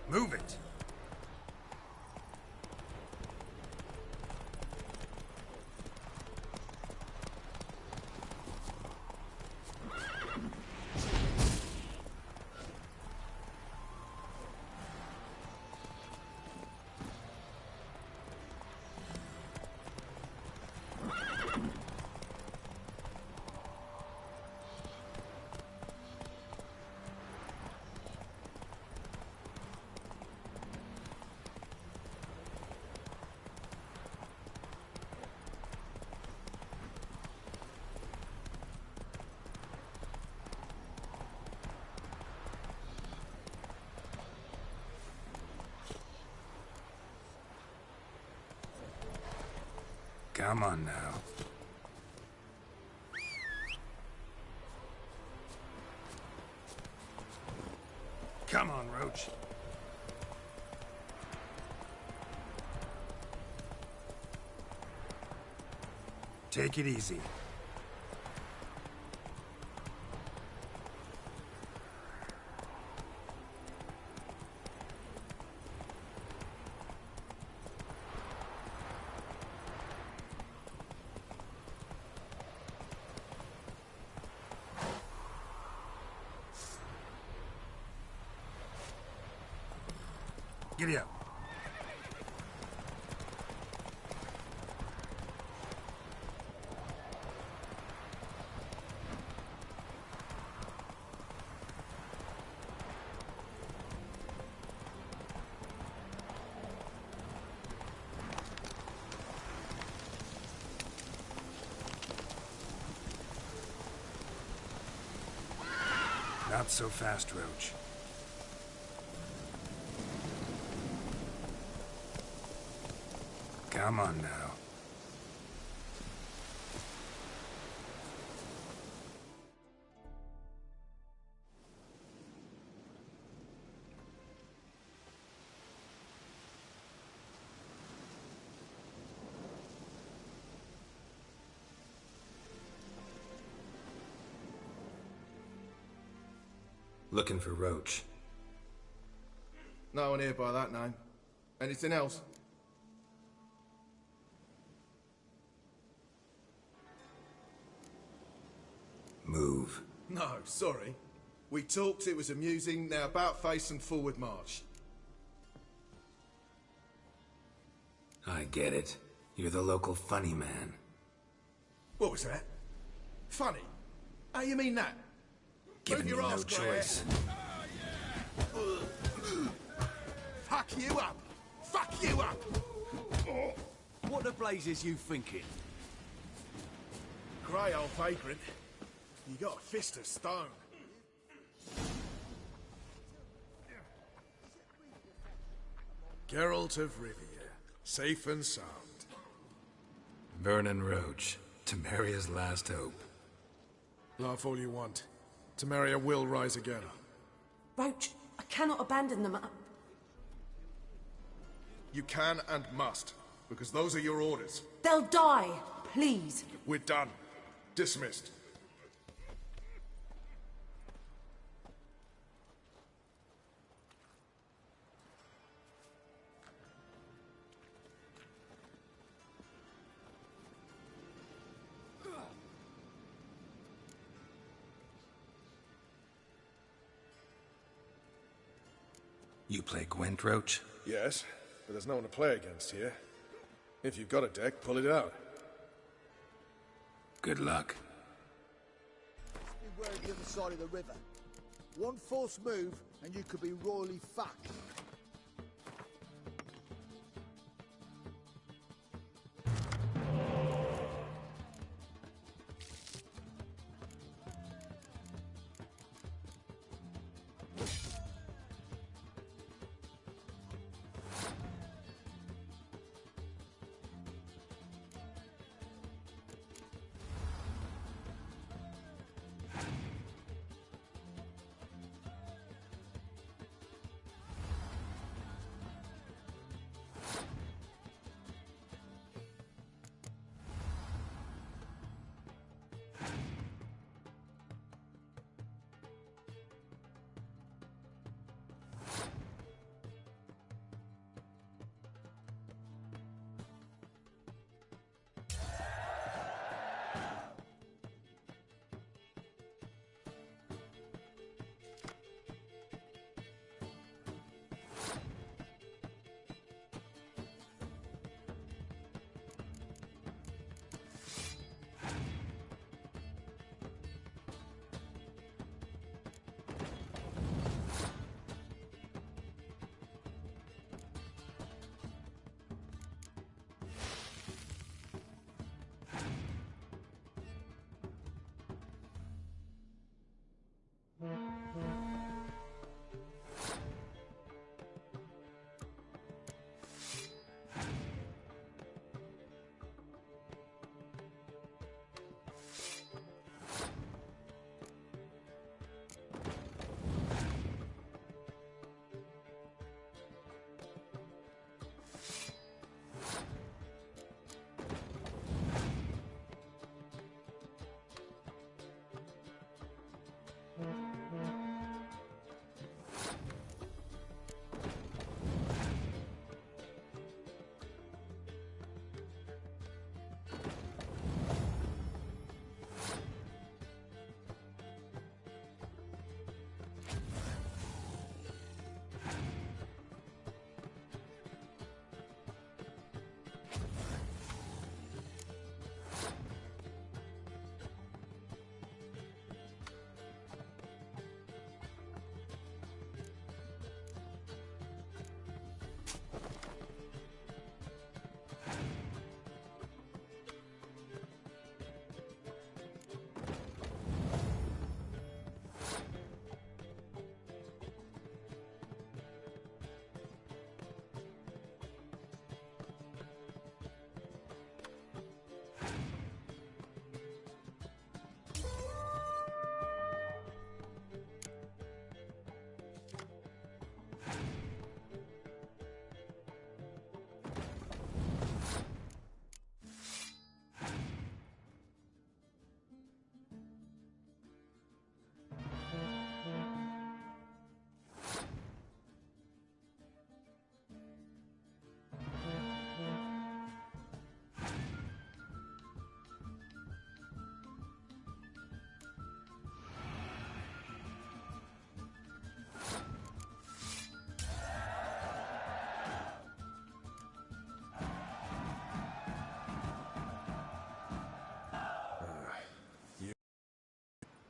Move it.
Come on now.
Come on, Roach.
Take it easy.
Giddy up.
Not so fast, Roach. Come on now. Looking for Roach.
No one here by that name. Anything else?
Move.
No, sorry. We talked, it was amusing, now about face and forward march.
I get it. You're the local funny man.
What was that? Funny? How you mean that?
Giving me no choice.
Fuck you up! Fuck you up!
What the blazes you thinking?
Grey old vagrant. You got a fist of stone.
Geralt of Rivia, safe and sound.
Vernon Roach, Temeria's last hope.
Laugh all you want. Temeria will rise again.
Roach, I cannot abandon them.
You can and must, because those are your orders.
They'll die, please.
We're done. Dismissed.
You play Gwent, Roach?
Yes, but there's no one to play against here. If you've got a deck, pull it out.
Good luck.
Beware of the other side of the river. One false move, and you could be royally fucked.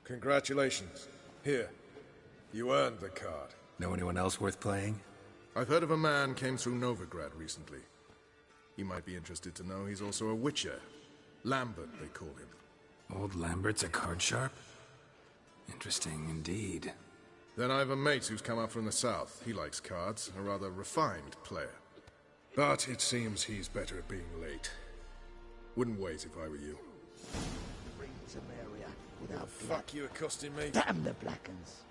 Congratulations. Here. You earned the card.
Know anyone else worth playing?
I've heard of a man came through Novigrad recently. He might be interested to know he's also a witcher. Lambert, they call him.
Old Lambert's a card sharp? Interesting indeed.
Then I have a mate who's come up from the south. He likes cards, a rather refined player. But it seems he's better at being late. Wouldn't wait if I were you.
Some area without
Fuck you accosting me.
Damn the Blackens.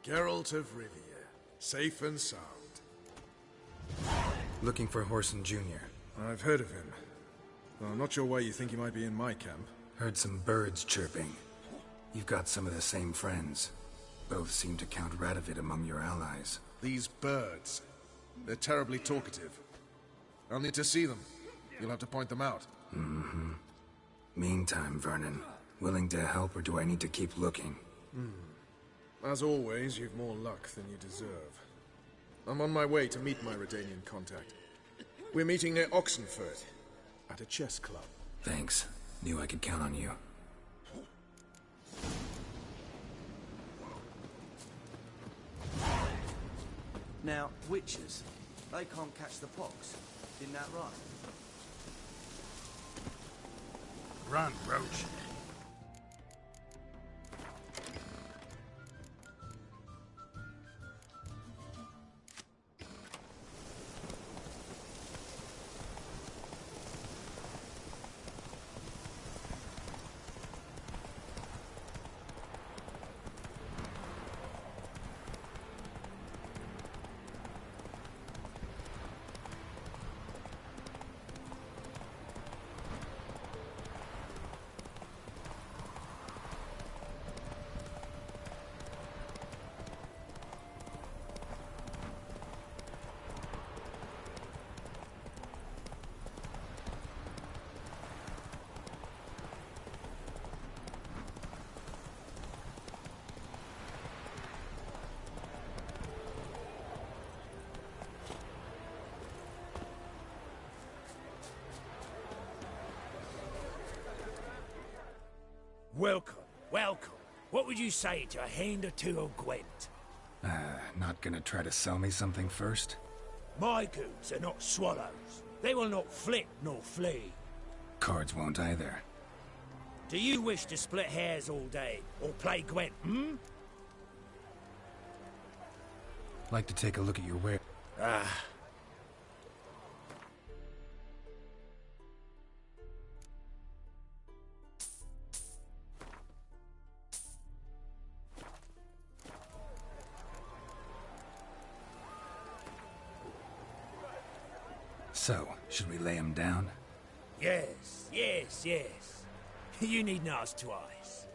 Geralt of Rivia. Safe and sound.
Looking for Horson Jr.
I've heard of him. Well, I'm not sure why you think he might be in my camp.
Heard some birds chirping. You've got some of the same friends. Both seem to count Radovid among your allies.
These birds. They're terribly talkative. I'll need to see them. You'll have to point them out.
Mm-hmm. Meantime, Vernon, willing to help or do I need to keep looking?
As always, you've more luck than you deserve. I'm on my way to meet my Redanian contact. We're meeting near Oxenford, at a chess club.
Thanks. Knew I could count on you.
Now, witches, they can't catch the pox. Isn't that right?
Run, Roach.
Welcome, welcome. What would you say to a hand or two of Gwent?
Not gonna try to sell me something first?
My goons are not swallows. They will not flit nor flee.
Cards won't either.
Do you wish to split hairs all day, or play Gwent,
Like to take a look at your ware. So, should we lay him down?
Yes, yes, yes. You needn't ask twice.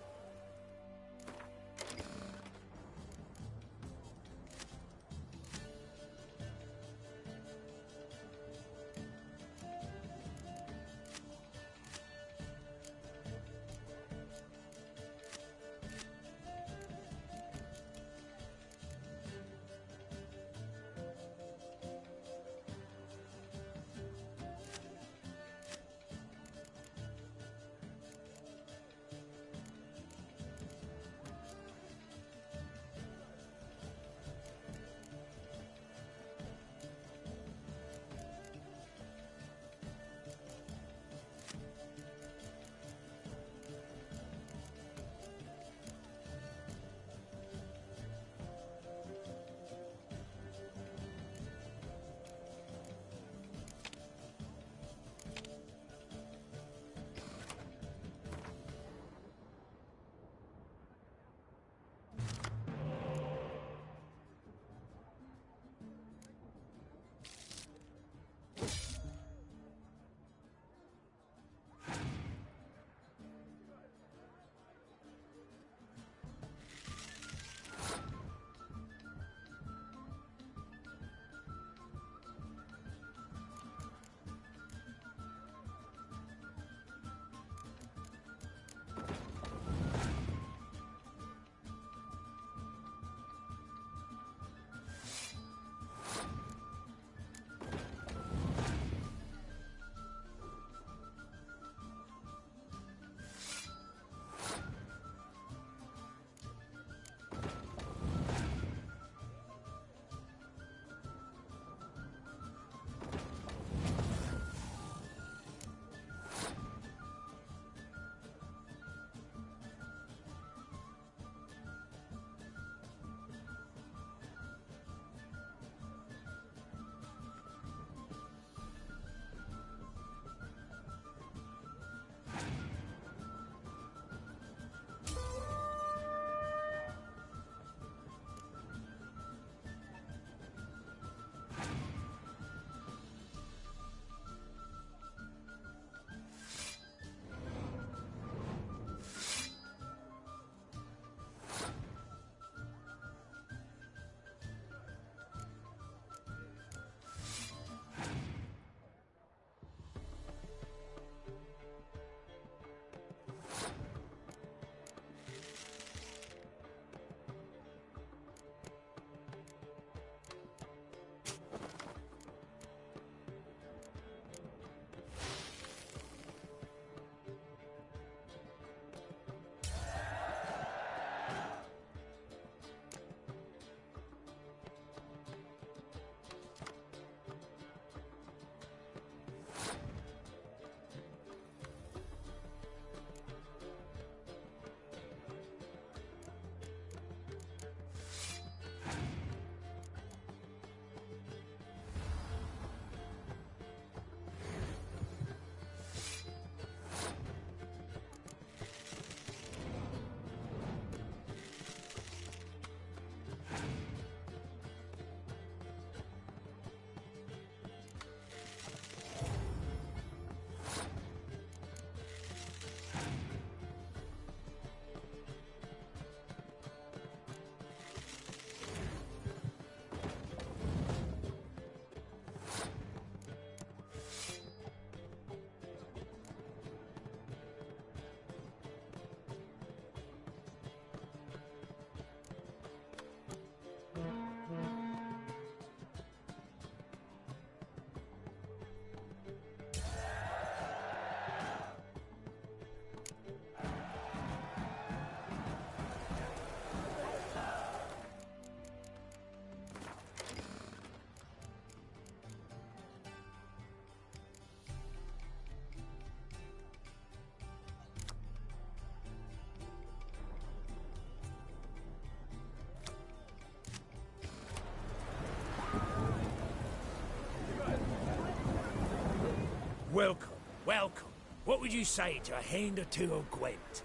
Welcome, welcome. What would you say to a hand or two of Gwent?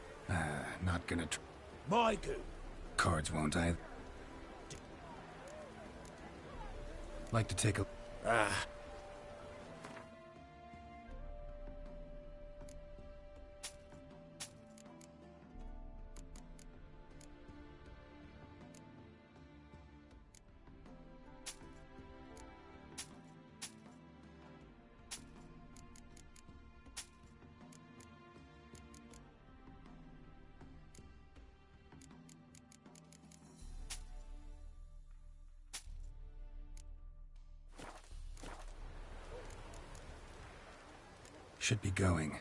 Not gonna
My good.
Cards won't I? Like to take a... Should be going.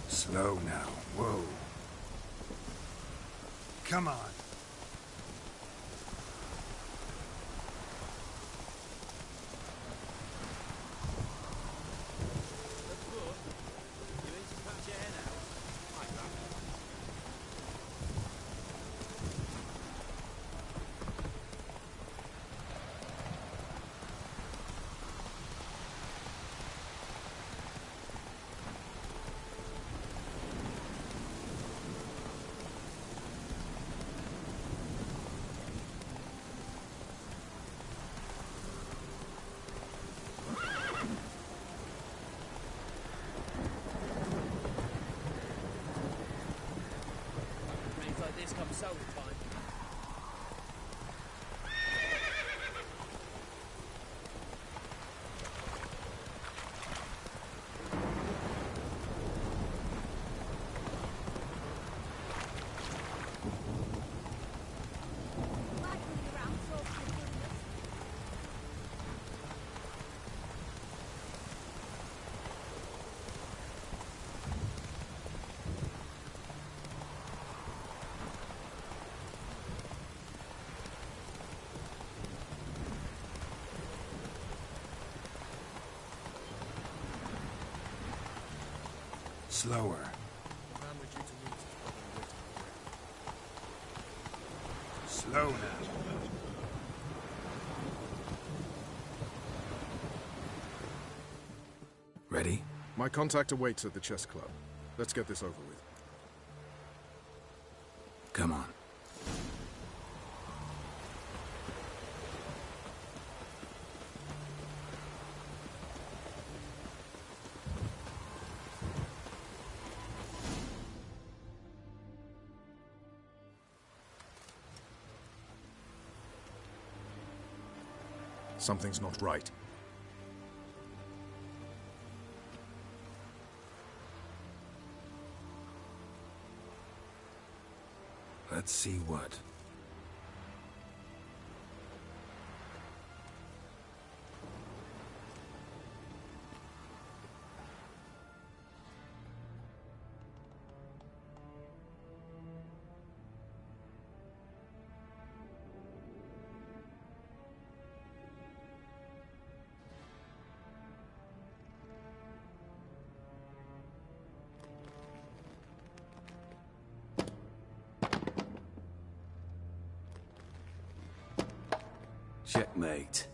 Slow now. Whoa. Come on.
This comes so time.
Slower. Slow now. Ready?
My contact awaits at the chess club. Let's get this over with.
Come on.
Something's not right.
Let's see what.
Checkmate.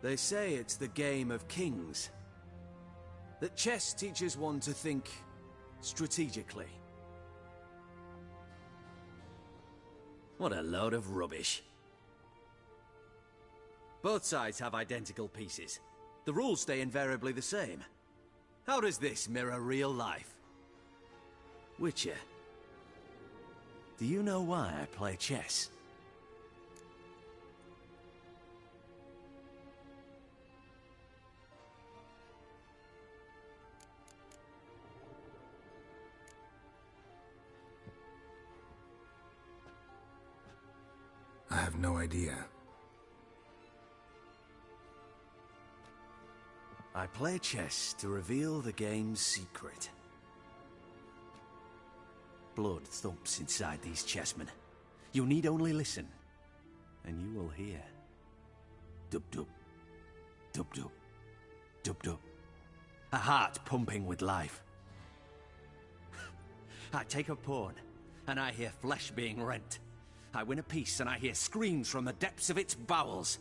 They say it's the game of kings. That chess teaches one to think strategically. What a load of rubbish. Both sides have identical pieces. The rules stay invariably the same. How does this mirror real life? Witcher, do you know why I play chess?
have no idea.
I play chess to reveal the game's secret. Blood thumps inside these chessmen. You need only listen, and you will hear. Dub-dub, dub-dub, dub-dub. A heart pumping with life. I take a pawn, and I hear flesh being rent. I win a piece, and I hear screams from the depths of its bowels.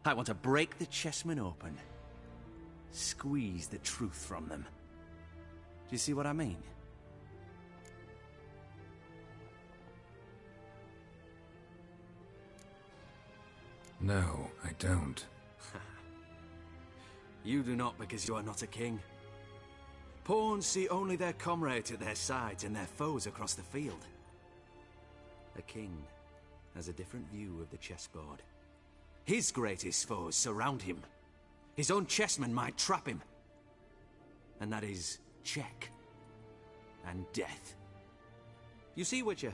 I want to break the chessmen open. Squeeze the truth from them. Do you see what I mean?
No, I don't.
You do not because you are not a king. Pawns see only their comrades at their sides and their foes across the field. A king has a different view of the chessboard. His greatest foes surround him. His own chessmen might trap him. And that is check and death. You see, Witcher,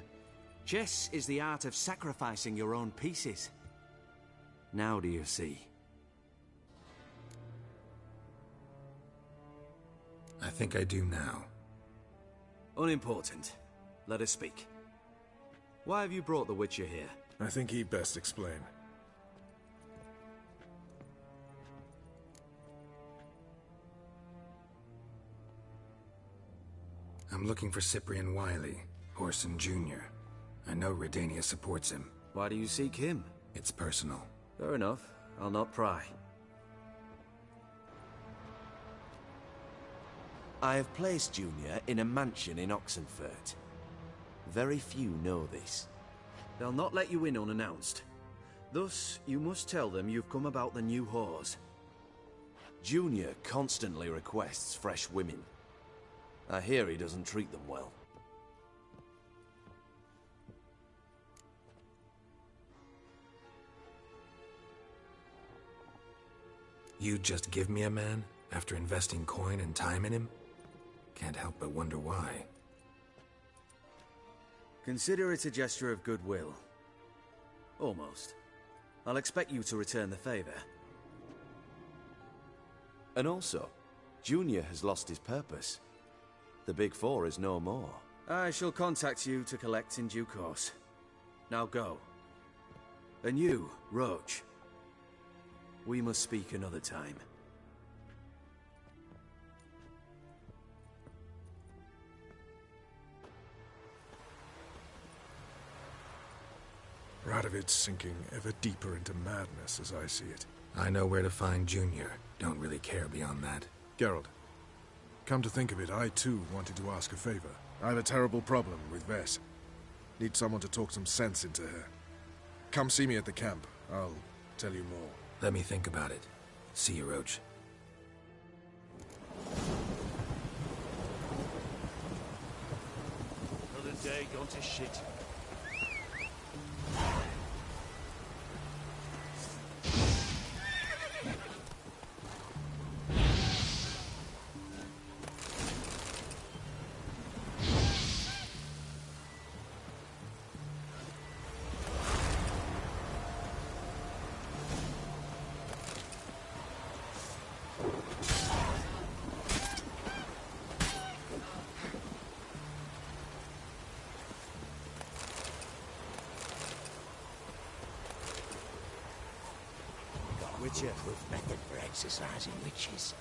chess is the art of sacrificing your own pieces. Now do you see?
I think I do now.
Unimportant. Let us speak. Why have you brought the Witcher here?
I think he'd best explain.
I'm looking for Cyprian Wiley, Orson Jr. I know Redania supports him.
Why do you seek him?
It's personal.
Fair enough. I'll not pry. I have placed Junior in a mansion in Oxenfurt. Very few know this. They'll not let you in unannounced. Thus, you must tell them you've come about the new whores. Junior constantly requests fresh women. I hear he doesn't treat them well.
You just give me a man after investing coin and time in him? Can't help but wonder why.
Consider it a gesture of goodwill. Almost. I'll expect you to return the favor. And also, Junior has lost his purpose. The Big Four is no more. I shall contact you to collect in due course. Now go. And you, Roach. We must speak another time.
Radovid's sinking ever deeper into madness as I see it.
I know where to find Junior. Don't really care beyond that.
Geralt, come to think of it, I too wanted to ask a favor. I have a terrible problem with Vess. Need someone to talk some sense into her. Come see me at the camp. I'll tell you more.
Let me think about it. See you, Roach.
Another day gone to shit.
Witcher-proof method for exercising witches.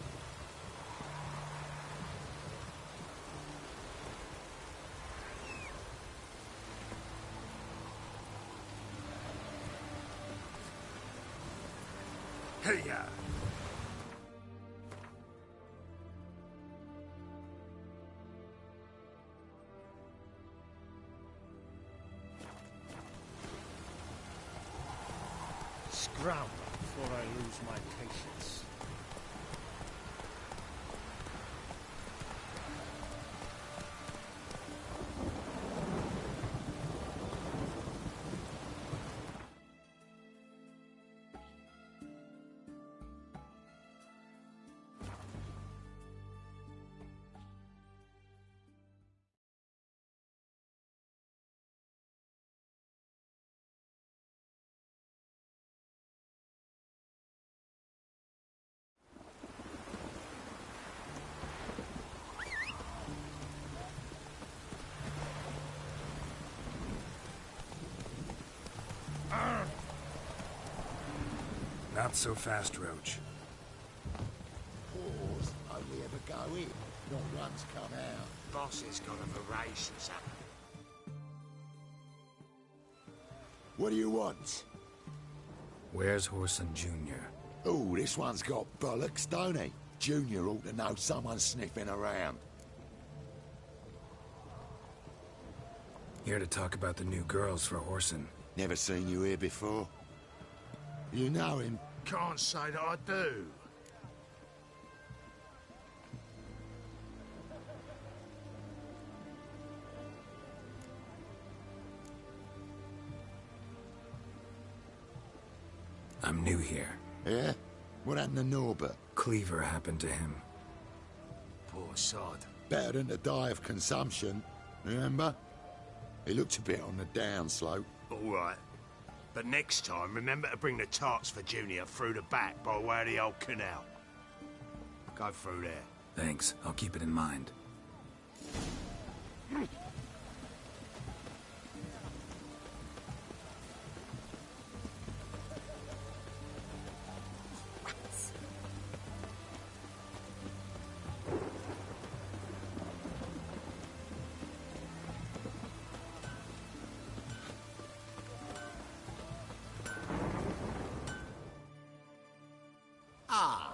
Hey-ya!
Scrounge before I lose my patience.
Not so fast, Roach.
Wars only ever go in, not once come out.
Boss has got a voracious appetite.
What do you want?
Where's Whoreson Jr.?
Oh, this one's got bollocks, don't he? Junior ought to know someone's sniffing around.
Here to talk about the new girls for Whoreson.
Never seen you here before. You know him?
Can't say that I do.
I'm new here.
Yeah? What happened to Norbert?
Cleaver happened to him.
Poor sod.
Better than to die of consumption, remember? He looked a bit on the downslope.
All right. But next time, remember to bring the tarts for Junior through the back by way of the old canal. Go through there.
Thanks. I'll keep it in mind.
Ah!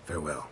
Farewell.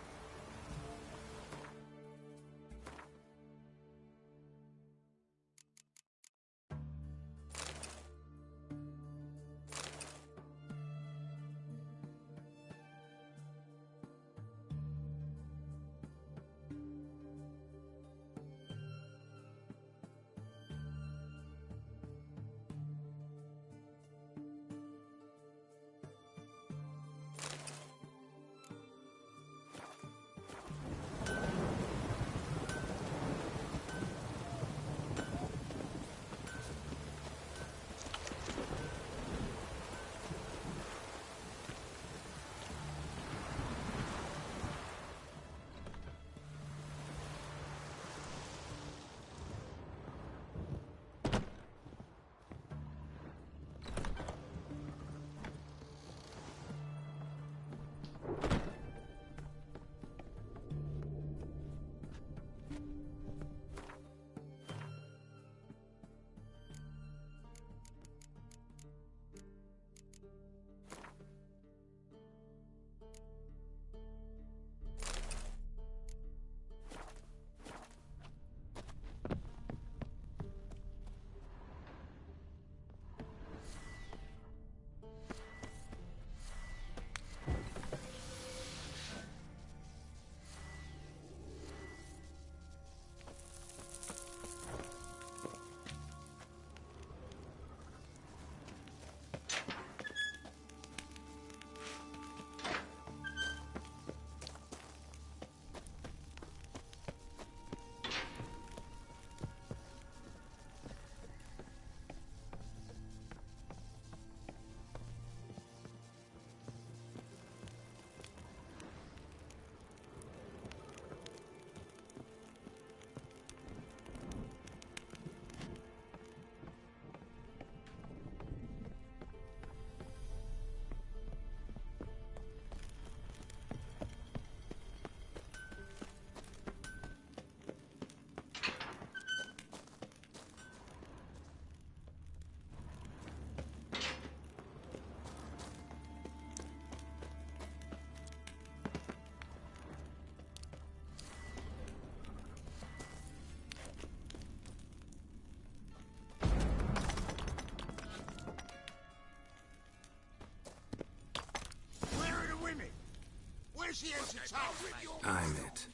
Where's the entertainment?
I'm it.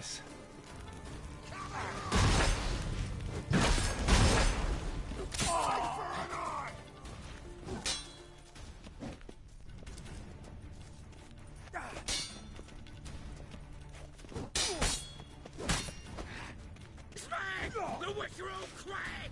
this.
The Witcher will crack!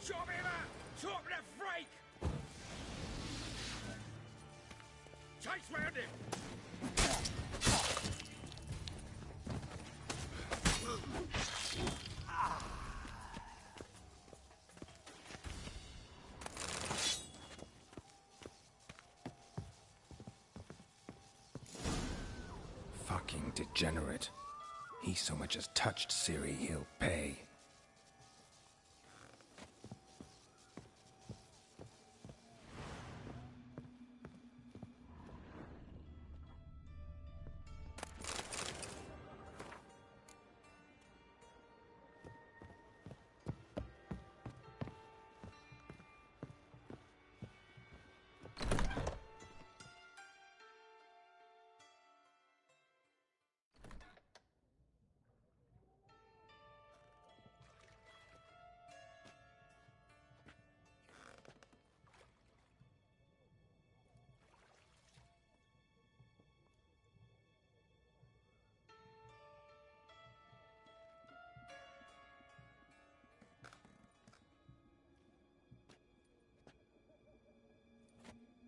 Chop him up! Chop the freak! Chase round him!
Fucking degenerate. He so much as touched Ciri, he'll pay.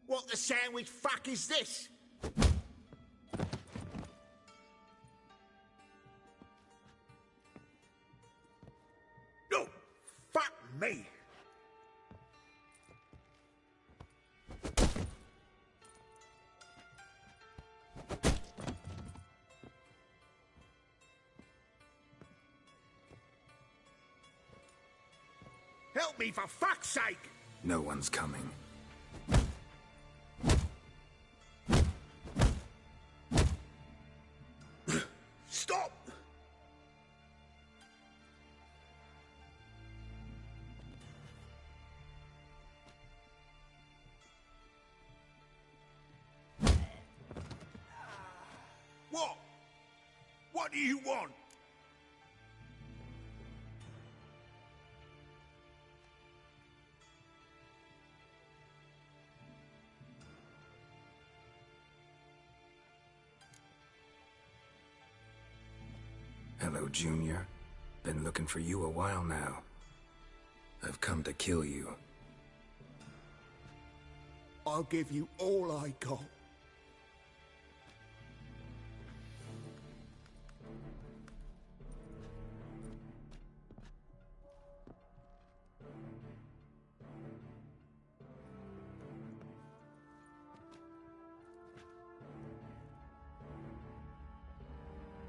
What the sandwich fuck is this? No! Fuck me! Help me for fuck's sake!
No one's coming.
Stop! What? What do you want?
Hello, Junior. Been looking for you a while now. I've come to kill you.
I'll give you all I got.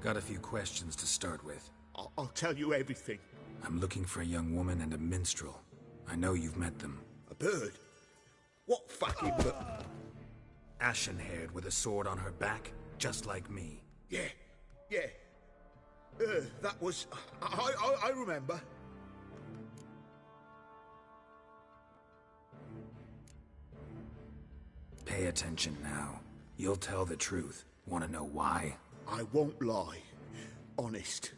Got a few questions to start with.
I'll tell you everything.
I'm looking for a young woman and a minstrel. I know you've met them.
A bird? What fucking bird?
Ashen-haired with a sword on her back, just like me.
Yeah. That was... I remember.
Pay attention now. You'll tell the truth. Want to know why?
I won't lie. Honest.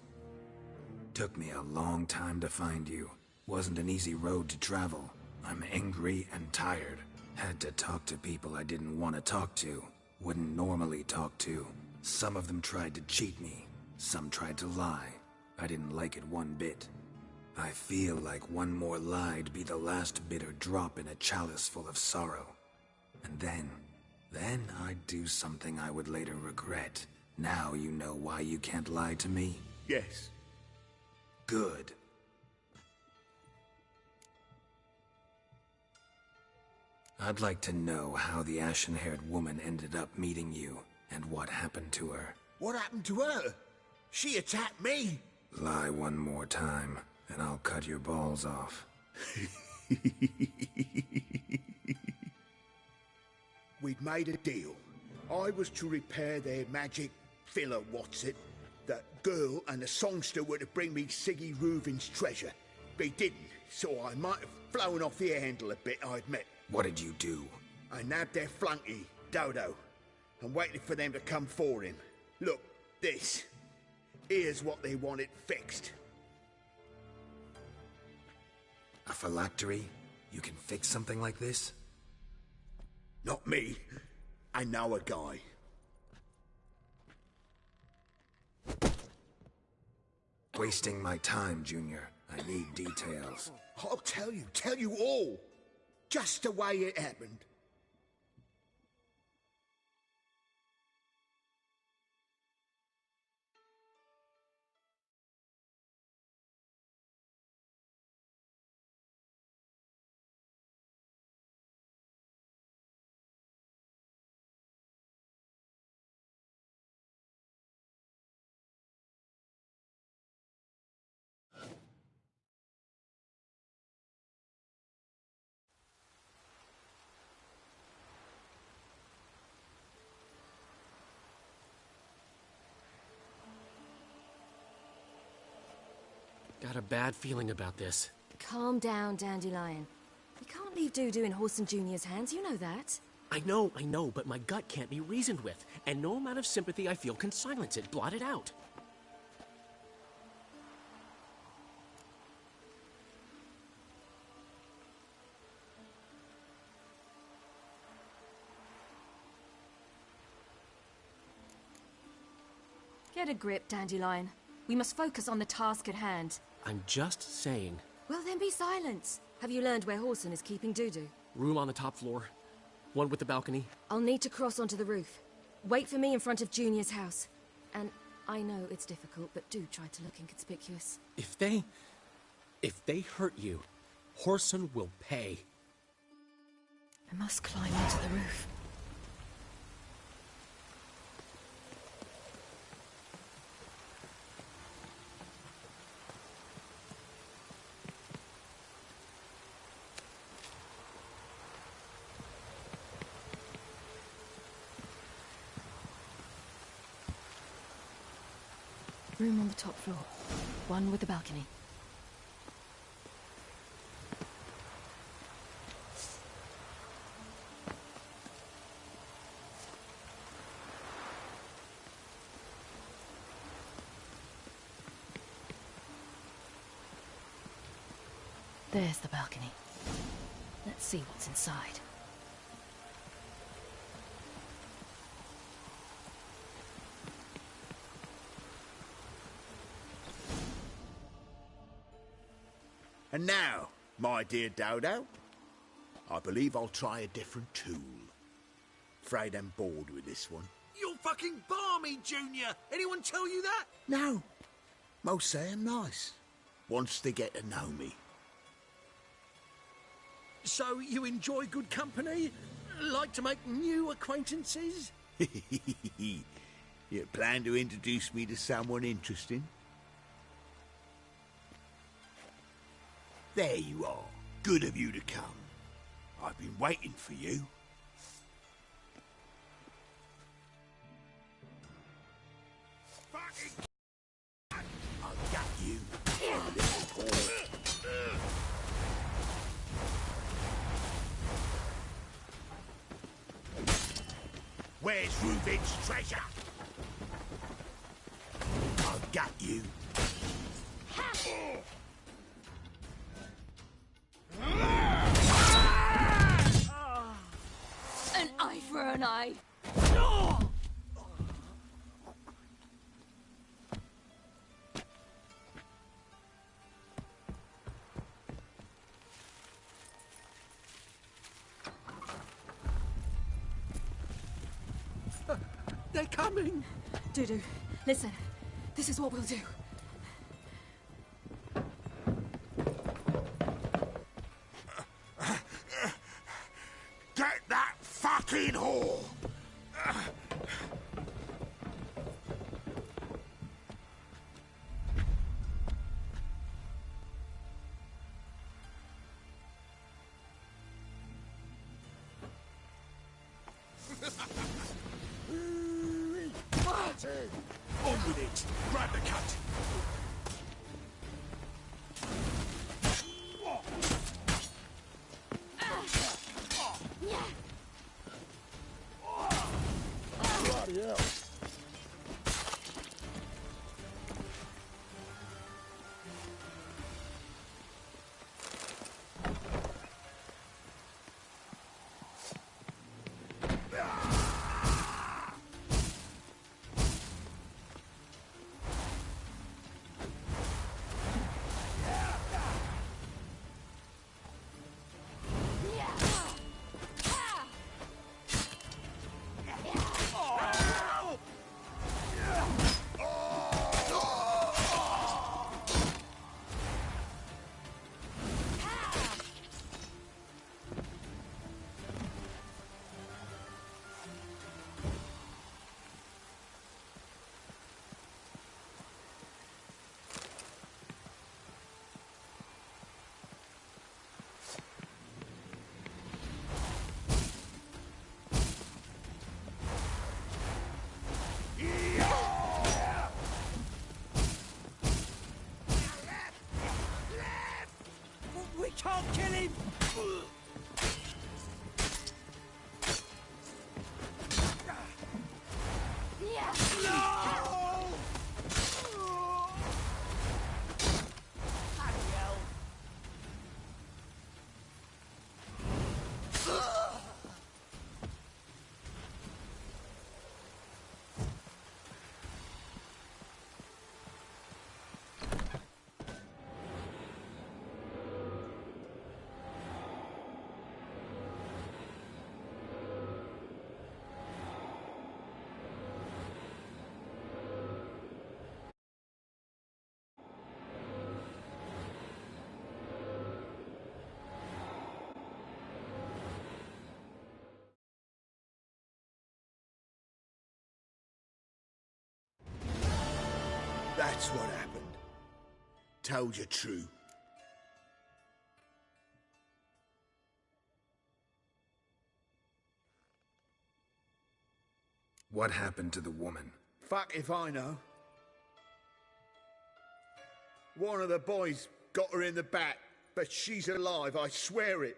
Took me a long time to find you. Wasn't an easy road to travel. I'm angry and tired. Had to talk to people I didn't want to talk to. Wouldn't normally talk to. Some of them tried to cheat me. Some tried to lie. I didn't like it one bit. I feel like one more lie'd be the last bitter drop in a chalice full of sorrow. And then I'd do something I would later regret. Now you know why you can't lie to me?
Yes.
Good. I'd like to know how the ashen-haired woman ended up meeting you, and what happened to her.
What happened to her? She attacked me.
Lie one more time, and I'll cut your balls off.
We'd made a deal. I was to repair their magic filler, what's it? That girl and the songster were to bring me Siggy Reuven's treasure. They didn't, so I might have flown off the handle a bit, I admit.
What did you do?
I nabbed their flunky, Dodo, and waited for them to come for him. Look, this. Here's what they wanted fixed.
A phylactery? You can fix something like this?
Not me. I know a guy.
Wasting my time, Junior. I need details.
I'll tell you all. Just the way it happened.
Got a bad feeling about this.
Calm down, Dandelion. We can't leave Dudu in Horson Jr.'s hands, you know that.
I know, but my gut can't be reasoned with, and no amount of sympathy I feel can silence it, blot it out.
Get a grip, Dandelion. We must focus on the task at hand.
I'm just saying.
Well, then be silent. Have you learned where Horson is keeping Dudu?
Room on the top floor. One with the balcony.
I'll need to cross onto the roof. Wait for me in front of Junior's house. And I know it's difficult, but do try to look inconspicuous.
If they hurt you, Horson will pay.
I must climb onto the roof. Room on the top floor. One with a balcony. There's the balcony. Let's see what's inside.
And now, my dear Dodo, I believe I'll try a different tool. Afraid I'm bored with this one.
You're fucking balmy, Junior! Anyone tell you that?
No. Most say I'm nice. Once they get to know me.
So you enjoy good company? Like to make new acquaintances?
You plan to introduce me to someone interesting? There you are. Good of you to come. I've been waiting for you. Fucking I've got you, little whore. Where's Reuven's treasure? I've got you.
An eye for an eye.
They're coming!
Dudu, listen. This is what we'll do.
fucking whore!
Martin! On with it! Grab the cut! Bloody hell!
We can't kill him! No! Bloody hell.
That's what happened. Told you true.
What happened to the woman?
Fuck if I know. One of the boys got her in the back, but she's alive, I swear it.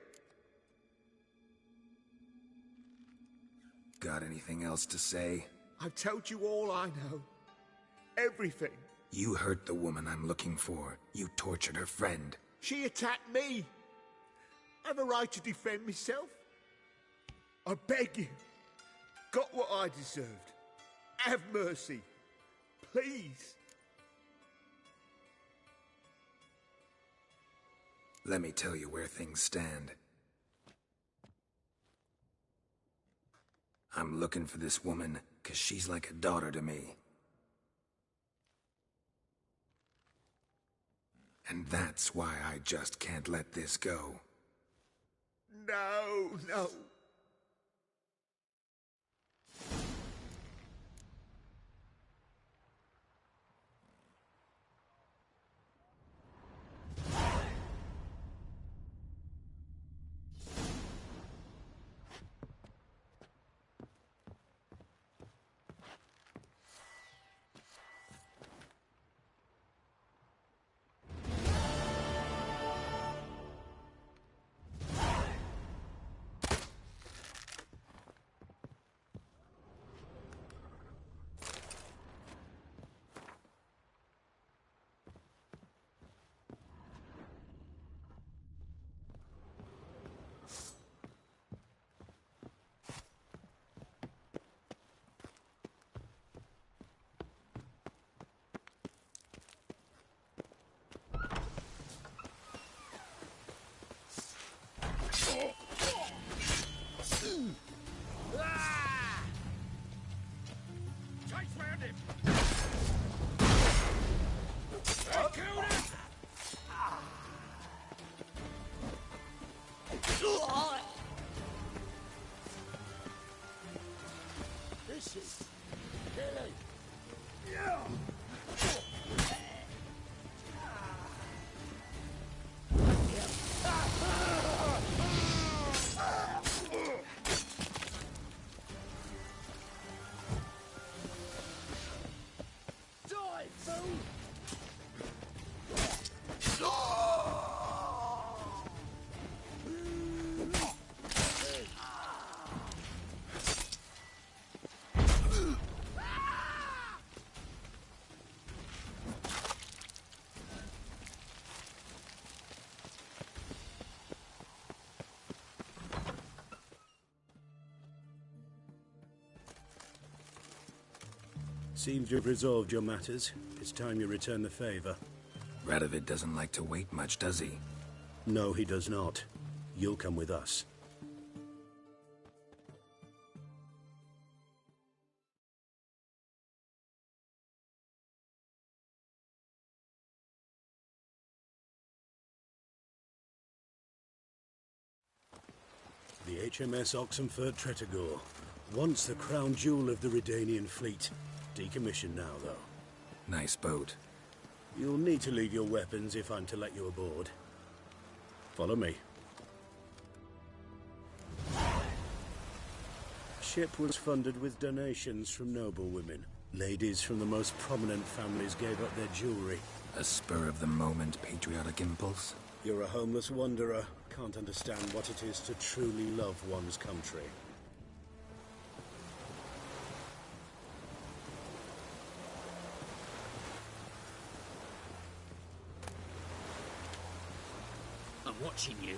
Got anything else to say?
I've told you all I know. Everything.
You hurt the woman I'm looking for. You tortured her friend.
She attacked me. I have a right to defend myself. I beg you. Got what I deserved. Have mercy. Please.
Let me tell you where things stand. I'm looking for this woman, 'cause she's like a daughter to me. And that's why I just can't let this go.
No, no.
Seems you've resolved your matters. It's time you return the favor.
Radovid doesn't like to wait much, does he?
No, he does not. You'll come with us. The HMS Oxenford Tretogor. Once the crown jewel of the Redanian fleet. Decommissioned now, though.
Nice boat.
You'll need to leave your weapons if I'm to let you aboard. Follow me. Ship was funded with donations from noble women. Ladies from the most prominent families gave up their jewelry.
A spur-of-the-moment patriotic impulse?
You're a homeless wanderer. Can't understand what it is to truly love one's country.
I'm watching you.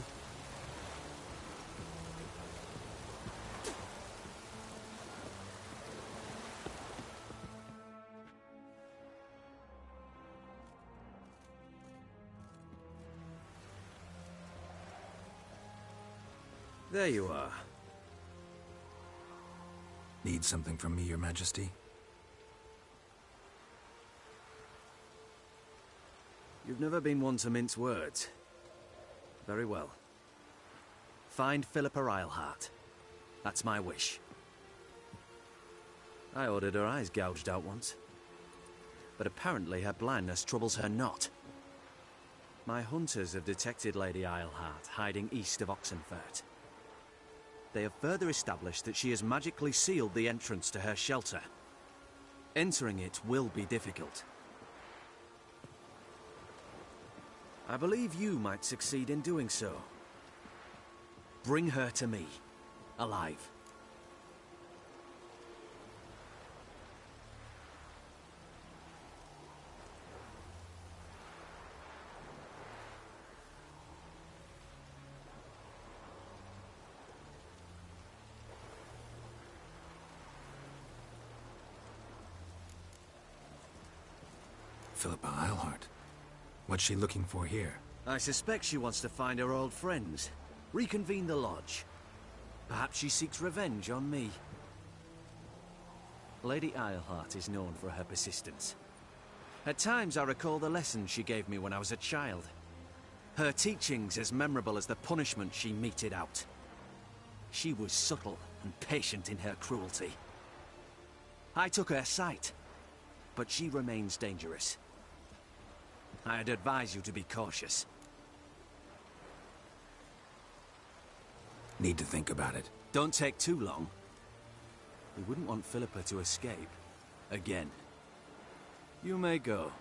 There you are.
Need something from me, Your Majesty?
You've never been one to mince words. Very well. Find Philippa Eilhart. That's my wish. I ordered her eyes gouged out once. But apparently her blindness troubles her not. My hunters have detected Lady Eilhart hiding east of Oxenfurt. They have further established that she has magically sealed the entrance to her shelter. Entering it will be difficult. I believe you might succeed in doing so. Bring her to me, alive.
Philippa Eilhart. What's she looking for here?
I suspect she wants to find her old friends. Reconvene the lodge. Perhaps she seeks revenge on me. Lady Eilhart is known for her persistence. At times I recall the lessons she gave me when I was a child. Her teachings as memorable as the punishment she meted out. She was subtle and patient in her cruelty. I took her sight, but she remains dangerous. I'd advise you to be cautious.
Need to think about it.
Don't take too long. We wouldn't want Philippa to escape. Again. You may go.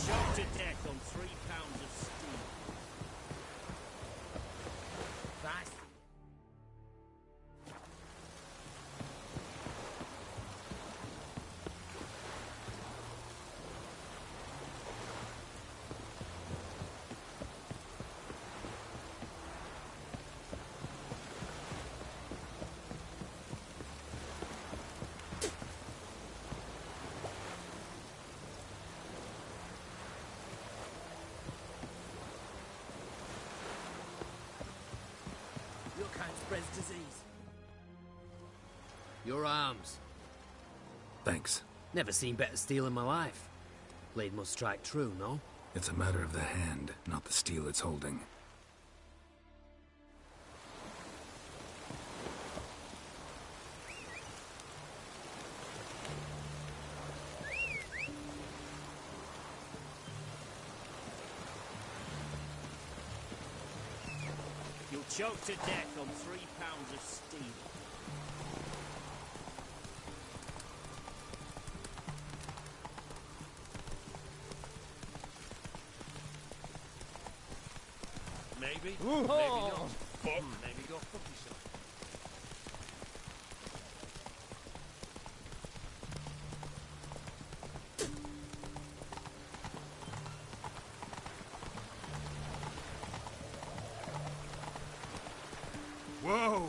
Choked to death on 3 pounds of steel. Fast.
spreads disease.
Your arms.
Thanks.
Never seen better steel in my life. Blade must strike true, no?
It's a matter of the hand, not the steel it's holding.
You'll choke to death on 3 pounds of steel. Maybe.
Ooh.
Maybe
Oh.
not. Fuck. Maybe go fuck yourself.
Whoa!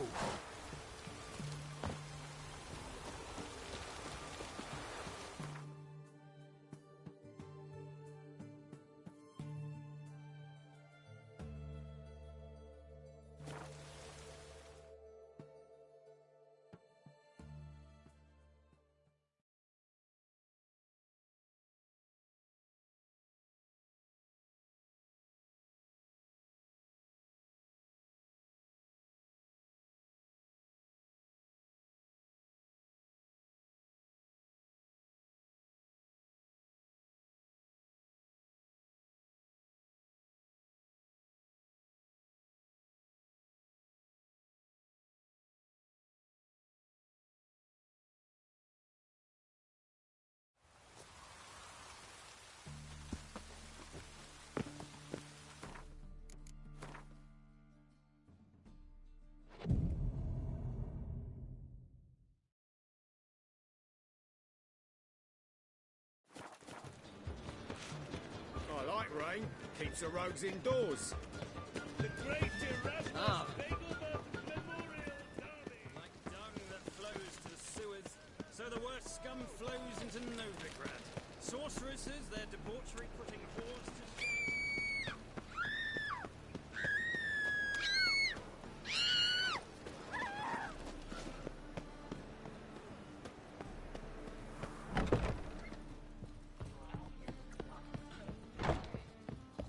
I like rain. Keeps the rogues indoors. The great Erasmus Begelman Memorial Derby.
Like dung that flows to the sewers, so the worst scum flows into Novigrad. Sorceresses, their debauchery putting whores to shame.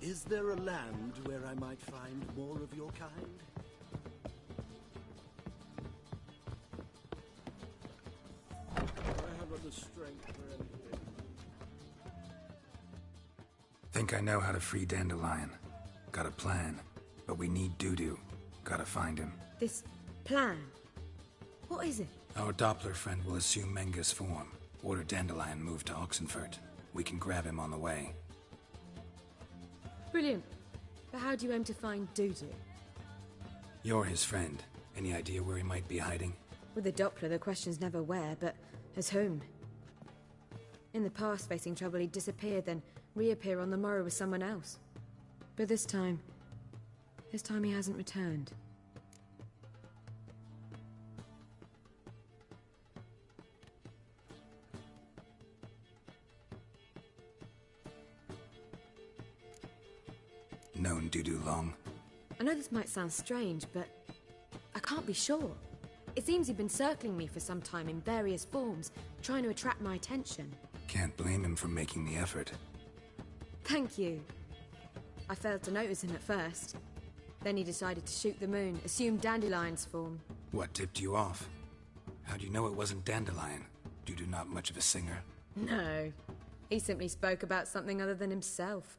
Is there a land where I might find more of your kind? I haven't the strength for anything.
Think I know how to free Dandelion. Got a plan, but we need Dudu. Gotta find him.
This plan? What is it?
Our Doppler friend will assume Menga's form. Order Dandelion moved to Oxenfurt. We can grab him on the way.
Brilliant. But how do you aim to find Dudu?
You're his friend. Any idea where he might be hiding?
With the Doppler, the question's never where, but as whom. In the past, facing trouble, he'd disappear, then reappear on the morrow with someone else. But this time he hasn't returned.
Known Dudu long?
I know this might sound strange, but I can't be sure. It seems he'd been circling me for some time in various forms, trying to attract my attention.
Can't blame him for making the effort.
Thank you. I failed to notice him at first. Then he decided to shoot the moon, assume Dandelion's form.
What tipped you off? How'd you know it wasn't Dandelion? Dudu not much of a singer?
No. He simply spoke about something other than himself.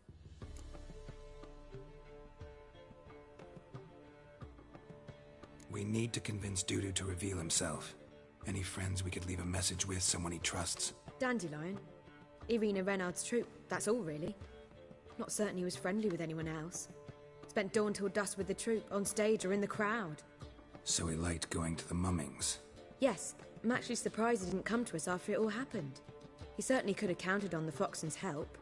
We need to convince Dudu to reveal himself. Any friends we could leave a message with, someone he trusts?
Dandelion? Irina Renard's troupe, that's all really. Not certain he was friendly with anyone else. Spent dawn till dusk with the troupe, on stage or in the crowd.
So he liked going to the mummings.
Yes, I'm actually surprised he didn't come to us after it all happened. He certainly could have counted on the Foxen's help.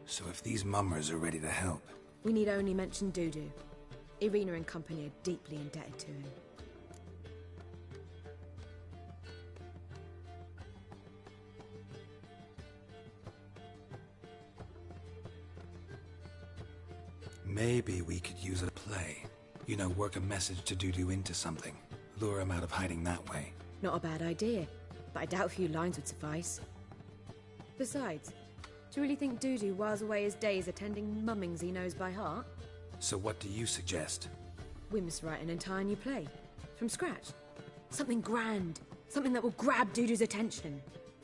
So if these mummers are ready to help...
We need only mention Dudu. Irina and company are deeply indebted to him.
Maybe we could use a play. You know, work a message to Dudu into something. Lure him out of hiding that way.
Not a bad idea, but I doubt a few lines would suffice. Besides, do you really think Dudu whiles away his days attending mummings he knows by heart?
So what do you suggest?
We must write an entire new play. From scratch. Something grand. Something that will grab Dudu's attention.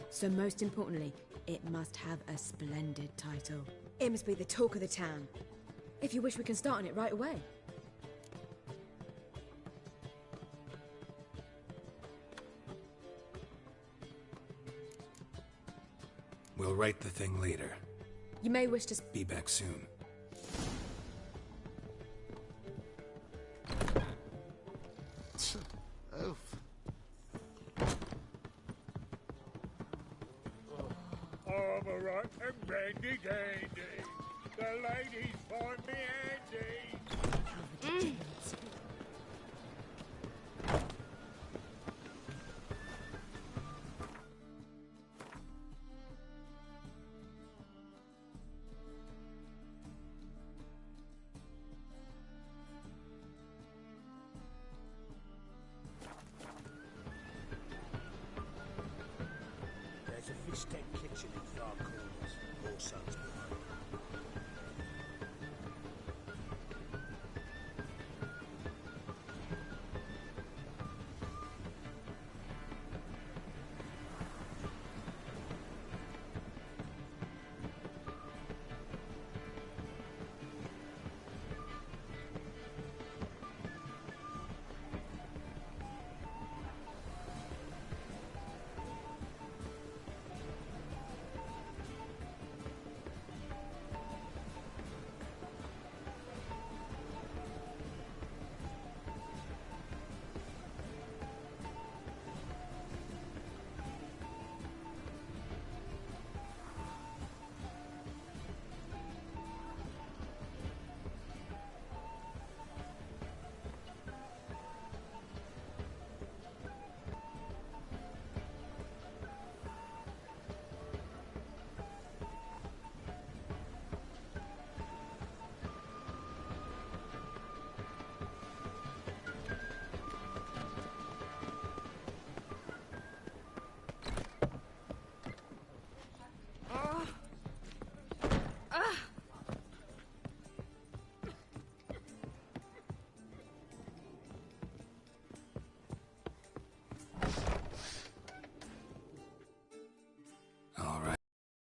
So most importantly, it must have a splendid title. It must be the talk of the town. If you wish, we can start on it right away.
We'll write the thing later.
You may wish to...
Be back soon.
Oof.
I'm a right and bendy dandy. The ladies find me handy. There's a fish tank kitchen in far corners. All sons behind.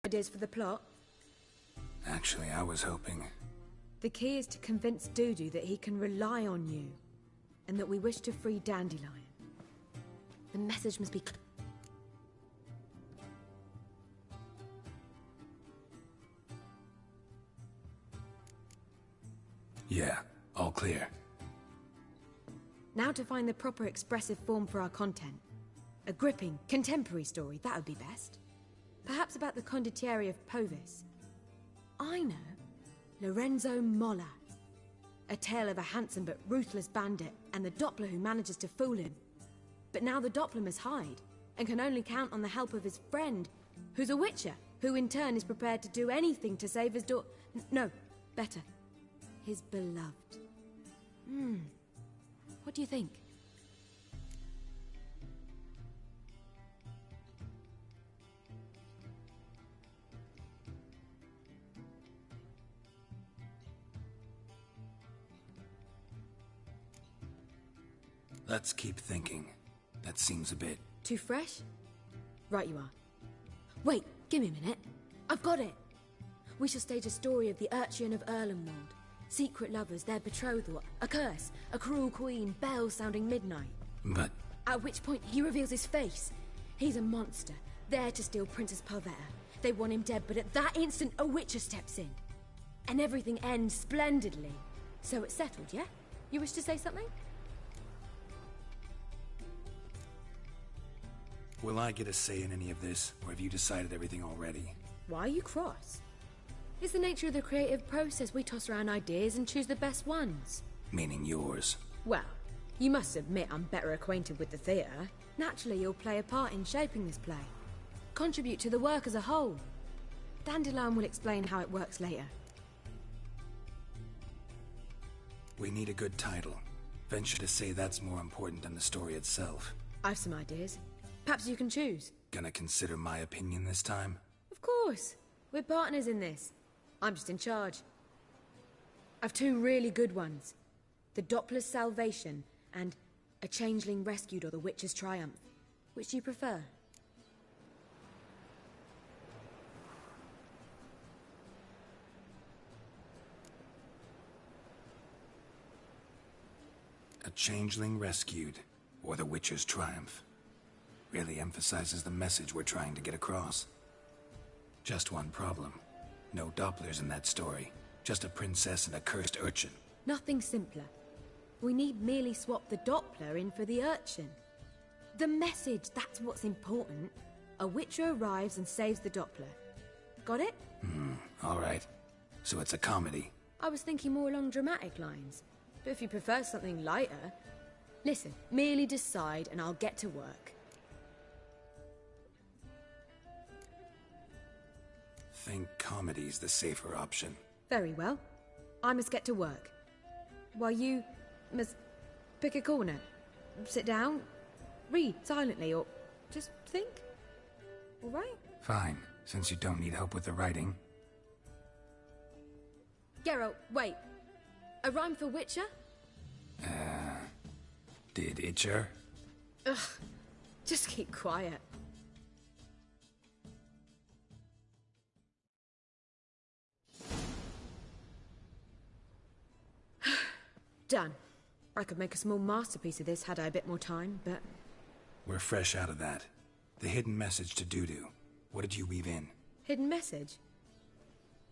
Ideas for the plot?
Actually, I was hoping...
The key is to convince Dudu that he can rely on you, and that we wish to free Dandelion. The message must be...
Yeah, all clear.
Now to find the proper expressive form for our content. A gripping, contemporary story, that would be best. Perhaps about the condottieri of Povis. I know. Lorenzo Molla. A tale of a handsome but ruthless bandit and the Doppler who manages to fool him. But now the Doppler must hide and can only count on the help of his friend, who's a witcher, who in turn is prepared to do anything to save his no, better. His beloved. What do you think?
Let's keep thinking. That seems a bit...
Too fresh? Right you are. Wait, give me a minute. I've got it! We shall stage a story of the Urcheon of Erlenwald. Secret lovers, their betrothal, a curse, a cruel queen, bells sounding midnight.
But...
At which point he reveals his face. He's a monster, there to steal Princess Pavetta. They want him dead, but at that instant a witcher steps in. And everything ends splendidly. So it's settled, yeah? You wish to say something?
Will I get a say in any of this, or have you decided everything already?
Why are you cross? It's the nature of the creative process. We toss around ideas and choose the best ones.
Meaning yours.
Well, you must admit I'm better acquainted with the theatre. Naturally, you'll play a part in shaping this play. Contribute to the work as a whole. Dandelion will explain how it works later.
We need a good title. Venture to say that's more important than the story itself.
I've some ideas. Perhaps you can choose.
Gonna consider my opinion this time?
Of course. We're partners in this. I'm just in charge. I've two really good ones. The Doppler's Salvation and A Changeling Rescued or The Witcher's Triumph. Which do you prefer?
A Changeling Rescued, or The Witcher's Triumph. Really emphasizes the message we're trying to get across. Just one problem. No Dopplers in that story. Just a princess and a cursed urchin.
Nothing simpler. We need merely swap the Doppler in for the urchin. The message, that's what's important. A Witcher arrives and saves the Doppler. Got it?
Alright. So it's a comedy.
I was thinking more along dramatic lines. But if you prefer something lighter... Listen, merely decide and I'll get to work.
Think comedy's the safer option.
Very well. I must get to work. While you must pick a corner. Sit down, read silently, or just think. All right?
Fine, since you don't need help with the writing.
Geralt, wait. A rhyme for Witcher?
Did Itcher?
Ugh, just keep quiet. Done. I could make a small masterpiece of this had I a bit more time, but...
We're fresh out of that. The hidden message to Dudu. What did you weave in?
Hidden message?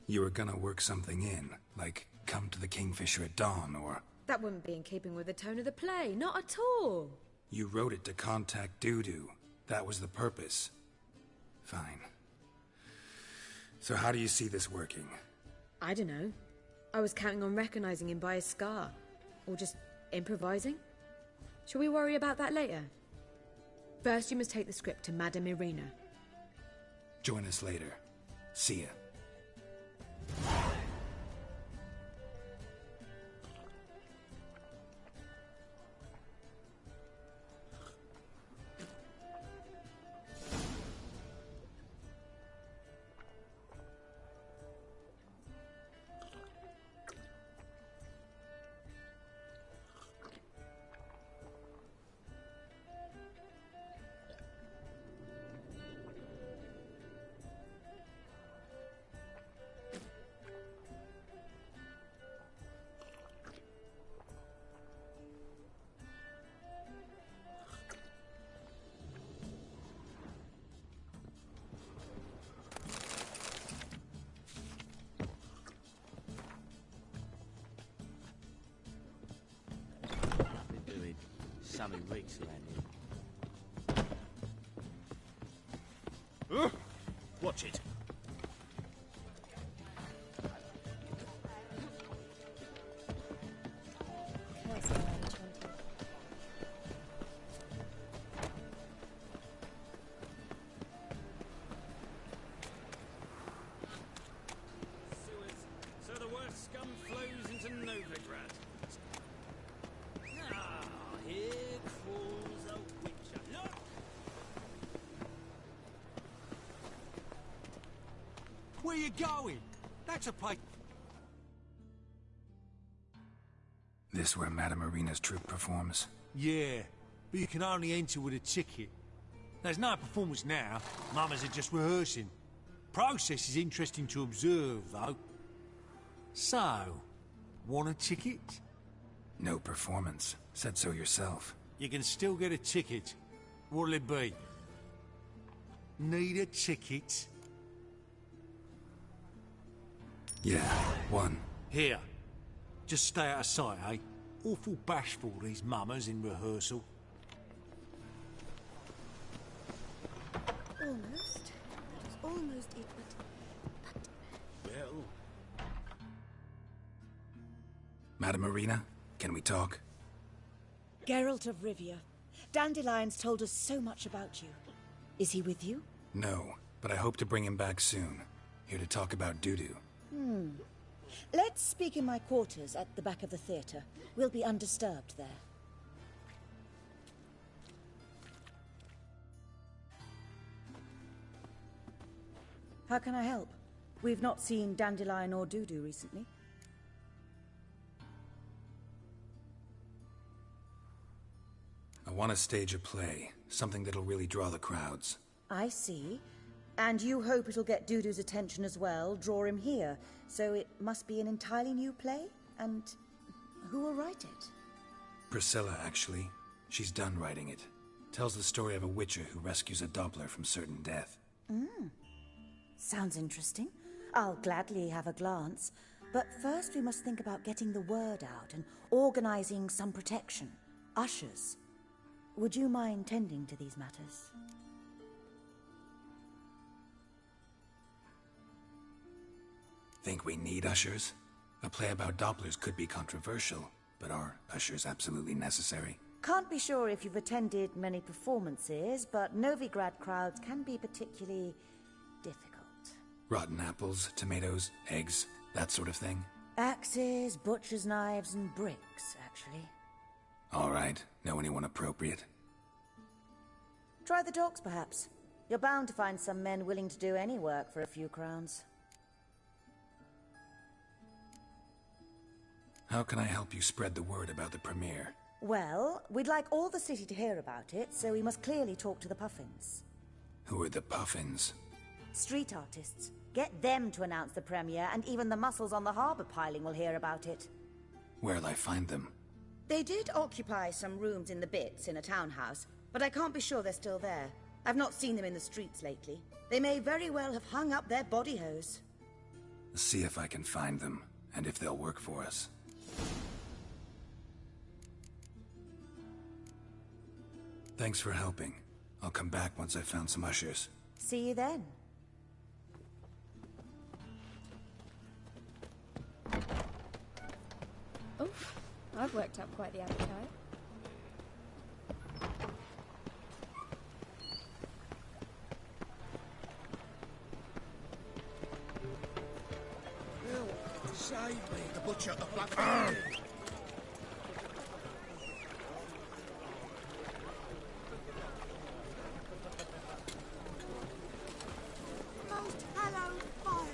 You were gonna work something in, like come to the Kingfisher at dawn, or...
That wouldn't be in keeping with the tone of the play, not at all.
You wrote it to contact Dudu. That was the purpose. Fine. So how do you see this working?
I don't know. I was counting on recognizing him by his scar. Or just improvising? Shall we worry about that later? First, you must take the script to Madame Irina.
Join us later. See ya.
Sammy Riggs around here. Watch it.
So the worst scum flows into Novigrad. Here crawls a Witcher. Look!
Where you going? That's a place.
This where Madame Irina's troupe performs?
Yeah, but you can only enter with a ticket. There's no performance now. Mamas are just rehearsing. Process is interesting to observe, though. So, want a ticket?
No performance. Said so yourself.
You can still get a ticket. What'll it be? Need a ticket?
Yeah, one.
Here. Just stay out of sight, eh? Awful bashful, these mamas in rehearsal.
Almost. That was almost it, but...
Well...
Madame Irina, can we talk?
Geralt of Rivia. Dandelion's told us so much about you. Is he with you?
No, but I hope to bring him back soon. Here to talk about Dudu.
Let's speak in my quarters at the back of the theatre. We'll be undisturbed there. How can I help? We've not seen Dandelion or Dudu recently.
I want to stage a play, something that'll really draw the crowds.
I see. And you hope it'll get Dudu's attention as well, draw him here. So it must be an entirely new play? And who will write it?
Priscilla, actually. She's done writing it. Tells the story of a witcher who rescues a Doppler from certain death.
Sounds interesting. I'll gladly have a glance. But first we must think about getting the word out and organizing some protection. Ushers. Would you mind tending to these matters?
Think we need ushers? A play about Dopplers could be controversial, but are ushers absolutely necessary?
Can't be sure if you've attended many performances, but Novigrad crowds can be particularly difficult.
Rotten apples, tomatoes, eggs, that sort of thing?
Axes, butcher's knives, and bricks, actually.
All right. Know anyone appropriate?
Try the docks, perhaps. You're bound to find some men willing to do any work for a few crowns.
How can I help you spread the word about the premiere?
Well, we'd like all the city to hear about it, so we must clearly talk to the Puffins.
Who are the Puffins?
Street artists. Get them to announce the premiere, and even the muscles on the harbour piling will hear about it.
Where'll I find them?
They did occupy some rooms in the Bits in a townhouse, but I can't be sure they're still there. I've not seen them in the streets lately. They may very well have hung up their body hose.
See if I can find them, and if they'll work for us. Thanks for helping. I'll come back once I've found some ushers.
See you then.
Oof, I've worked up quite the appetite.
Save me, the butcher of Black.
Most hallowed fire.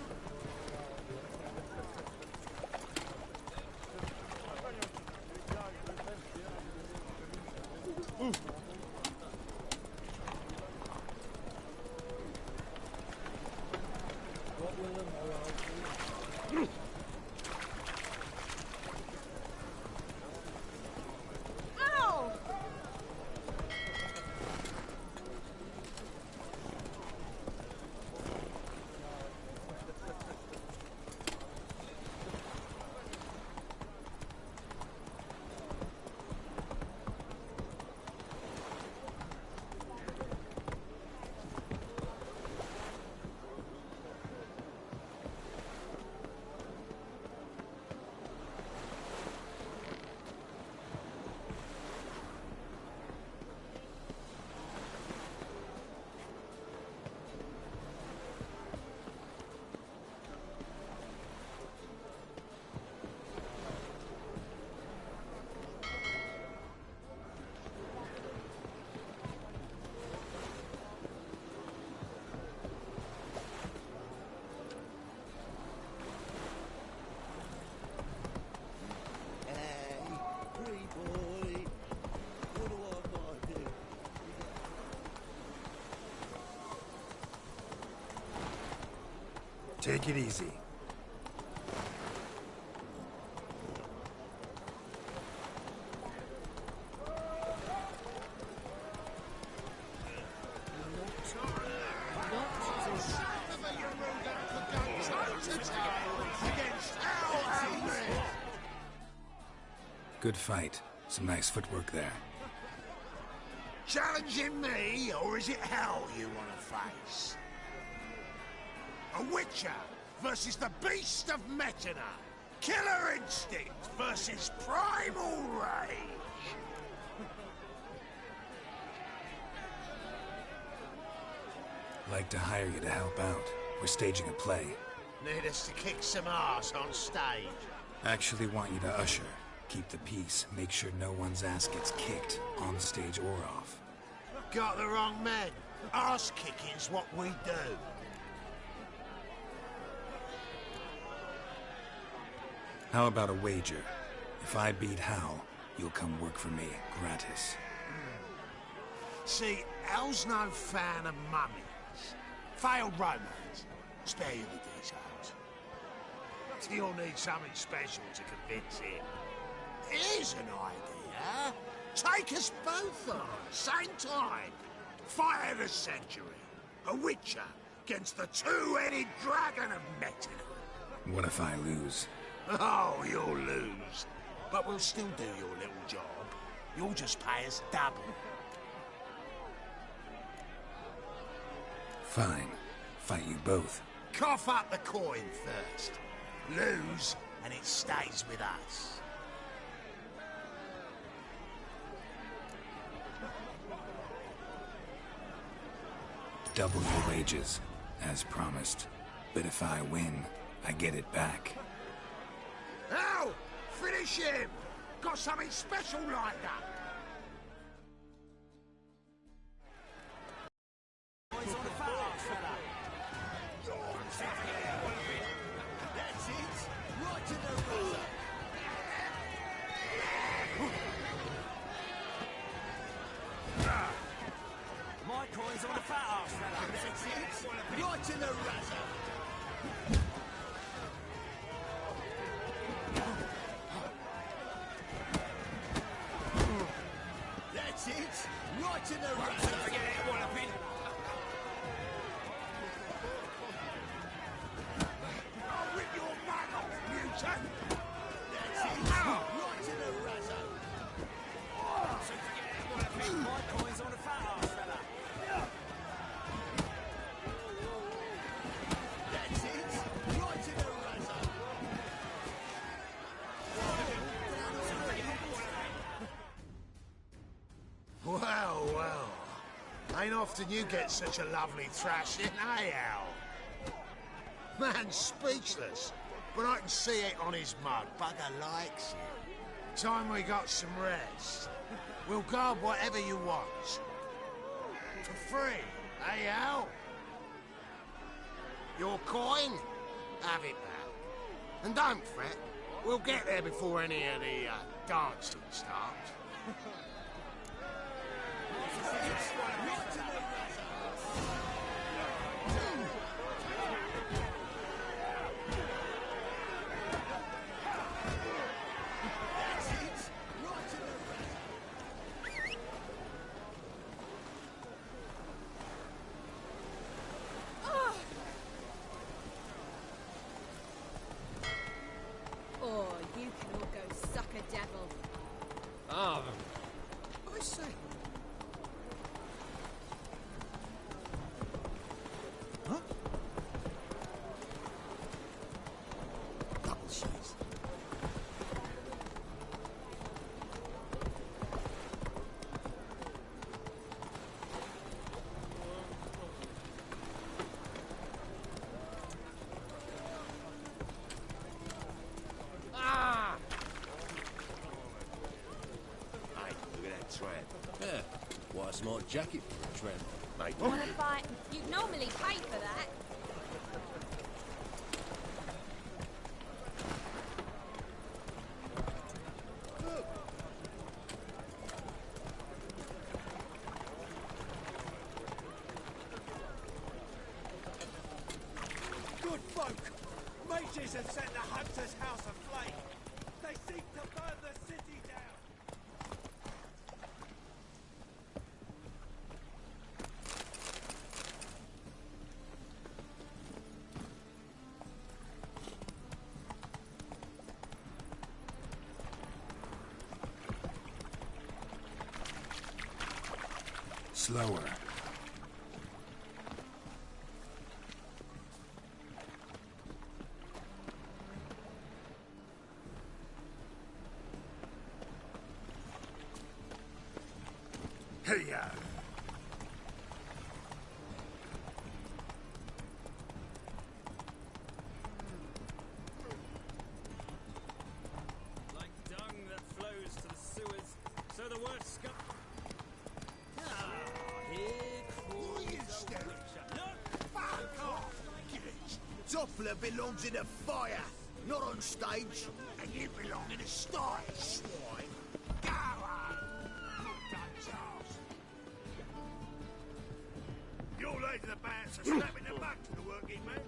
Take it easy. Good fight. Some nice footwork there.
Challenging me, or is it hell you want to face? A Witcher versus the Beast of Metana. Killer Instinct versus Primal Rage.
Like to hire you to help out. We're staging a play.
Need us to kick some ass on stage?
Actually want you to usher. Keep the peace. Make sure no one's ass gets kicked, on stage or off.
Got the wrong men. Ass kicking's what we do.
How about a wager? If I beat Hal, you'll come work for me, gratis.
See, Hal's no fan of mummies. Failed romance. Spare you the details. He'll need something special to convince him. Here's an idea. Take us both on, same time. Fight of the century. A witcher against the two-headed dragon of Metina.
What if I lose?
Oh, you'll lose. But we'll still do your little job. You'll just pay us double.
Fine. Fight you both.
Cough up the coin first. Lose, and it stays with us.
Double your wages, as promised. But if I win, I get it back.
Hal! Finish him! Got something special lined up! That's it! Right to the razor!
My coin's on the fat ass, fella.
That's it! Right to the razor! That's it! Right to the razor! Forget it, Wallopin! I'll rip your back off, mutant! That's it! Right to the razor!
So forget it, Wallopin. My coin's on the fat ass, fella.
That's it! Right to the razor! Well, well. Ain't often you get such a lovely thrashing, eh, Al? Man's speechless, but I can see it on his mug. Bugger likes it. Time we got some rest. We'll guard whatever you want. For free, eh, Al? Your coin? Have it back. And don't fret, we'll get there before any of the dancing starts.
Oh, you can all go suck a devil.
Ah, I say.
Huh? Double shoes. Ah!
Hey, look at that tramp. Yeah, why a smart jacket for a tramp, mate?
Wanna fight? You'd normally pay for that.
Good folk! Mages have set the Hunter's house aflame! They seek to burn the city down!
Slower.
Hey-ya!
Priscilla belongs in a fire, not on stage. And you belong in a sty, swine. Go on! Good day's arse.
Your ladies are bad, so slap in the back to the working man.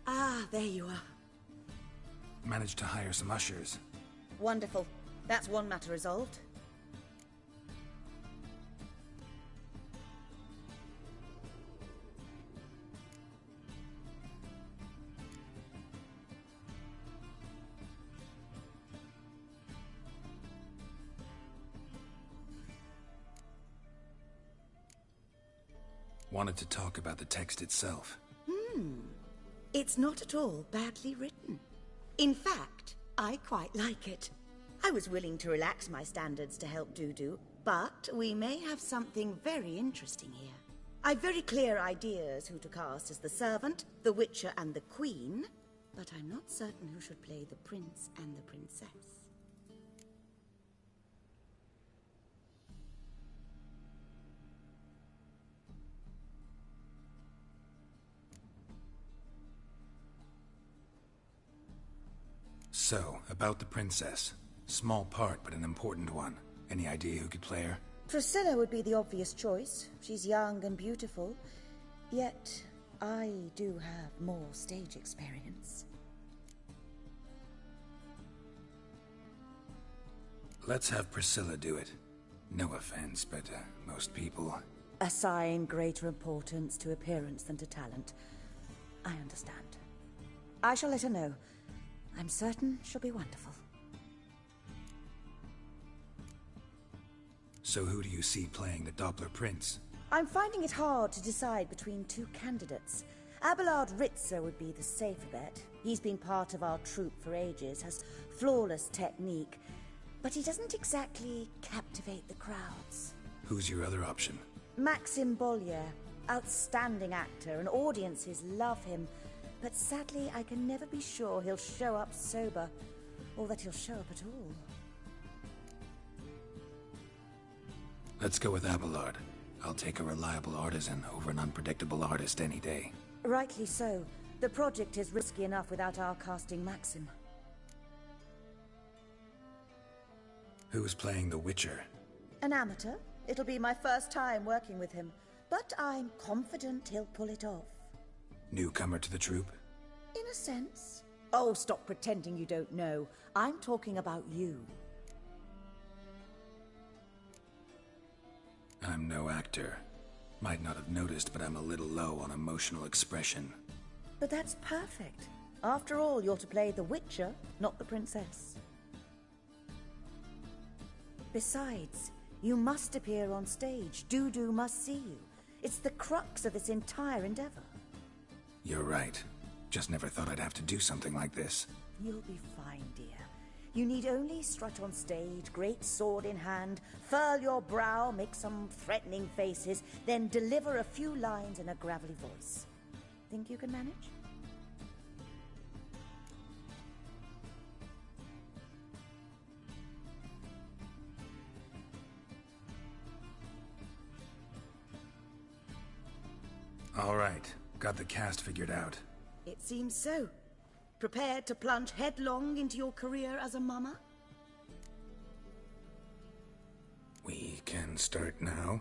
Ah, there you are.
Managed to hire some ushers.
Wonderful. That's one matter resolved.
Wanted to talk about the text itself.
It's not at all badly written. In fact, I quite like it. I was willing to relax my standards to help Dudu, but we may have something very interesting here. I've very clear ideas who to cast as the servant, the witcher, and the queen, but I'm not certain who should play the prince and the princess.
So, about the princess. Small part, but an important one. Any idea who could play her?
Priscilla would be the obvious choice. She's young and beautiful. Yet, I do have more stage experience.
Let's have Priscilla do it. No offense, but most people...
Assign greater importance to appearance than to talent. I understand. I shall let her know. I'm certain she'll be wonderful.
So who do you see playing the Doppler Prince?
I'm finding it hard to decide between two candidates. Abelard Ritzer would be the safer bet. He's been part of our troupe for ages, has flawless technique, but he doesn't exactly captivate the crowds.
Who's your other option?
Maxim Bollier, outstanding actor, and audiences love him. But sadly, I can never be sure he'll show up sober, or that he'll show up at all.
Let's go with Abelard. I'll take a reliable artisan over an unpredictable artist any day.
Rightly so. The project is risky enough without our casting Maxim.
Who's playing the Witcher?
An amateur. It'll be my first time working with him, but I'm confident he'll pull it off.
Newcomer to the troupe?
In a sense. Oh, stop pretending you don't know. I'm talking about you.
I'm no actor. Might not have noticed, but I'm a little low on emotional expression.
But that's perfect. After all, you're to play the Witcher, not the princess. Besides, you must appear on stage. Dudu must see you. It's the crux of this entire endeavor.
You're right. Just never thought I'd have to do something like this.
You'll be fine, dear. You need only strut on stage, great sword in hand, furl your brow, make some threatening faces, then deliver a few lines in a gravelly voice. Think you can manage?
All right. Got the cast figured out.
It seems so. Prepared to plunge headlong into your career as a mama?
We can start now.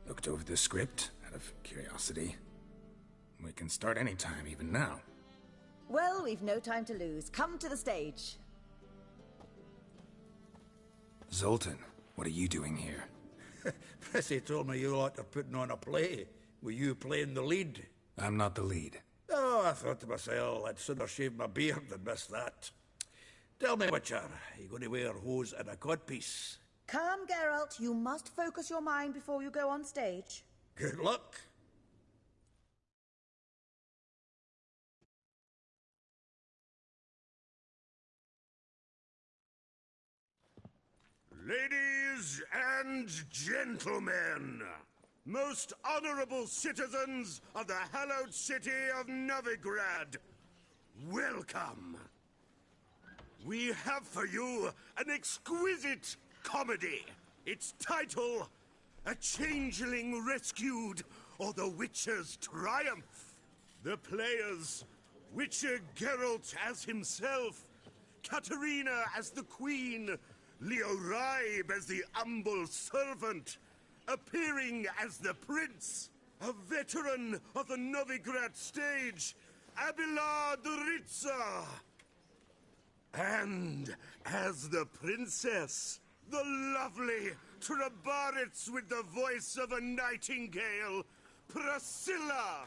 Looked over the script, out of curiosity. We can start anytime, even now.
Well, we've no time to lose. Come to the stage.
Zoltan, what are you doing here?
Prissy told me you liked putting on a play. Were you playing the lead?
I'm not the lead.
Oh, I thought to myself, I'd sooner shave my beard than miss that. Tell me, Witcher, are you going to wear hose and a codpiece?
Come, Geralt. You must focus your mind before you go on stage.
Good luck.
Ladies and gentlemen, most honorable citizens of the hallowed city of Novigrad, welcome. We have for you an exquisite comedy. Its title, A Changeling Rescued, or The Witcher's Triumph. The players, Witcher Geralt as himself, Katerina as the Queen, Leo Ribe as the humble servant, appearing as the Prince, a veteran of the Novigrad stage, Abelard Ritza. And as the Princess, the lovely Trabaritz with the voice of a nightingale, Priscilla.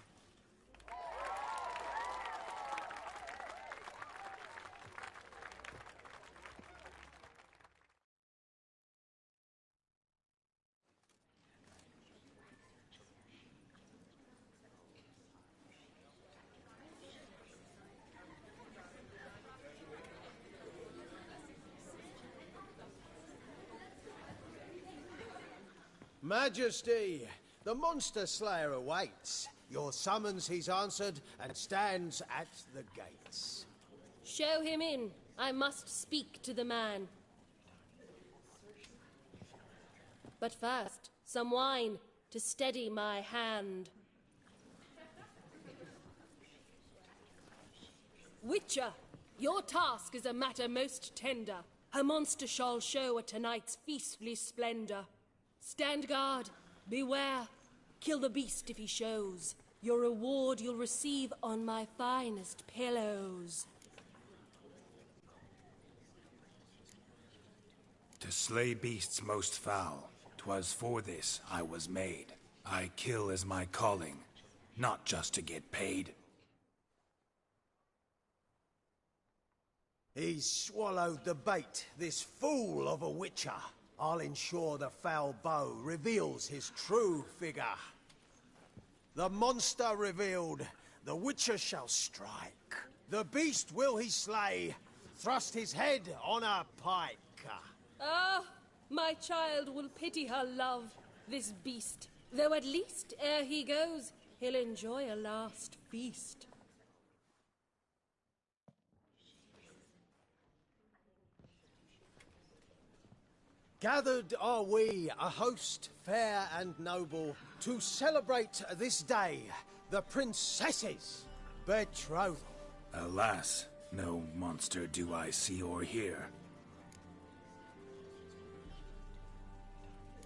Majesty, the monster slayer awaits. Your summons he's answered and stands at the gates.
Show him in. I must speak to the man. But first, some wine to steady my hand. Witcher, your task is a matter most tender. A monster shall show at tonight's feastly splendor. Stand guard, beware, kill the beast if he shows. Your reward you'll receive on my finest pillows.
To slay beasts most foul, 'twas for this I was made. I kill as my calling, not just to get paid.
He's swallowed the bait, this fool of a witcher. I'll ensure the foul bow reveals his true figure. The monster revealed, the witcher shall strike. The beast will he slay, thrust his head on a pike.
Ah, my child will pity her love, this beast. Though at least, ere he goes, he'll enjoy a last feast.
Gathered are we, a host fair and noble, to celebrate this day, the princess's betrothal.
Alas, no monster do I see or hear.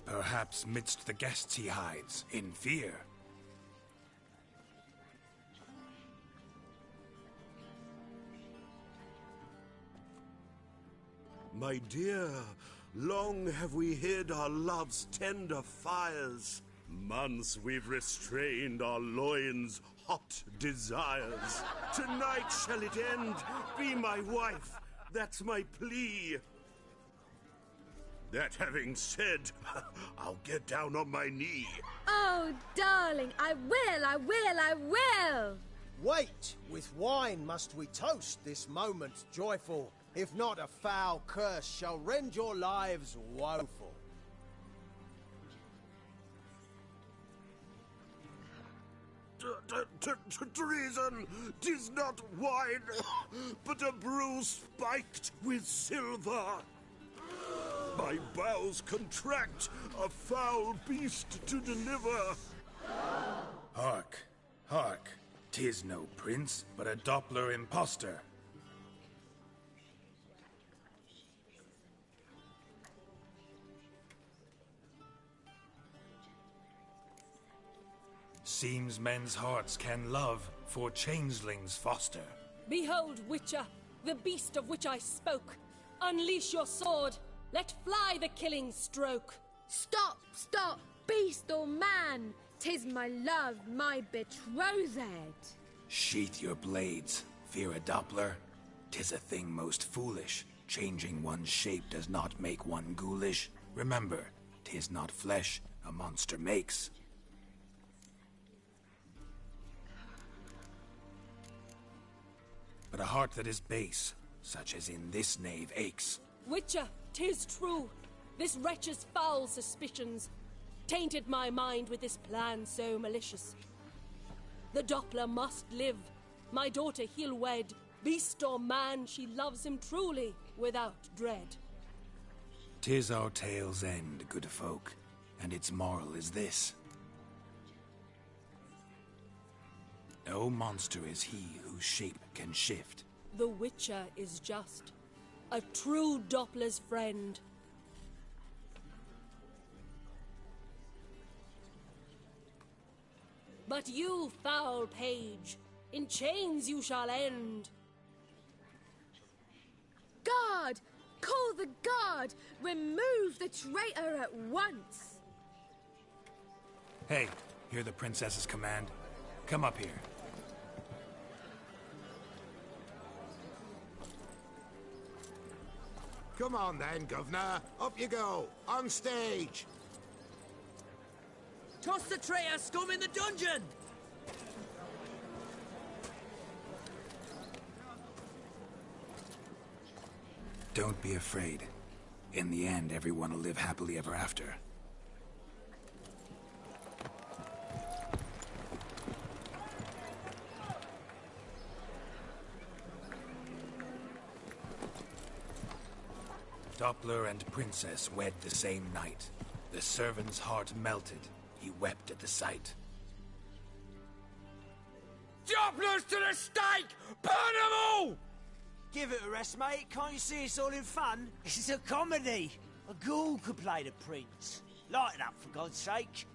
Perhaps midst the guests he hides, in fear.
My dear, long have we hid our love's tender fires. Months we've restrained our loins' hot desires. Tonight shall it end, be my wife, that's my plea. That having said, I'll get down on my knee.
Oh, darling, I will!
Wait, with wine must we toast this moment joyful. If not, a foul curse shall rend your lives woeful.
Treason! 'Tis not wine, but a brew spiked with silver. My bowels contract, a foul beast to deliver.
Hark, hark, 'tis no prince, but a Doppler impostor. Seems men's hearts can love, for changelings foster.
Behold, Witcher, the beast of which I spoke. Unleash your sword. Let fly the killing stroke.
Stop, stop, beast or man. 'Tis my love, my betrothed.
Sheath your blades. Fear a Doppler? 'Tis a thing most foolish. Changing one's shape does not make one ghoulish. Remember, 'tis not flesh a monster makes. But a heart that is base, such as in this knave aches.
Witcher, 'tis true. This wretch's foul suspicions tainted my mind with this plan so malicious. The Doppler must live. My daughter he'll wed. Beast or man, she loves him truly, without dread.
'Tis our tale's end, good folk, and its moral is this. No monster is he whose shape can shift.
The Witcher is just. A true Doppler's friend. But you, foul page, in chains you shall end.
Guard! Call the guard! Remove the traitor at once!
Hey, hear the princess's command? Come up here.
Come on then, Governor. Up you go. On stage.
Toss the traitor scum in the dungeon!
Don't be afraid. In the end, everyone will live happily ever after. Doppler and princess wed the same night. The servant's heart melted. He wept at the sight.
Dopplers to the stake! Burn them all! Give it a rest, mate. Can't you see it's all in fun?
It's a comedy. A ghoul could play the prince. Lighten up, for God's sake.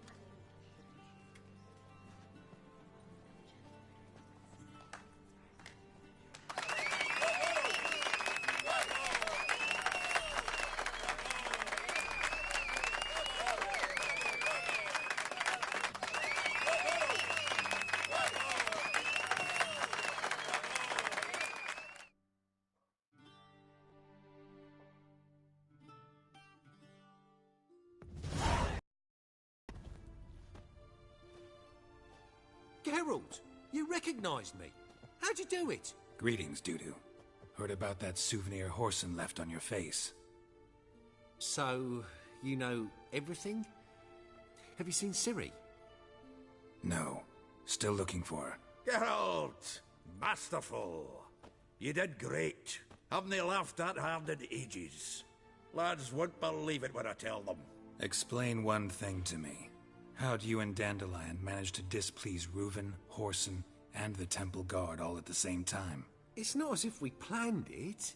Geralt, you recognized me. How'd you do it?
Greetings, Dudu. Heard about that souvenir Horson left on your face.
So, you know everything? Have you seen Ciri?
No. Still looking for her.
Geralt! Masterful! You did great. Haven't they laughed that hard in ages? Lads won't believe it when I tell them.
Explain one thing to me. How'd you and Dandelion manage to displease Reuven, Horson, and the Temple Guard all at the same time?
It's not as if we planned it.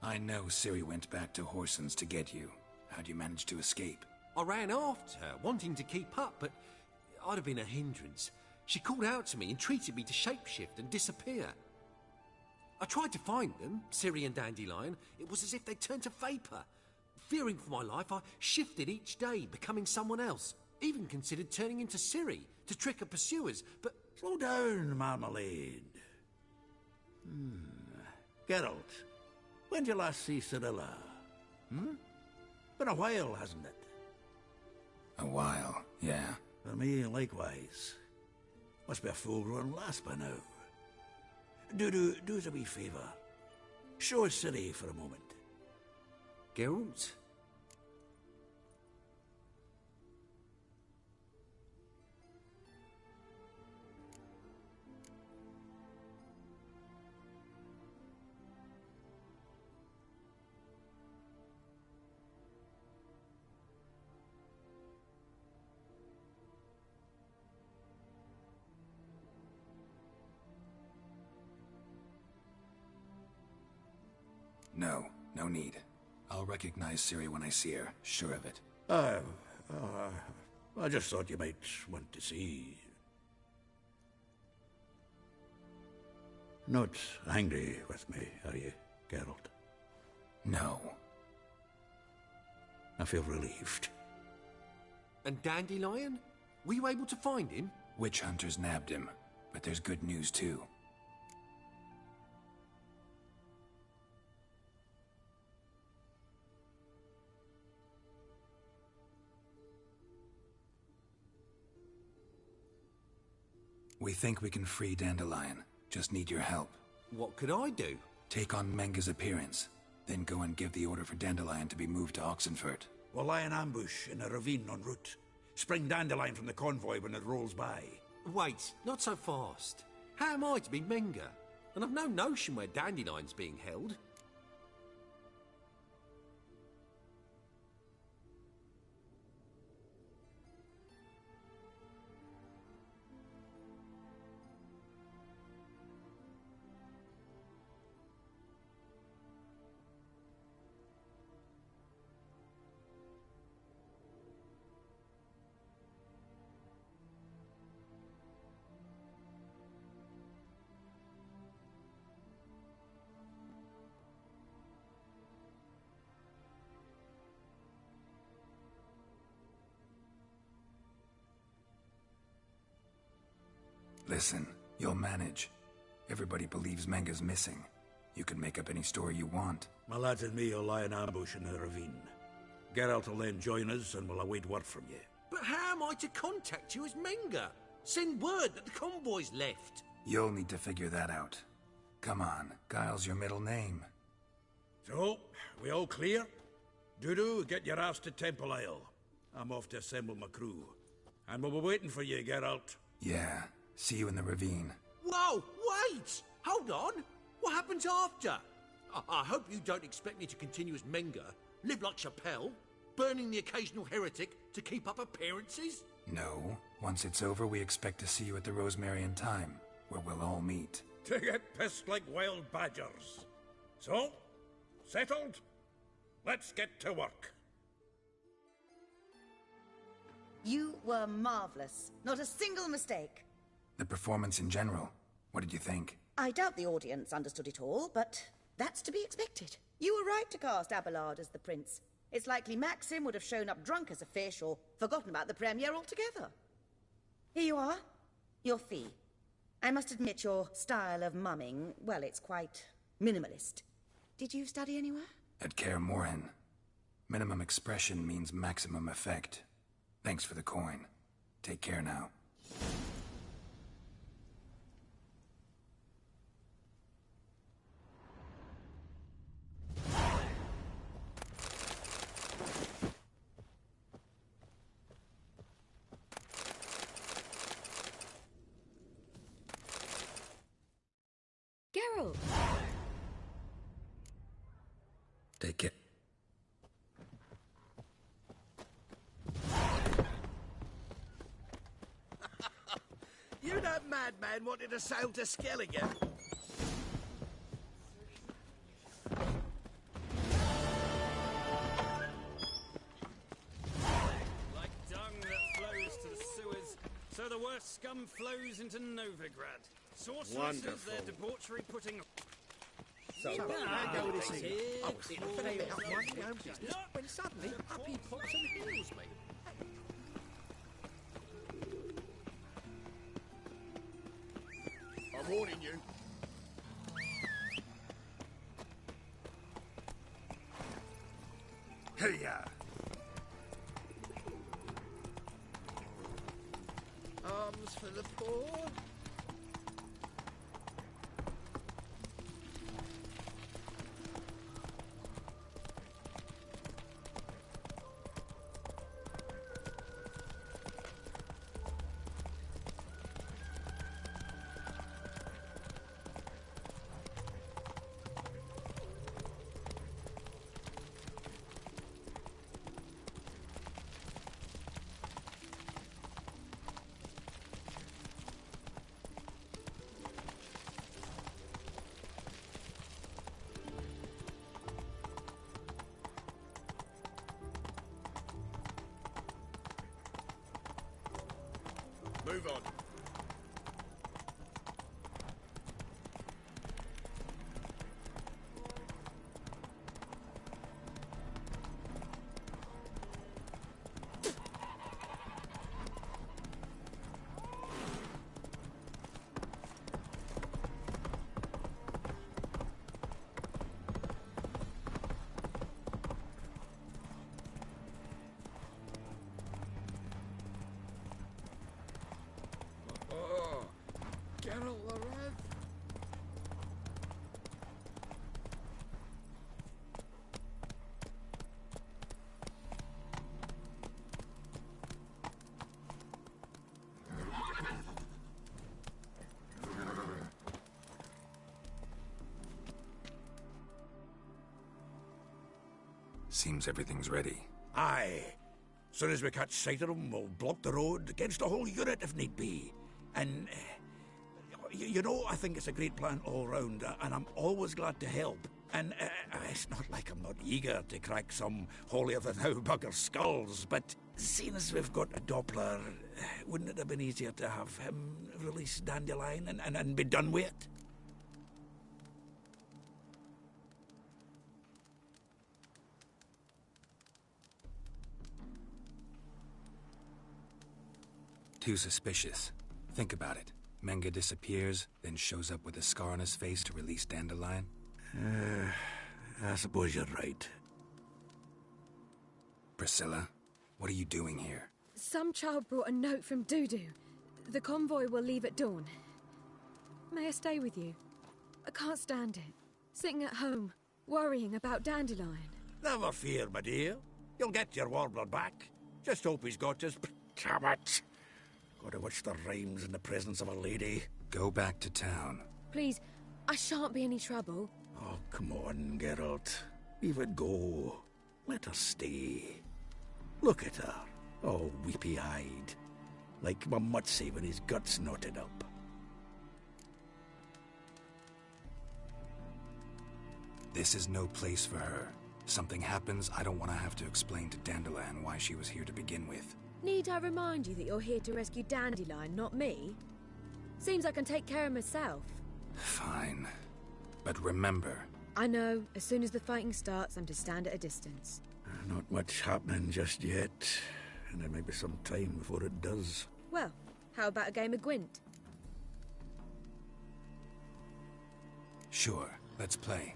I know Ciri went back to Horson's to get you. How'd you manage to escape?
I ran after her, wanting to keep up, but I'd have been a hindrance. She called out to me, entreated me to shapeshift and disappear. I tried to find them, Ciri and Dandelion. It was as if they'd turned to vapour. Fearing for my life, I shifted each day, becoming someone else. Even considered turning into Ciri to trick her pursuers, but...
Slow down, Marmalade. Geralt, when did you last see Cirilla? Been a while, hasn't it?
A while, yeah.
For me, likewise. Must be a full-grown lass by now. Do us a wee favour. Show us Ciri for a moment.
Geralt?
No, no need. I'll recognize Ciri when I see her, sure of it.
I just thought you might want to see. Not angry with me, are you, Geralt?
No.
I feel relieved.
And Dandelion? Were you able to find him?
Witch hunters nabbed him, but there's good news too. We think we can free Dandelion. Just need your help.
What could I do?
Take on Menga's appearance, then go and give the order for Dandelion to be moved to Oxenfurt.
We'll lie in ambush in a ravine en route. Spring Dandelion from the convoy when it rolls by.
Wait, not so fast. How am I to be Menga? And I've no notion where Dandelion's being held.
Listen, you'll manage. Everybody believes Menga's missing. You can make up any story you want.
My lads and me will lie in ambush in the ravine. Geralt will then join us and we'll await word from you.
But how am I to contact you as Menga? Send word that the convoy's left.
You'll need to figure that out. Come on, Guile's your middle name.
So, we all clear? Dudu, get your ass to Temple Isle. I'm off to assemble my crew. And we'll be waiting for you, Geralt.
Yeah, see you in the ravine.
Whoa, wait! Hold on! What happens after? I hope you don't expect me to continue as Menga, live like Chappelle, burning the occasional heretic to keep up appearances?
No. Once it's over, we expect to see you at the Rosemary in Time, where we'll all meet.
To get pissed like wild badgers. So, settled? Let's get to work.
You were marvelous. Not a single mistake.
The performance in general, what did you think?
I doubt the audience understood it all, but that's to be expected. You were right to cast Abelard as the prince. It's likely Maxim would have shown up drunk as a fish or forgotten about the premiere altogether. Here you are. Your fee. I must admit your style of mumming, well, it's quite minimalist. Did you study anywhere?
At Kaer Morhen. Minimum expression means maximum effect. Thanks for the coin. Take care now.
Geralt!
Take care.
You that madman wanted to sail to Skellige?
Like dung that flows to the sewers, so the worst scum flows into Novigrad. Sorceresses, their debauchery putting...
So, I go this evening.
I was in a bit of my own business when suddenly up he pops and heals me.
I'm warning you.
Here.
Arms for the poor.
Seems everything's ready.
Aye. Soon as we catch sight of them, we'll block the road against the whole unit if need be. And, you know, I think it's a great plan all round, and I'm always glad to help. And it's not like I'm not eager to crack some holier-than-thou bugger skulls, but seeing as we've got a Doppler, wouldn't it have been easier to have him release Dandelion and be done with it?
Too suspicious. Think about it. Menga disappears, then shows up with a scar on his face to release Dandelion.
I suppose you're right.
Priscilla, what are you doing here?
Some child brought a note from Dudu. The convoy will leave at dawn. May I stay with you? I can't stand it. Sitting at home, worrying about Dandelion.
Never fear, my dear. You'll get your warbler back. Just hope he's got his... Damn it! Gotta watch the rhymes in the presence of a lady.
Go back to town.
Please, I shan't be any trouble.
Oh, come on, Geralt. Leave it go. Let her stay. Look at her, all weepy-eyed. Like Mamutsi with his guts knotted up.
This is no place for her. Something happens, I don't want to have to explain to Dandelion why she was here to begin with.
Need I remind you that you're here to rescue Dandelion, not me? Seems I can take care of myself.
Fine. But remember...
I know. As soon as the fighting starts, I'm to stand at a distance.
Not much happening just yet. And there may be some time before it does.
Well, how about a game of Gwent?
Sure. Let's play.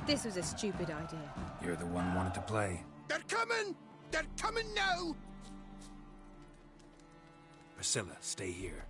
This was a stupid idea.
You're the one wanted to play.
They're coming! They're coming now!
Priscilla, stay here.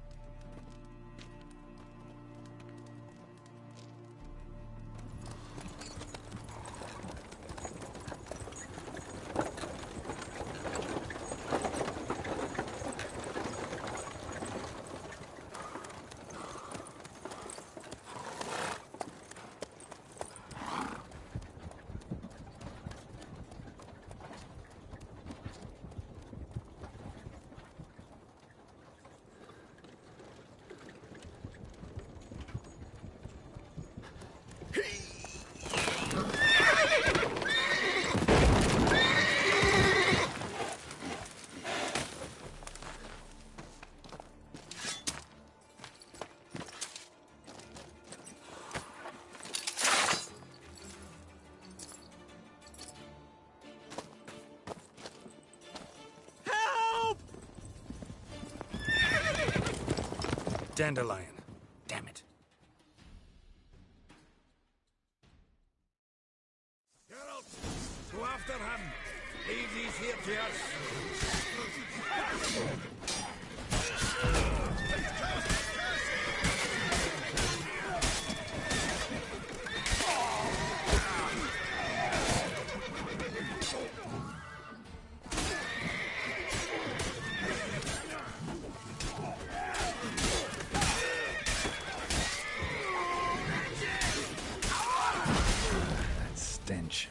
Dandelion. Damn it.
Geralt, go after him. Leave these here to us.
Stench.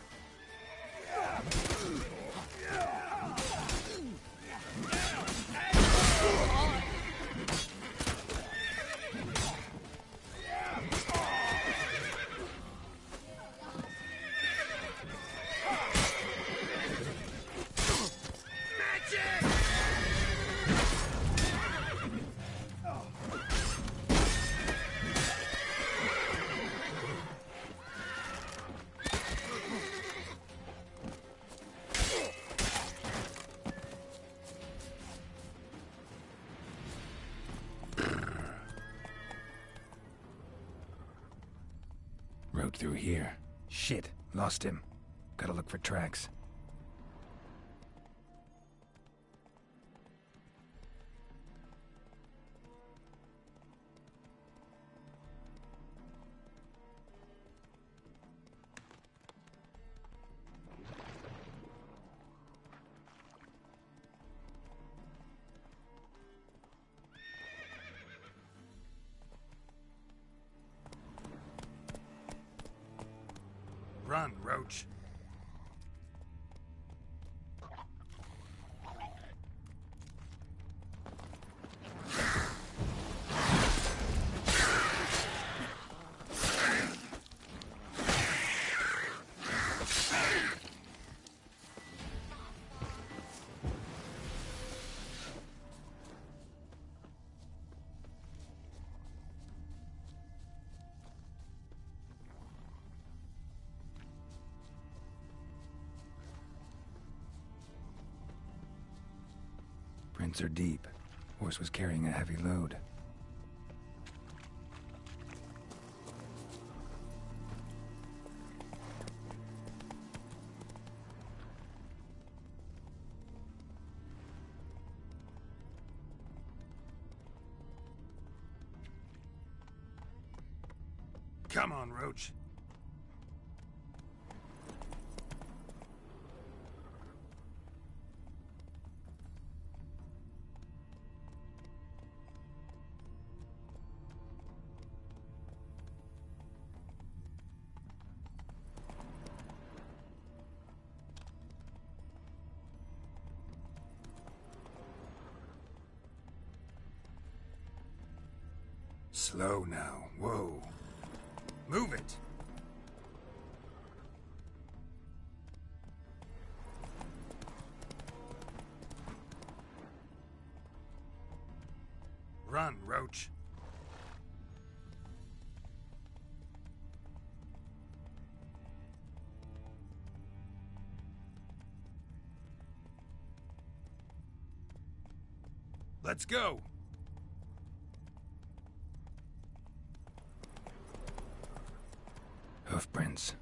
Road through here. Shit, lost him. Gotta look for tracks. Run, Roach. Prints are deep. Horse was carrying a heavy load. Come on, Roach. Slow now. Whoa. Move it! Run, Roach. Let's go! Hoofprints.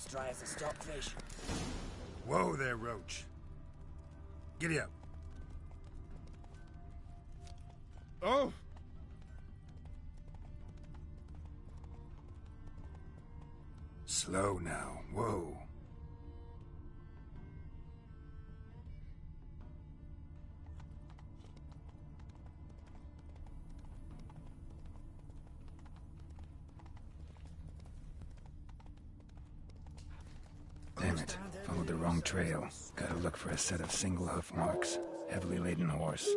as dry as a stockfish.
Whoa there, Roach. Giddy up.
Oh!
Slow now. Whoa. Damn it. Followed the wrong trail. Gotta look for a set of single hoof marks. Heavily laden horse.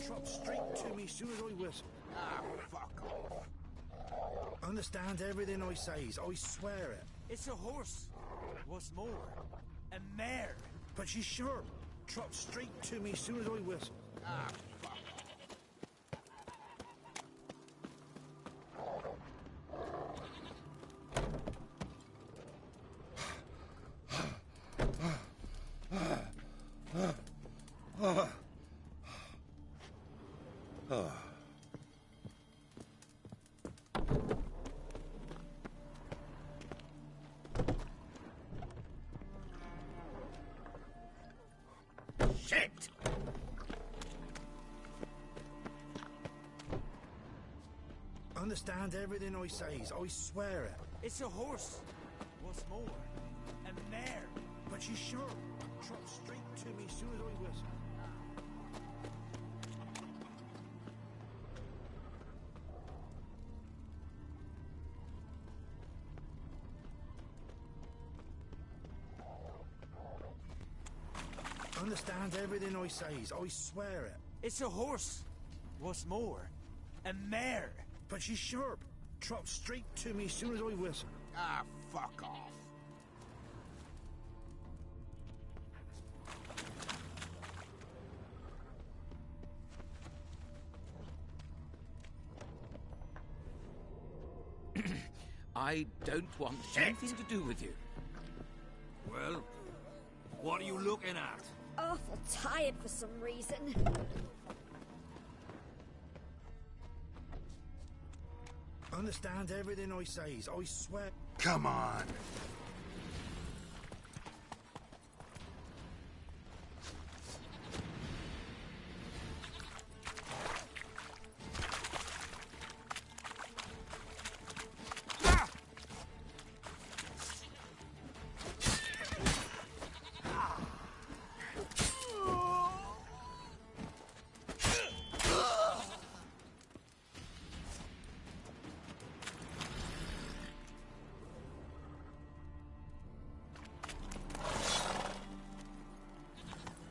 Trot straight to me soon as I whistle. Ah, fuck off. Understand everything I says, I swear it.
It's a horse. What's more, a mare.
But she's sharp. Trot straight to me soon as I whistle. Ah, fuck
Shit!
Understand everything I says, I swear it.
It's a horse. What's more, a mare.
But she's sharp. Trot straight to me soon as I whistle. Understand everything I says, I swear it.
It's a horse. What's more, a mare.
But she's sharp. Trot straight to me soon as I whistle.
Ah, fuck off.
I don't want anything to do with you.
Well, what are you looking at?
Awful tired for some reason.
Understand everything I says, I swear.
Come on.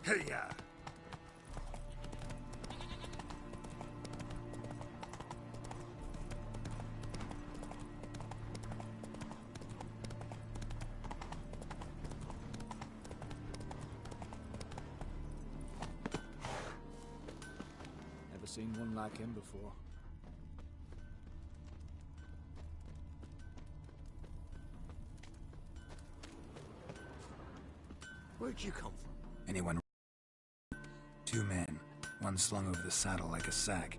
Hey-ya!
Never seen one like him before.
Where'd you come from?
Anyone? 2 men. One slung over the saddle like a sack.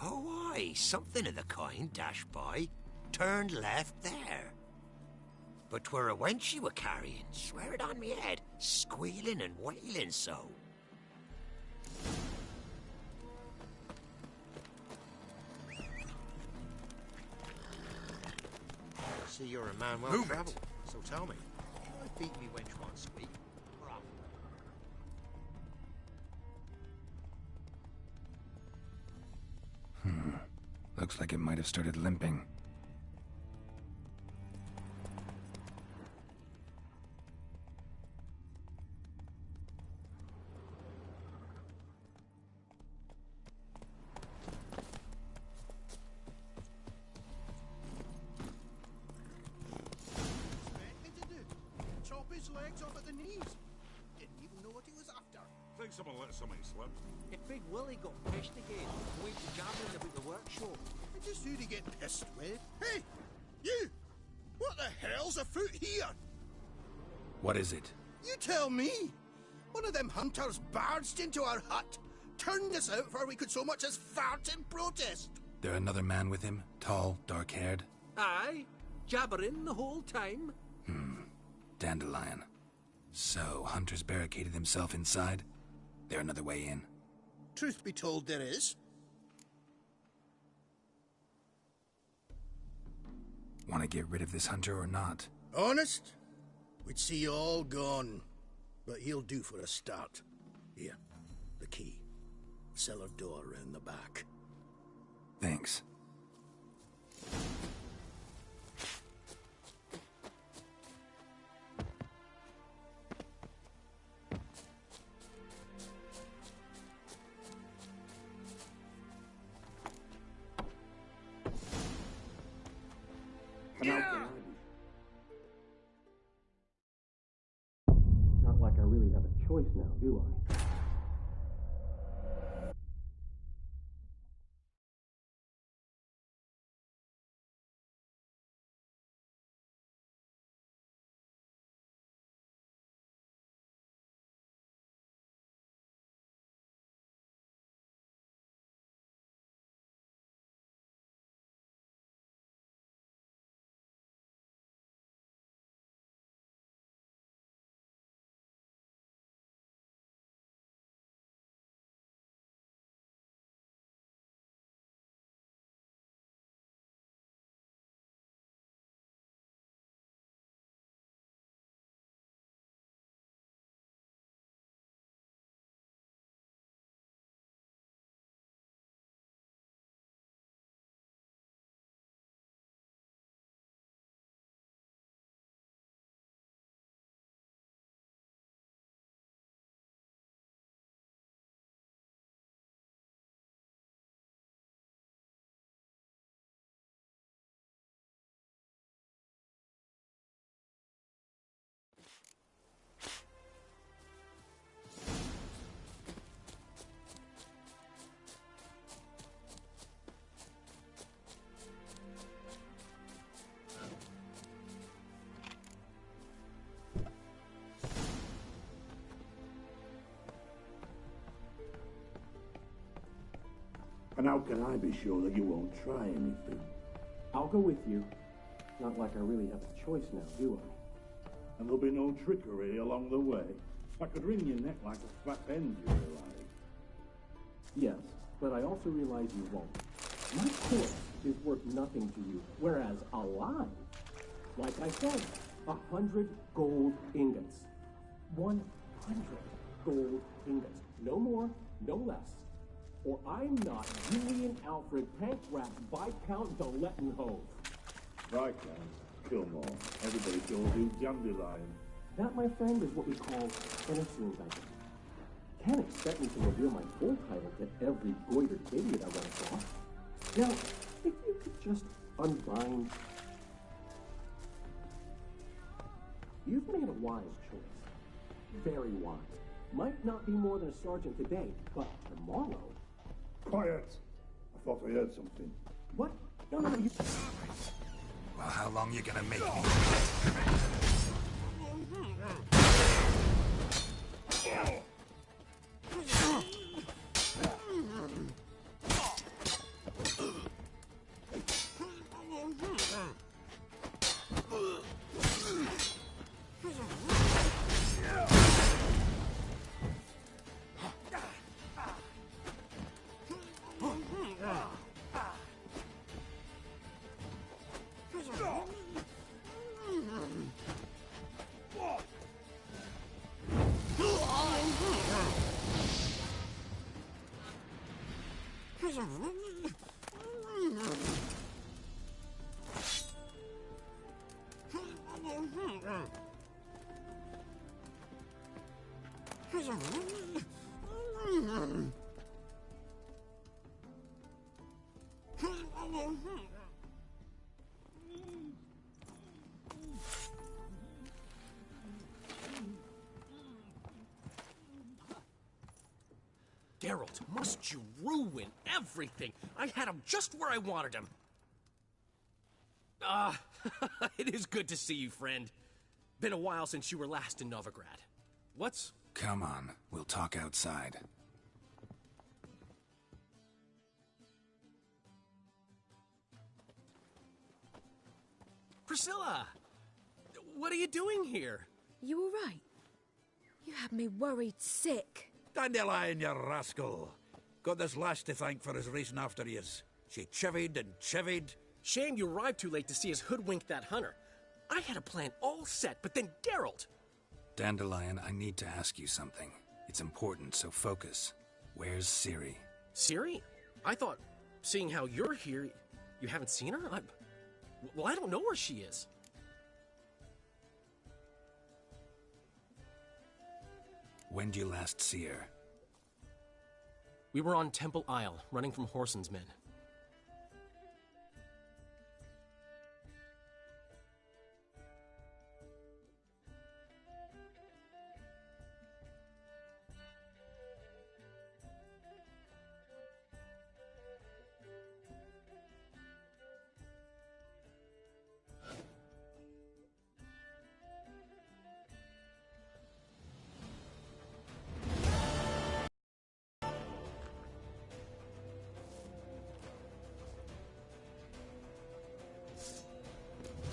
Oh, aye, something of the kind dashed by. Turned left there. But 'twere a wench you were carrying, swear it on me head, squealing and wailing so. See, you're a man well travelled, so tell me, I beat me wench one squeak.
Looks like it might have started limping.
Chop his legs off at the knees. Didn't even know what he was after.
Think someone let somebody slip.
If Big Willie got pissed again, we were gabbling about the workshop.
And just who to get pissed with? Hey, you! What the hell's afoot here?
What is it?
You tell me. One of them hunters barged into our hut, turned us out before we could so much as fart in protest.
There another man with him? Tall, dark-haired?
Aye. jabbering the whole time?
Dandelion. So, Hunter's barricaded himself inside? There another way in?
Truth be told, there is.
Want to get rid of this Hunter or not?
Honest? We'd see you all gone. But he'll do for a start. Here, the key. Cellar door round the back.
Thanks.
Not like I really have a choice now, do I?
And how can I be sure that you won't try anything?
I'll go with you. Not like I really have a choice now, do I?
And there'll be no trickery along the way. I could wring your neck like a flat end, you realize.
Yes, but I also realize you won't. My corpse is worth nothing to you, whereas alive, like I said, 100 gold ingots. 100 gold ingots. No more, no less. Or I'm not Julian Alfred Pankrat Viscount de Lettenhove.
Viscount, Kilmore. Everybody calls you Dandelion.
That, my friend, is what we call an assumed identity. Can't expect me to reveal my full title to every goitered idiot I run across. Now, if you could just unbind... You've made a wise choice. Very wise. Might not be more than a sergeant today, but tomorrow...
Quiet! I thought I heard something.
What? No, you...
Well, how long you gonna make me?
Geralt, must you ruin everything? I had him just where I wanted him. It is good to see you, friend. Been a while since you were last in Novigrad. What's...
Come on, we'll talk outside.
Priscilla! What are you doing here?
You all right? You had me worried sick.
Dandelion, you rascal. Got this lass to thank for his racing after yous. She chivied and chivied.
Shame you arrived too late to see us hoodwink that hunter. I had a plan all set, but then Geralt...
Dandelion, I need to ask you something. It's important, so focus. Where's Ciri?
Ciri? I thought, seeing how you're here, you haven't seen her? Well, I don't know where she is.
When did you last see her?
We were on Temple Isle, running from Whoreson's men.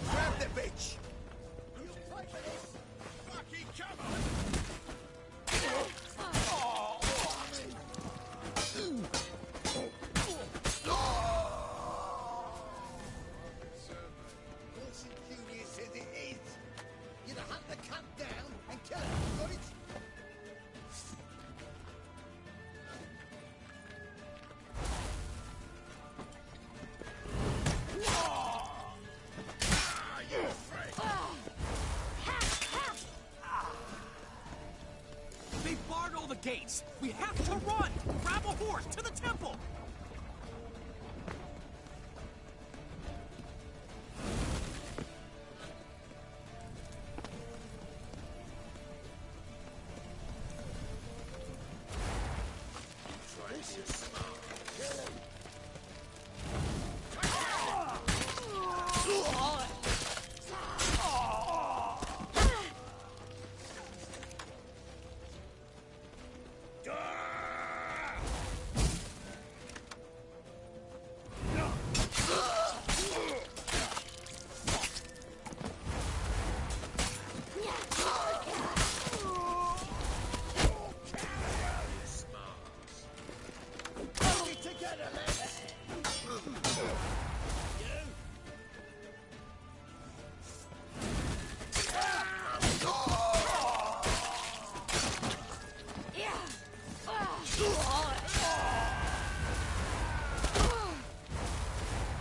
Grab the bitch! You fight for this? Fucking come on! Awesome curious as it is. You'd hunt the cunt down and kill her, got it?
They barred all the gates! We have to run! Grab a horse to the temple!
Triss is smart. Kill him.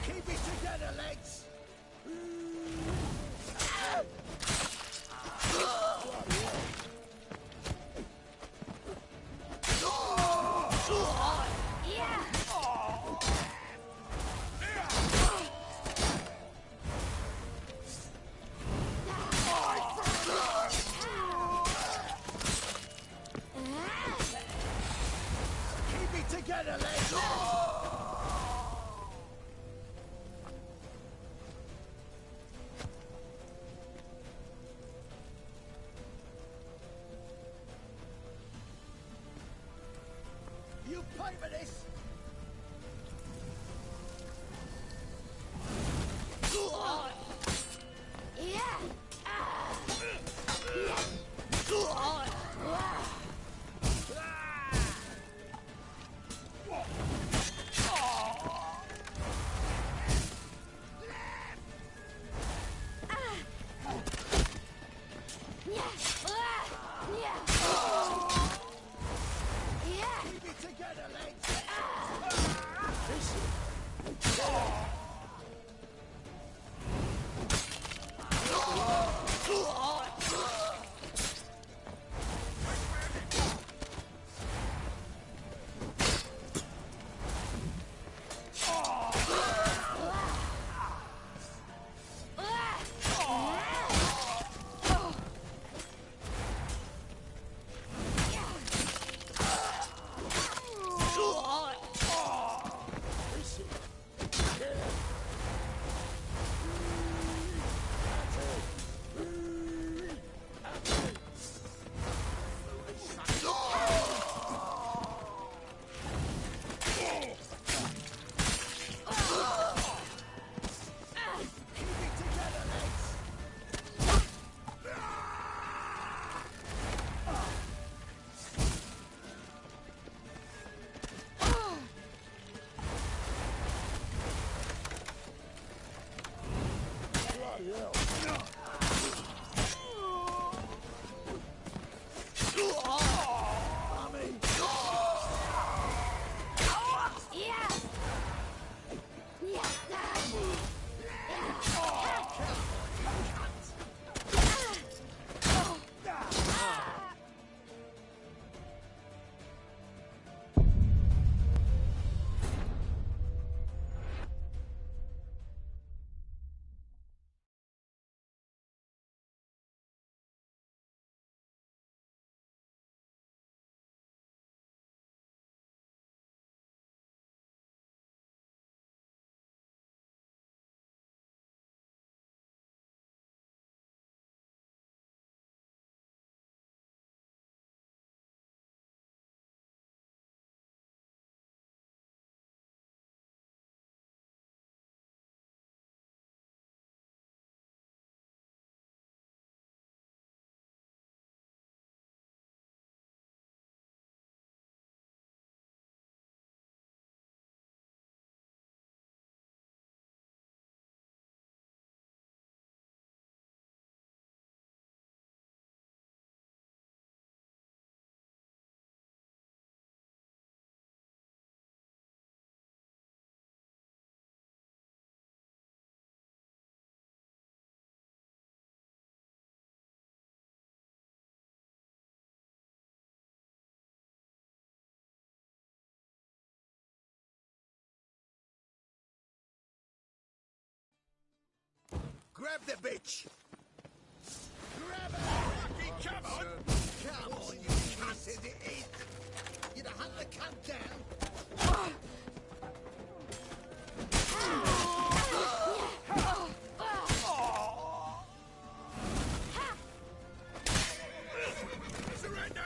Keep it together, legs! Keep it together, legs! You pay for this! Keep it together, legs! Kill him!
Grab the bitch! Grab her! Come on! Come on, you cunt as it is! You'd hunt the cunt down!
Surrender!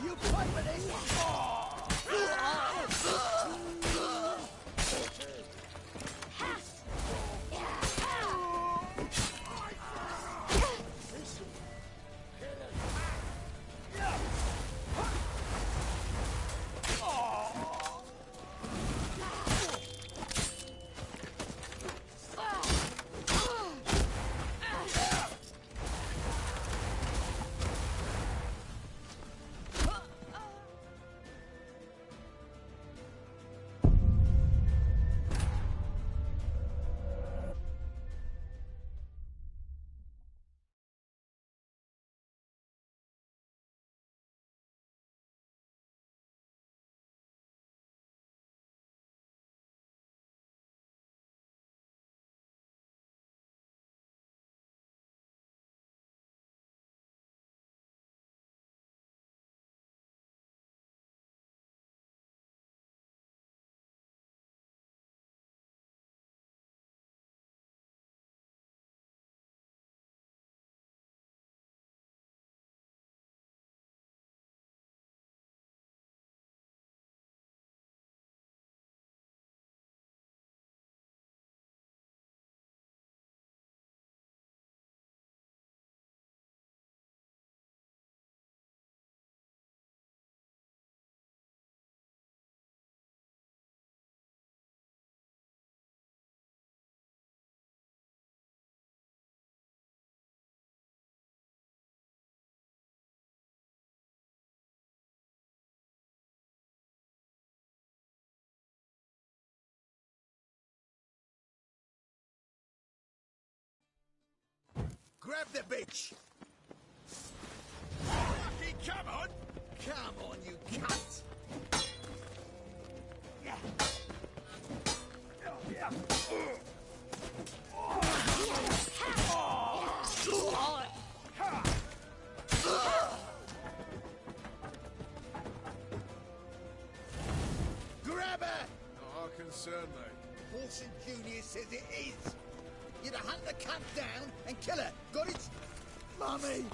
You play with it! Grab the bitch! Come on! Come on, you cunt! Grab her!
Not concern me.
Paulson Jr. says it is. You'd hunt the cunt down and kill her. Got it? Mummy!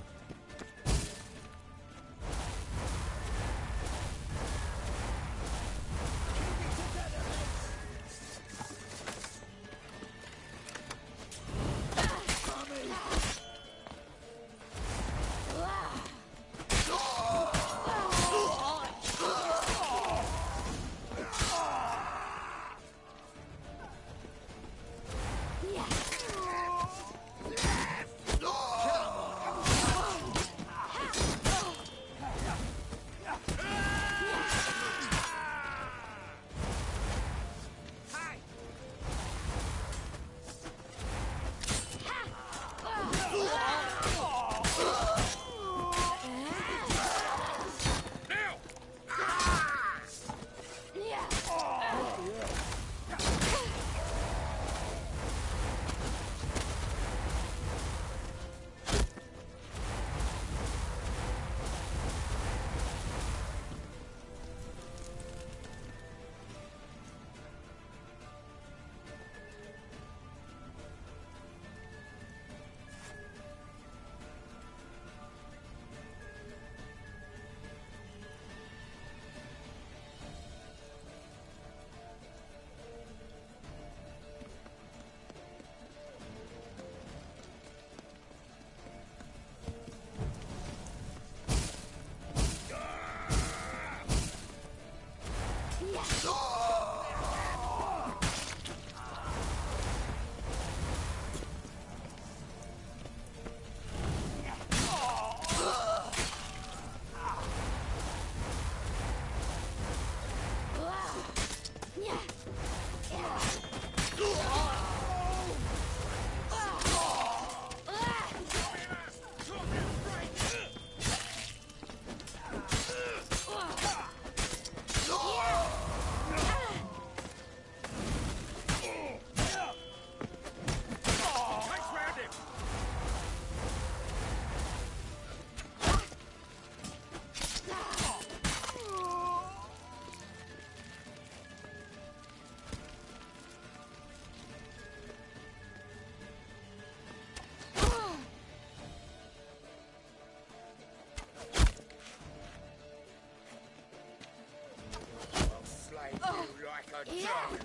a dog.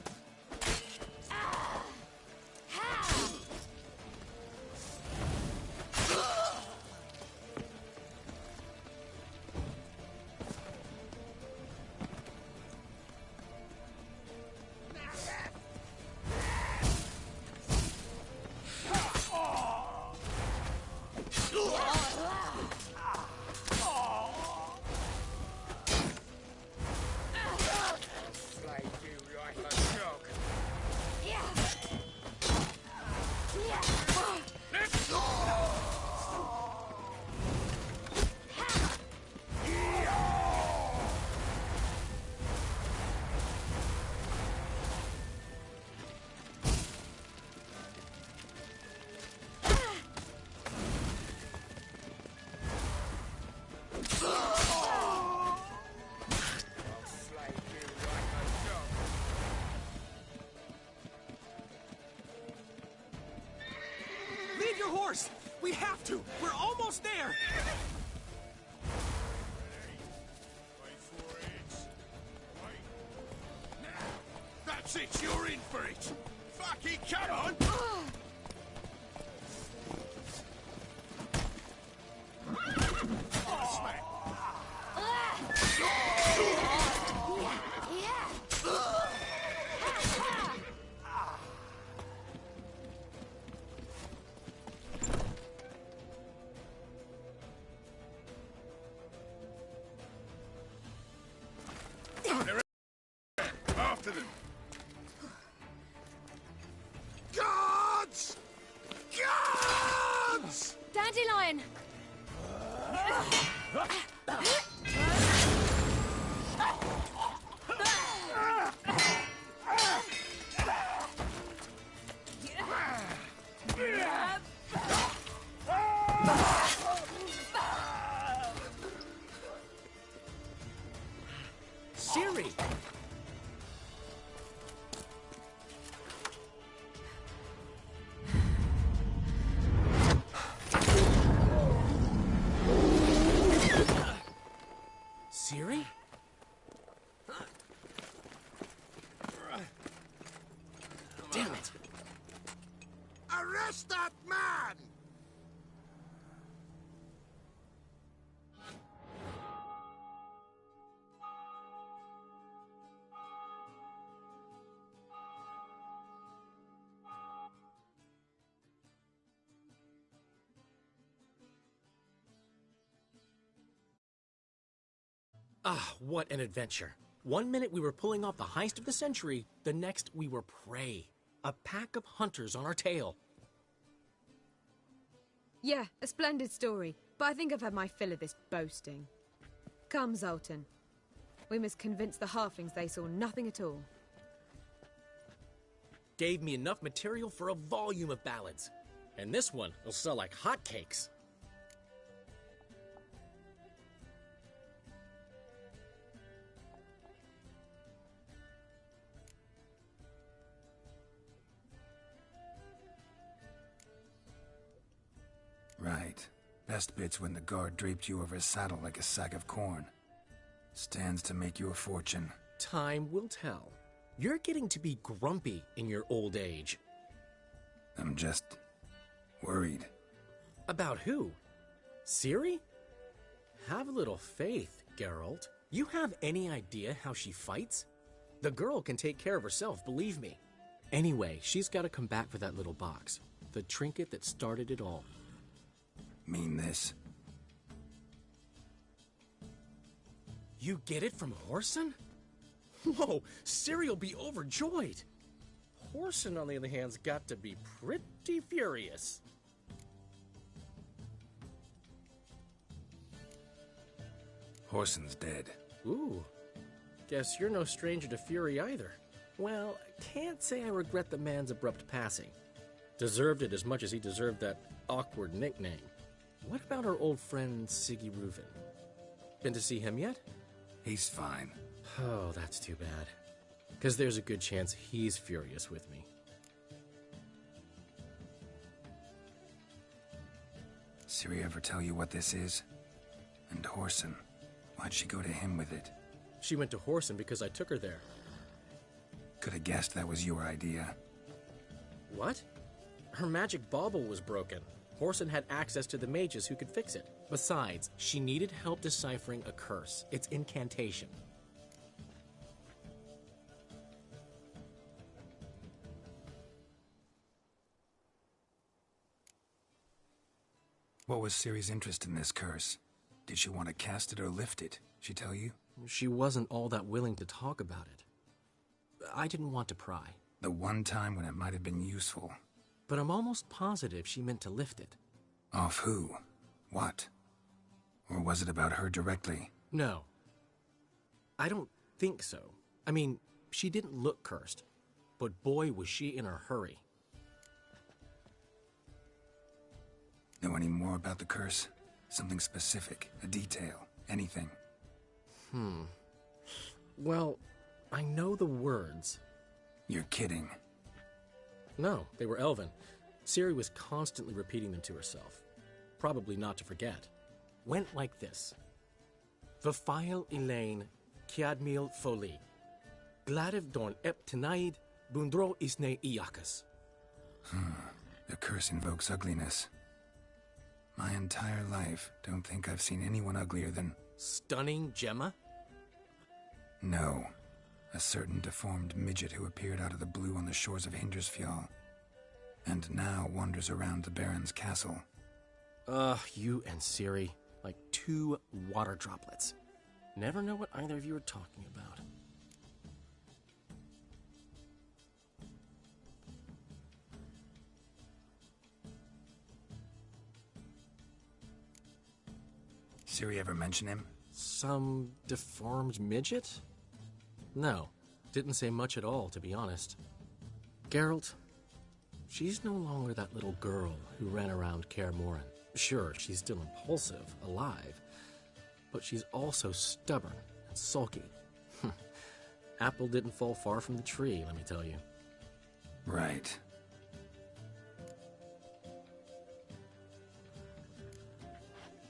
Leave your horse! We have to! We're almost there!
That's it, you're in for it! Fucking come on! Smack! After them! Guards! Guards!
Dandelion!
Siri! Siri? Damn it!
Arrest that man!
Ah, what an adventure. One minute we were pulling off the heist of the century, the next we were prey. A pack of hunters on our tail.
Yeah, a splendid story, but I think I've had my fill of this boasting. Come, Zoltan. We must convince the halflings they saw nothing at all.
Gave me enough material for a volume of ballads. And this one will sell like hotcakes.
Right. Best bit's when the guard draped you over his saddle like a sack of corn. Stands to make you a fortune.
Time will tell. You're getting to be grumpy in your old age.
I'm just worried.
About who? Ciri? Have a little faith, Geralt. You have any idea how she fights? The girl can take care of herself, believe me. Anyway, she's got to come back for that little box. The trinket that started it all.
Mean this?
You get it from Whoreson? Whoa, Ciri'll be overjoyed. Whoreson, on the other hand's got to be pretty furious.
Whoreson's dead.
Ooh, guess you're no stranger to fury either. Well, can't say I regret the man's abrupt passing. Deserved it as much as he deserved that awkward nickname. What about our old friend Siggy Reuven? Been to see him yet?
He's fine.
Oh, that's too bad. Because there's a good chance he's furious with me.
Ciri ever tell you what this is? And Whoreson, why'd she go to him with it?
She went to Whoreson because I took her there.
Could have guessed that was your idea.
What? Her magic bauble was broken. Horson had access to the mages who could fix it. Besides, she needed help deciphering a curse. It's incantation.
What was Ciri's interest in this curse? Did she want to cast it or lift it? She tell you?
She wasn't all that willing to talk about it. I didn't want to pry.
The one time when it might have been useful.
But I'm almost positive she meant to lift it.
Off who? What? Or was it about her directly?
No. I don't think so. I mean, she didn't look cursed. But boy, was she in a hurry.
Know any more about the curse? Something specific, a detail, anything?
Well, I know the words.
You're kidding.
No, they were Elven. Ciri was constantly repeating them to herself. Probably not to forget. Went like this. Vafile Elaine, Kiadmil Foli. Gladiv Dorn Ep Tenaid, Bundro Isne Iakas.
The curse invokes ugliness. My entire life, don't think I've seen anyone uglier than...
Stunning Gemma?
No. A certain deformed midget who appeared out of the blue on the shores of Hindersfjall. And now wanders around the Baron's castle.
You and Ciri, like two water droplets. Never know what either of you are talking about.
Ciri ever mention him?
Some deformed midget? No, didn't say much at all, to be honest. Geralt, she's no longer that little girl who ran around Kaer Morhen. Sure, she's still impulsive, alive, but she's also stubborn and sulky. Apple didn't fall far from the tree, let me tell you.
Right.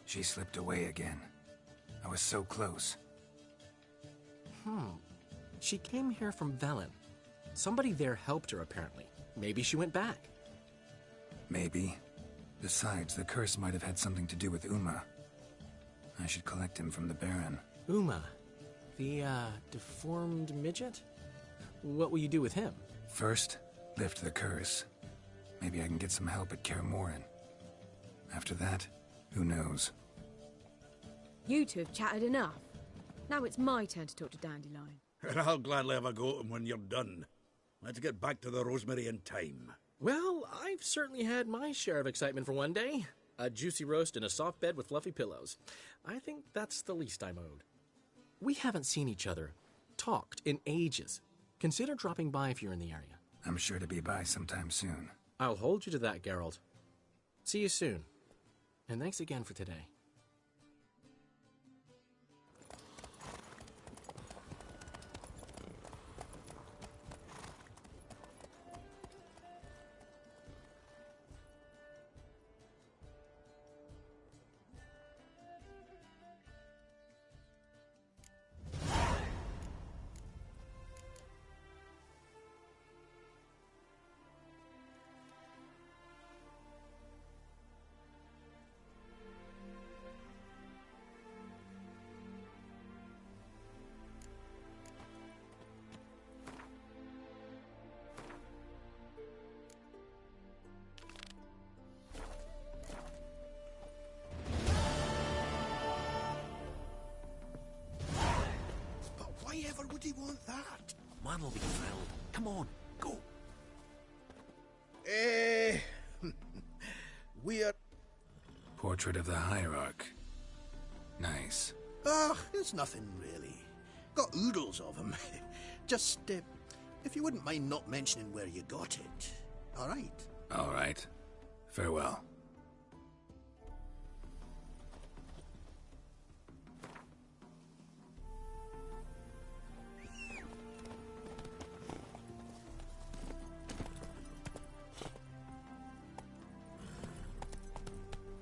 She slipped away again. I was so close.
She came here from Velen. Somebody there helped her, apparently. Maybe she went back.
Maybe. Besides, the curse might have had something to do with Uma. I should collect him from the Baron.
Uma? The, deformed midget? What will you do with him?
First, lift the curse. Maybe I can get some help at Kaer Morhen. After that, who knows?
You two have chatted enough. Now it's my turn to talk to Dandelion.
And I'll gladly have a go at him when you're done. Let's get back to the Rosemary in time.
Well, I've certainly had my share of excitement for one day. A juicy roast and a soft bed with fluffy pillows. I think that's the least I'm owed. We haven't seen each other, talked in ages. Consider dropping by if you're in the area.
I'm sure to be by sometime soon.
I'll hold you to that, Geralt. See you soon. And thanks again for today.
Why ever would he want that?
Man will be thrilled. Come on, go.
We're...
Portrait of the Hierarch. Nice.
It's nothing really. Got oodles of them. Just, if you wouldn't mind not mentioning where you got it. All right?
All right. Farewell.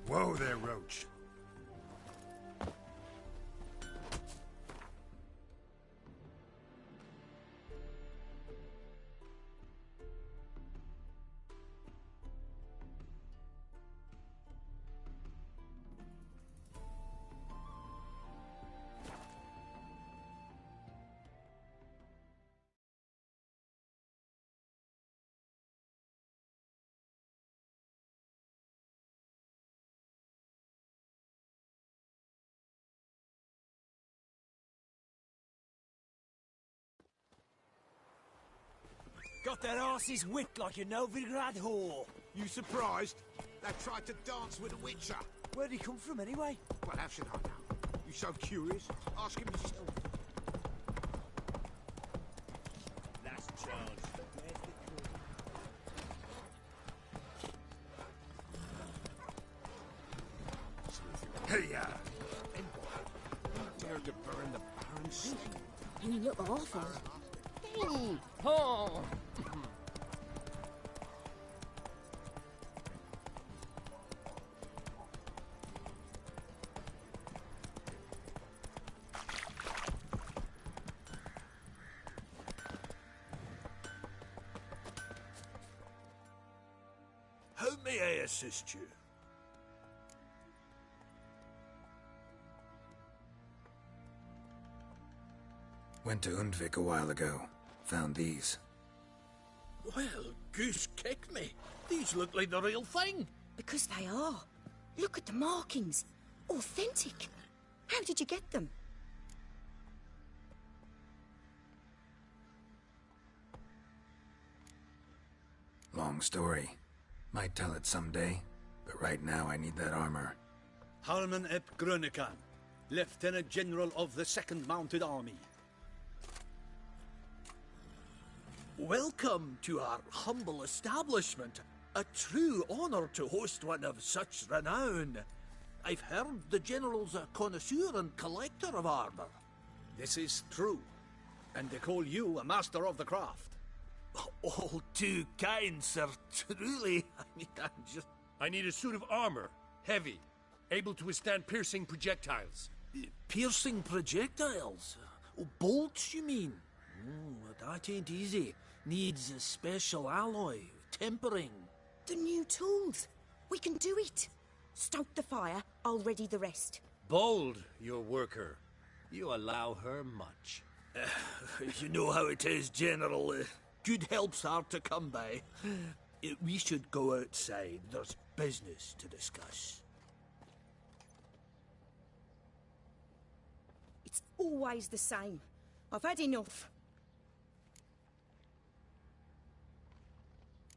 Whoa there, Roach.
Got their asses whipped like a Novigrad whore.
You surprised? They tried to dance with a witcher.
Where'd he come from, anyway?
Well, how should I know? You so curious? Ask him yourself.
Last charge.
Hey, dared to burn the Baron's...
You look awful.
Oh.
How may I assist you?
Went to Undvik a while ago. Found these.
Well, goose kick me. These look like the real thing.
Because they are. Look at the markings. Authentic. How did you get them?
Long story. Might tell it someday, but right now I need that armor.
Harman ep Grönekan, Lieutenant General of the 2nd Mounted Army. Welcome to our humble establishment. A true honor to host one of such renown. I've heard the General's a connoisseur and collector of armor. This is true, and they call you a master of the craft. All too kind, sir. Truly,
I need a suit of armor, heavy, able to withstand piercing projectiles.
Piercing projectiles? Oh, bolts, you mean? That ain't easy. Needs a special alloy, tempering.
The new tools. We can do it. Stoke the fire, I'll ready the rest.
Bold, your worker. You allow her much.
You know how it is, General. Good help's hard to come by. We should go outside. There's business to discuss.
It's always the same. I've had enough.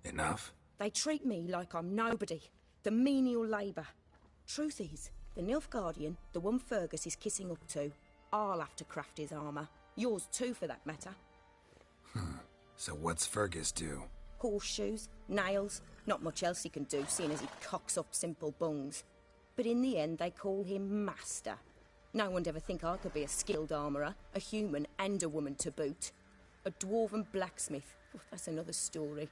Enough?
They treat me like I'm nobody. The menial labour. Truth is, the Nilfgaardian, the one Fergus is kissing up to, I'll have to craft his armour. Yours too, for that matter.
So what's Fergus do?
Horseshoes, nails, not much else he can do, seeing as he cocks up simple bungs. But in the end, they call him Master. No one'd ever think I could be a skilled armourer, a human and a woman to boot. A dwarven blacksmith, that's another story.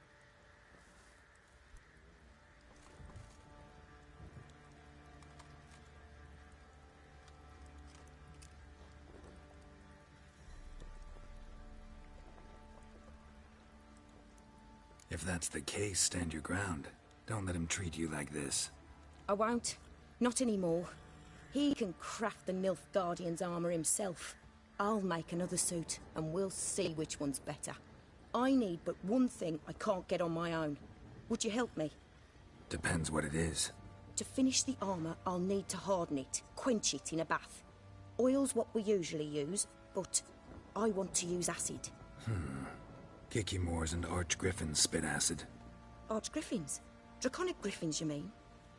If that's the case, stand your ground. Don't let him treat you like this.
I won't. Not anymore. He can craft the Nilfgaardian's armour himself. I'll make another suit, and we'll see which one's better. I need but one thing I can't get on my own. Would you help me?
Depends what it is.
To finish the armour, I'll need to harden it, quench it in a bath. Oil's what we usually use, but I want to use acid.
Kicky-Moors and Archgriffins spit acid.
Archgriffins? Draconic griffins, you mean?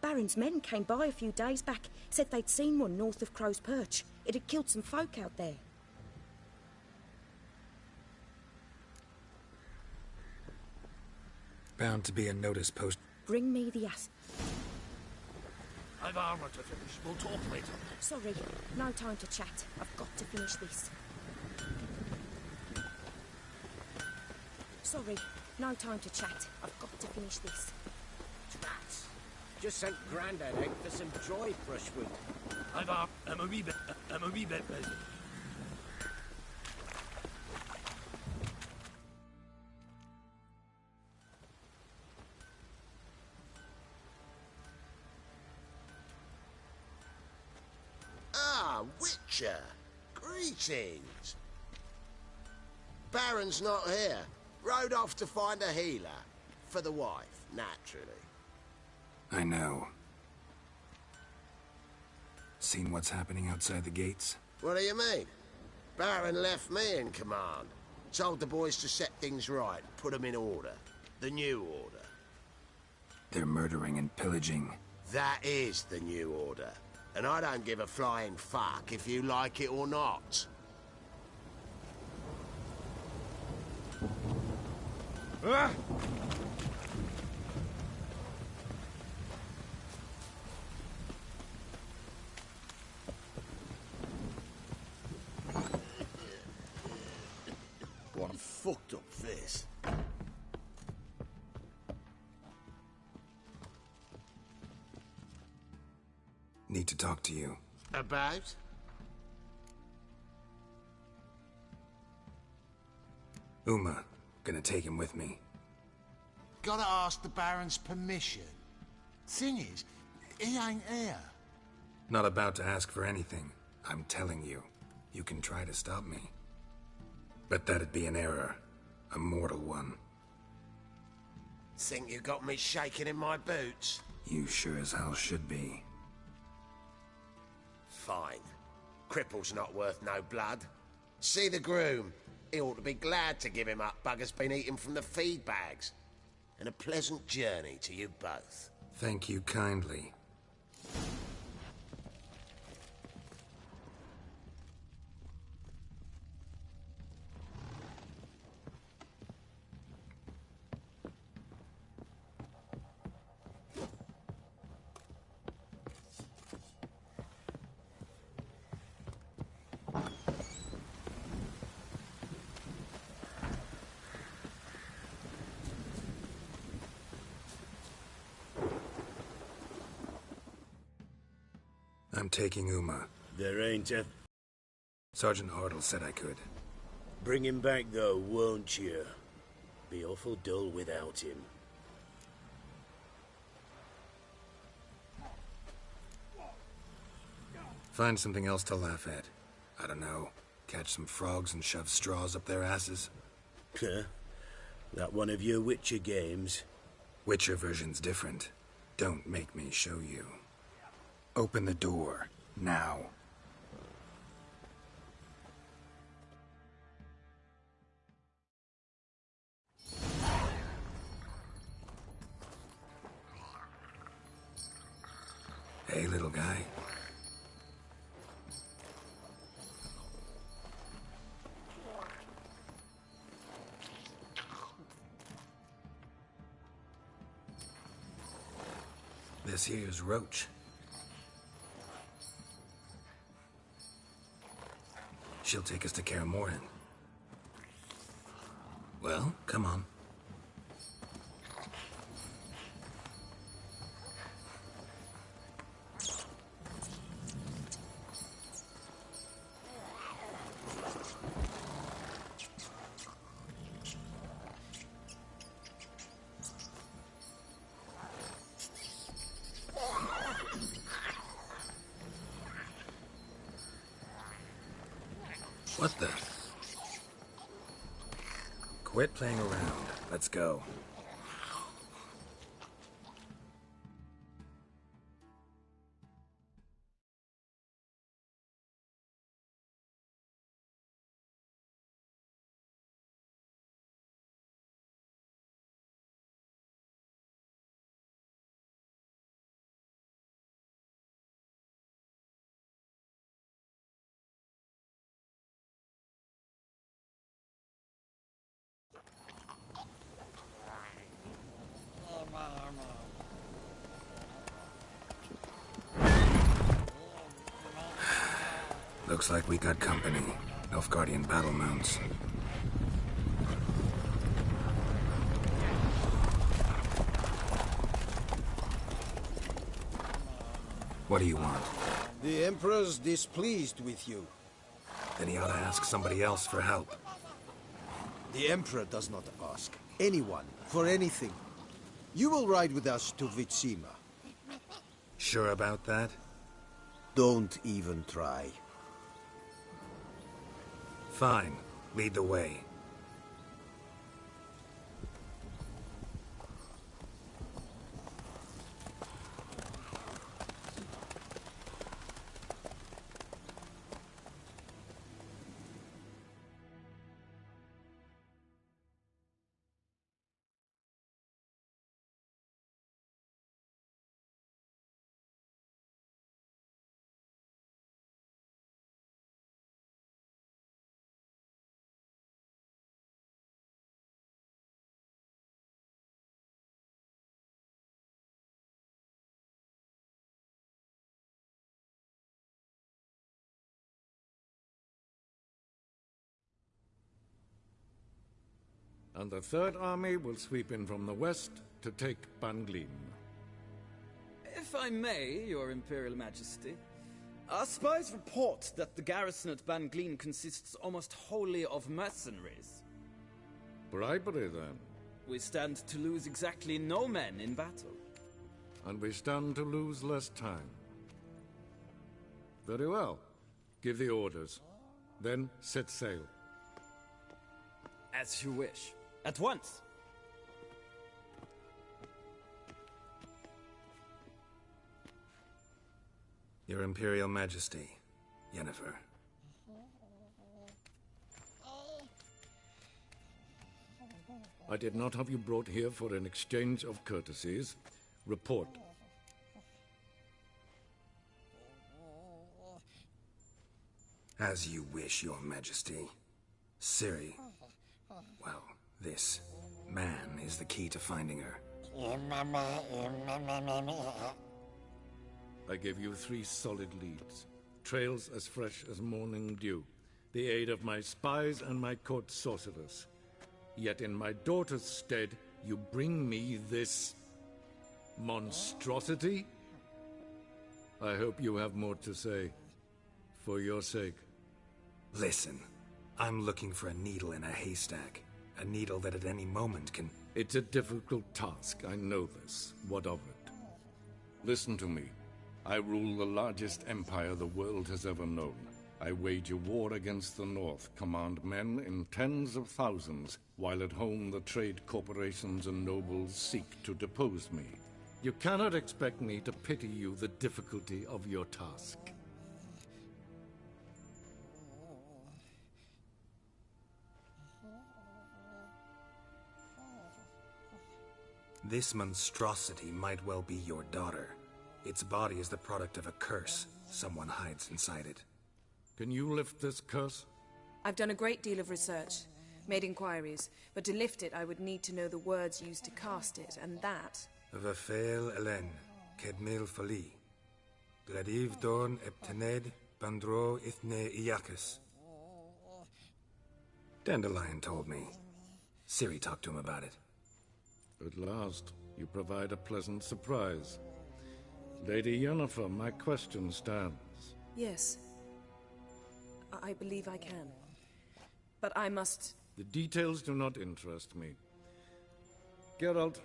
Baron's men came by a few days back, said they'd seen one north of Crow's Perch. It had killed some folk out there.
Bound to be a notice post.
Bring me the acid.
I've armour to finish. We'll talk later.
Sorry, no time to chat. I've got to finish this. Sorry, no time to chat. I've got to finish this.
Rats. Just sent Grandad out for some dry brushwood.
I'm a wee bit busy.
Ah, Witcher. Greetings. Baron's not here. Rode off to find a healer. For the wife, naturally.
I know. Seen what's happening outside the gates?
What do you mean? Baron left me in command. Told the boys to set things right, put them in order. The new order.
They're murdering and pillaging.
That is the new order. And I don't give a flying fuck if you like it or not.
Ah!
What a fucked up face.
Need to talk to you.
About?
Uma. Gonna take him with me.
Gotta ask the Baron's permission. Thing is, he ain't here.
Not about to ask for anything. I'm telling you. You can try to stop me. But that'd be an error. A mortal one.
Think you got me shaking in my boots?
You sure as hell should be.
Fine. Cripple's not worth no blood. See the groom. He ought to be glad to give him up. Bugger's been eating from the feed bags. And a pleasant journey to you both.
Thank you kindly. I'm taking Uma.
There ain't a...
Sergeant Hartle said I could.
Bring him back, though, won't you? Be awful dull without him.
Find something else to laugh at. I don't know. Catch some frogs and shove straws up their asses.
Huh? That one of your Witcher games?
Witcher version's different. Don't make me show you. Open the door. Now. Hey, little guy. This here's Roach. She'll take us to Kaer Morhen. Well, come on. What the? Quit playing around. Let's go. Looks like we got company. Nilfgaardian battle mounts. What do you want?
The Emperor's displeased with you.
Then he ought to ask somebody else for help.
The Emperor does not ask anyone for anything. You will ride with us to Vitsima.
Sure about that?
Don't even try.
Fine. Lead the way.
and the Third Army will sweep in from the west to take Banglin.
If I may, Your Imperial Majesty, our spies report that the garrison at Banglin consists almost wholly of mercenaries.
Bribery, then.
We stand to lose exactly no men in battle.
And we stand to lose less time. Very well. Give the orders. Then set sail.
As you wish. At once!
Your Imperial Majesty, Yennefer.
I did not have you brought here for an exchange of courtesies. Report.
As you wish, Your Majesty. Ciri. Well, this man is the key to finding her.
I gave you 3 solid leads. Trails as fresh as morning dew. The aid of my spies and my court sorcerers. Yet in my daughter's stead, you bring me this monstrosity? I hope you have more to say. For your sake.
Listen, I'm looking for a needle in a haystack. A needle that at any moment can...
It's a difficult task, I know this. What of it? Listen to me. I rule the largest empire the world has ever known. I wage a war against the North, command men in tens of thousands, while at home the trade corporations and nobles seek to depose me. You cannot expect me to pity you the difficulty of your task.
This monstrosity might well be your daughter. Its body is the product of a curse. Someone hides inside it.
Can you lift this curse?
I've done a great deal of research, made inquiries, but to lift it I would need to know the words used to cast it, and that...
Vafel Elen, Kedmil Fali. Gladiv Dorn Eptened, Bandro Ithne Iacus. Dandelion told me. Ciri talked to him about it.
At last, you provide a pleasant surprise. Lady Yennefer, my question stands.
Yes. I believe I can. But I must...
The details do not interest me. Geralt,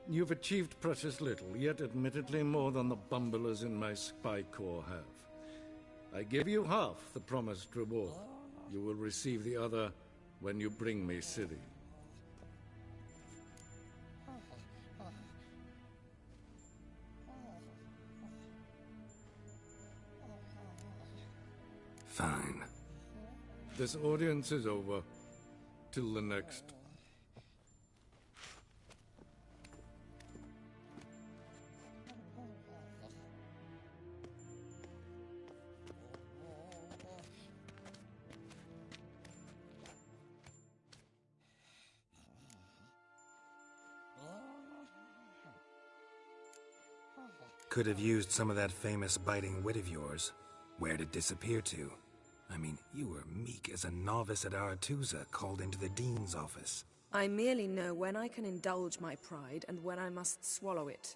you've achieved precious little, yet admittedly more than the bumblers in my spy corps have. I give you half the promised reward. You will receive the other when you bring me Ciri.
Fine.
This audience is over. Till the next.
Could have used some of that famous biting wit of yours. Where'd it disappear to? I mean, you were meek as a novice at Aretusa called into the Dean's office.
I merely know when I can indulge my pride and when I must swallow it.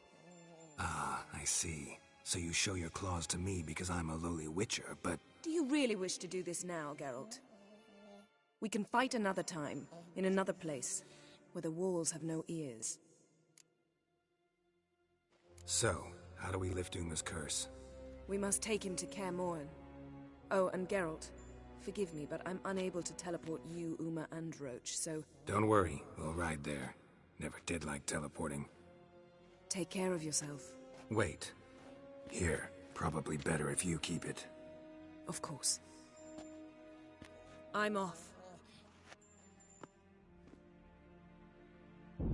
Ah, I see. So you show your claws to me because I'm a lowly witcher, but...
Do you really wish to do this now, Geralt? We can fight another time, in another place, where the walls have no ears.
So, how do we lift Uma's curse?
We must take him to Kaer Morhen. Oh, and Geralt, forgive me, but I'm unable to teleport you, Uma, and Roach, so...
Don't worry, we'll ride there. Never did like teleporting.
Take care of yourself.
Wait. Here, probably better if you keep it.
Of course. I'm off.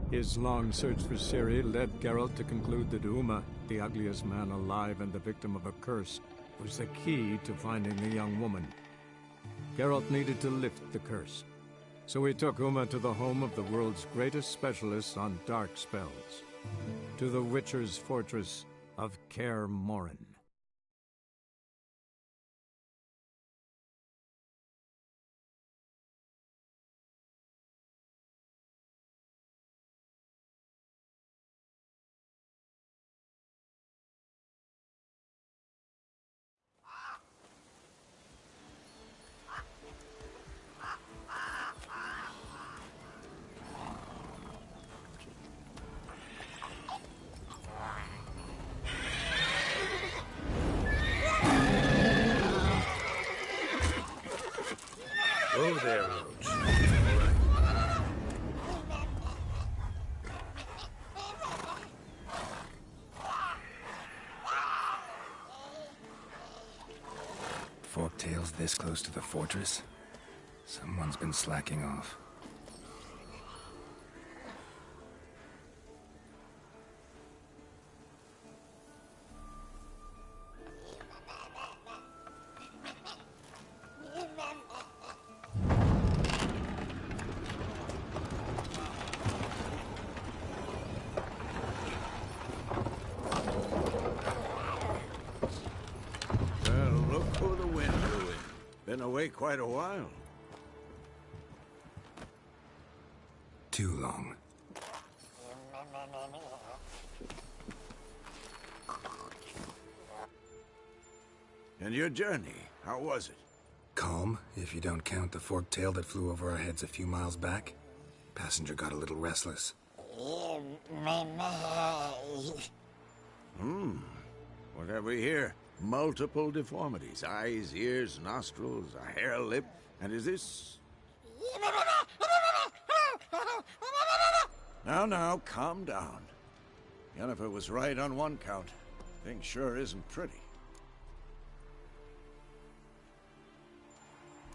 His long search for Ciri led Geralt to conclude that Uma, the ugliest man alive and the victim of a curse, was the key to finding the young woman. Geralt needed to lift the curse, so he took Uma to the home of the world's greatest specialists on dark spells, to the Witcher's fortress of Kaer Morhen.
arrows.
Forktails this close to the fortress? Someone's been slacking off.
Well, look who the wind blew in. Been away quite a while.
Too long.
And your journey, how was it?
Calm, if you don't count the forktail that flew over our heads a few miles back. Passenger got a little restless.
What have we here? Multiple deformities. Eyes, ears, nostrils, a hair lip. And is this... Now, calm down. Yennefer was right on one count. Thing sure isn't pretty.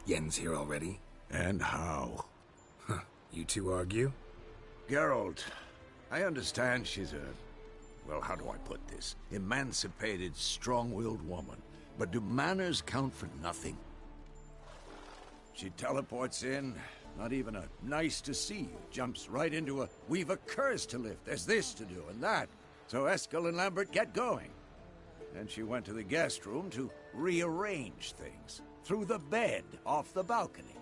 Yen's here already?
And how?
Huh. You two argue?
Geralt, I understand she's a... Well, how do I put this? Emancipated, strong-willed woman. But do manners count for nothing? She teleports in, not even a nice to see you. Jumps right into a, we've a curse to lift, there's this to do and that. So Eskel and Lambert get going. Then she went to the guest room to rearrange things. Through the bed, off the balcony.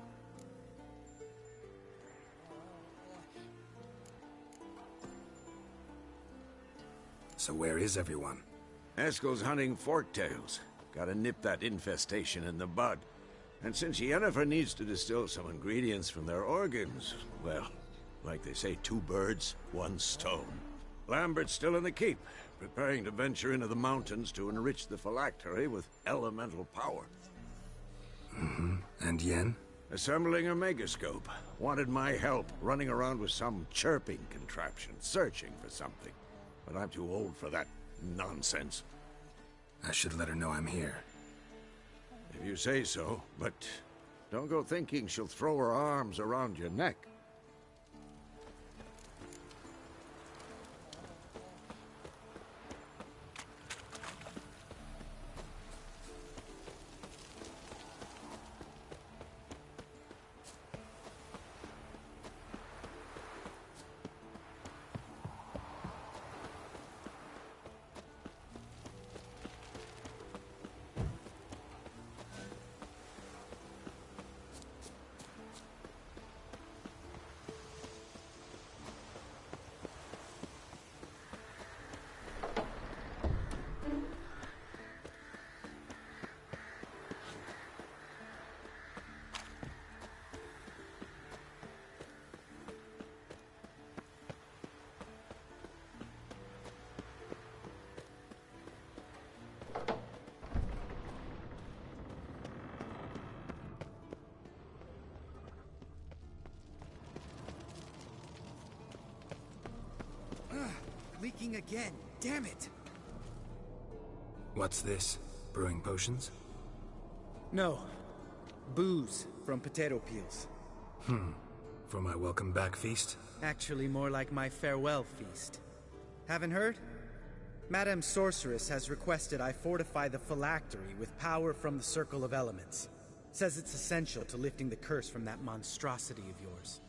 So where is everyone?
Eskel's hunting forktails. Gotta nip that infestation in the bud. And since Yennefer needs to distill some ingredients from their organs, well, like they say, 2 birds, 1 stone. Lambert's still in the keep, preparing to venture into the mountains to enrich the phylactery with elemental power.
And Yen?
Assembling a megascope. Wanted my help, running around with some chirping contraption, searching for something. But I'm too old for that nonsense.
I should let her know I'm here.
If you say so, but don't go thinking she'll throw her arms around your neck.
Leaking again. Damn it!
What's this? Brewing potions?
No. Booze from potato peels.
For my welcome back feast?
Actually, more like my farewell feast. Haven't heard? Madame Sorceress has requested I fortify the phylactery with power from the Circle of Elements. Says it's essential to lifting the curse from that monstrosity of yours.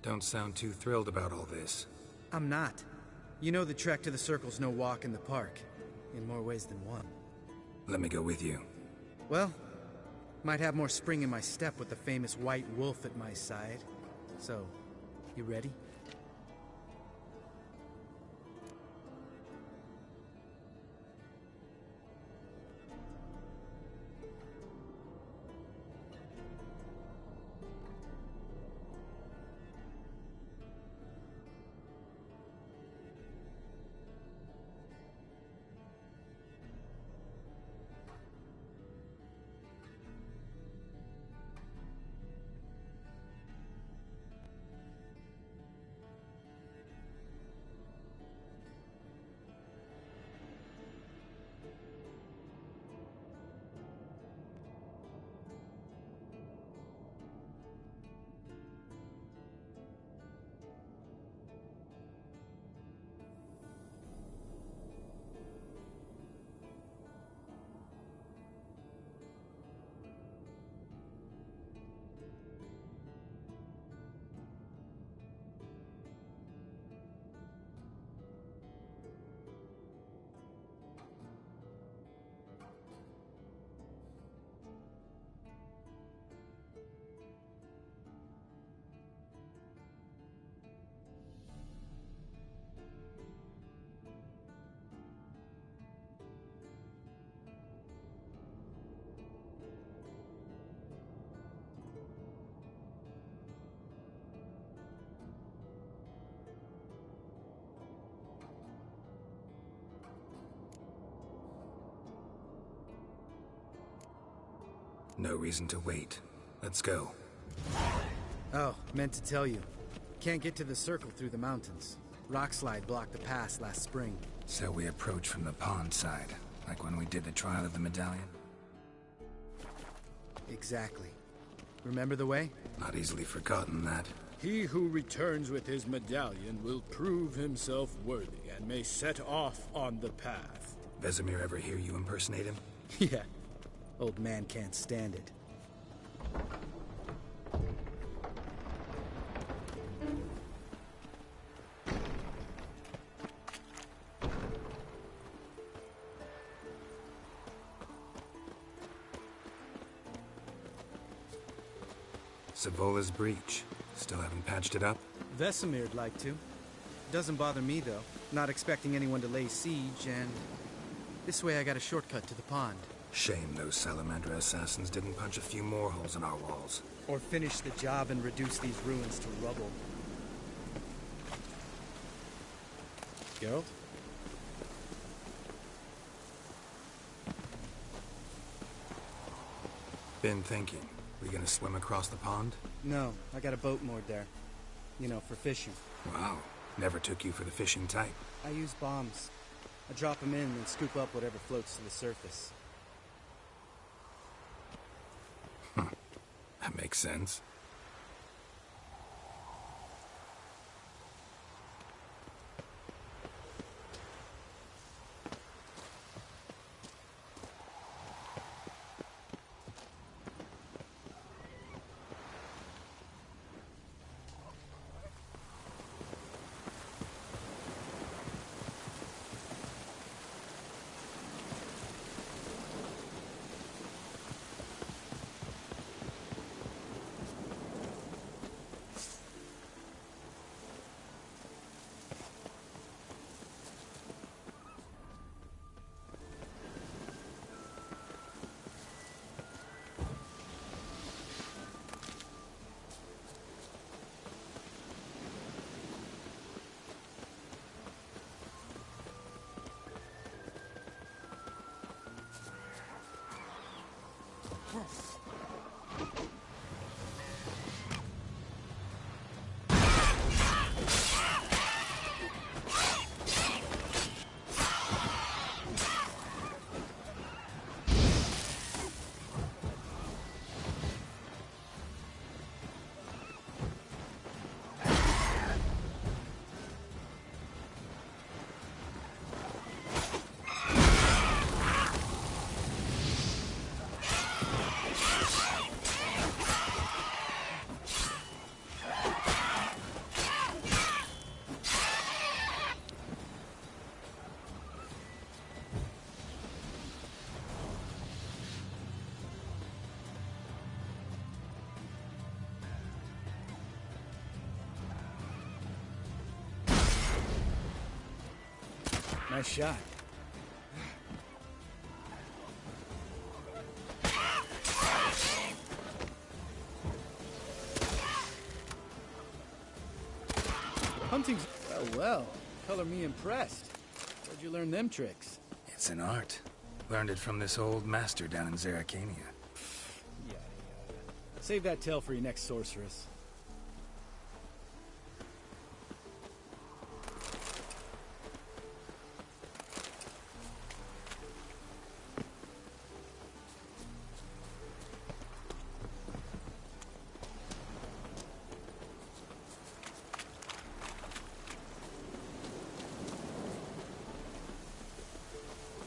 Don't sound too thrilled about all this.
I'm not. You know the trek to the Circle's no walk in the park. In more ways than one.
Let me go with you.
Well, might have more spring in my step with the famous White Wolf at my side. So, you ready?
No reason to wait. Let's go.
Oh, meant to tell you. Can't get to the circle through the mountains. Rockslide blocked the pass last spring.
So we approach from the pond side, like when we did the trial of the medallion?
Exactly. Remember the way?
Not easily forgotten, that.
He who returns with his medallion will prove himself worthy and may set off on the path.
Vesemir ever hear you impersonate him?
Yeah. Old man can't stand it.
Savola's breach. Still haven't patched it up?
Vesemir'd like to. Doesn't bother me, though. Not expecting anyone to lay siege, and... this way I got a shortcut to the pond.
Shame those Salamandra assassins didn't punch a few more holes in our walls.
Or finish the job and reduce these ruins to rubble. Geralt?
Been thinking. We gonna swim across the pond?
No, I got a boat moored there. You know, for fishing.
Wow. Never took you for the fishing type.
I use bombs. I drop them in and scoop up whatever floats to the surface.
That makes sense.
Nice shot. Hunting's... well. Color me impressed. Where'd you learn them tricks?
It's an art. Learned it from this old master down in Zerrikania.
Yeah. Save that tale for your next sorceress.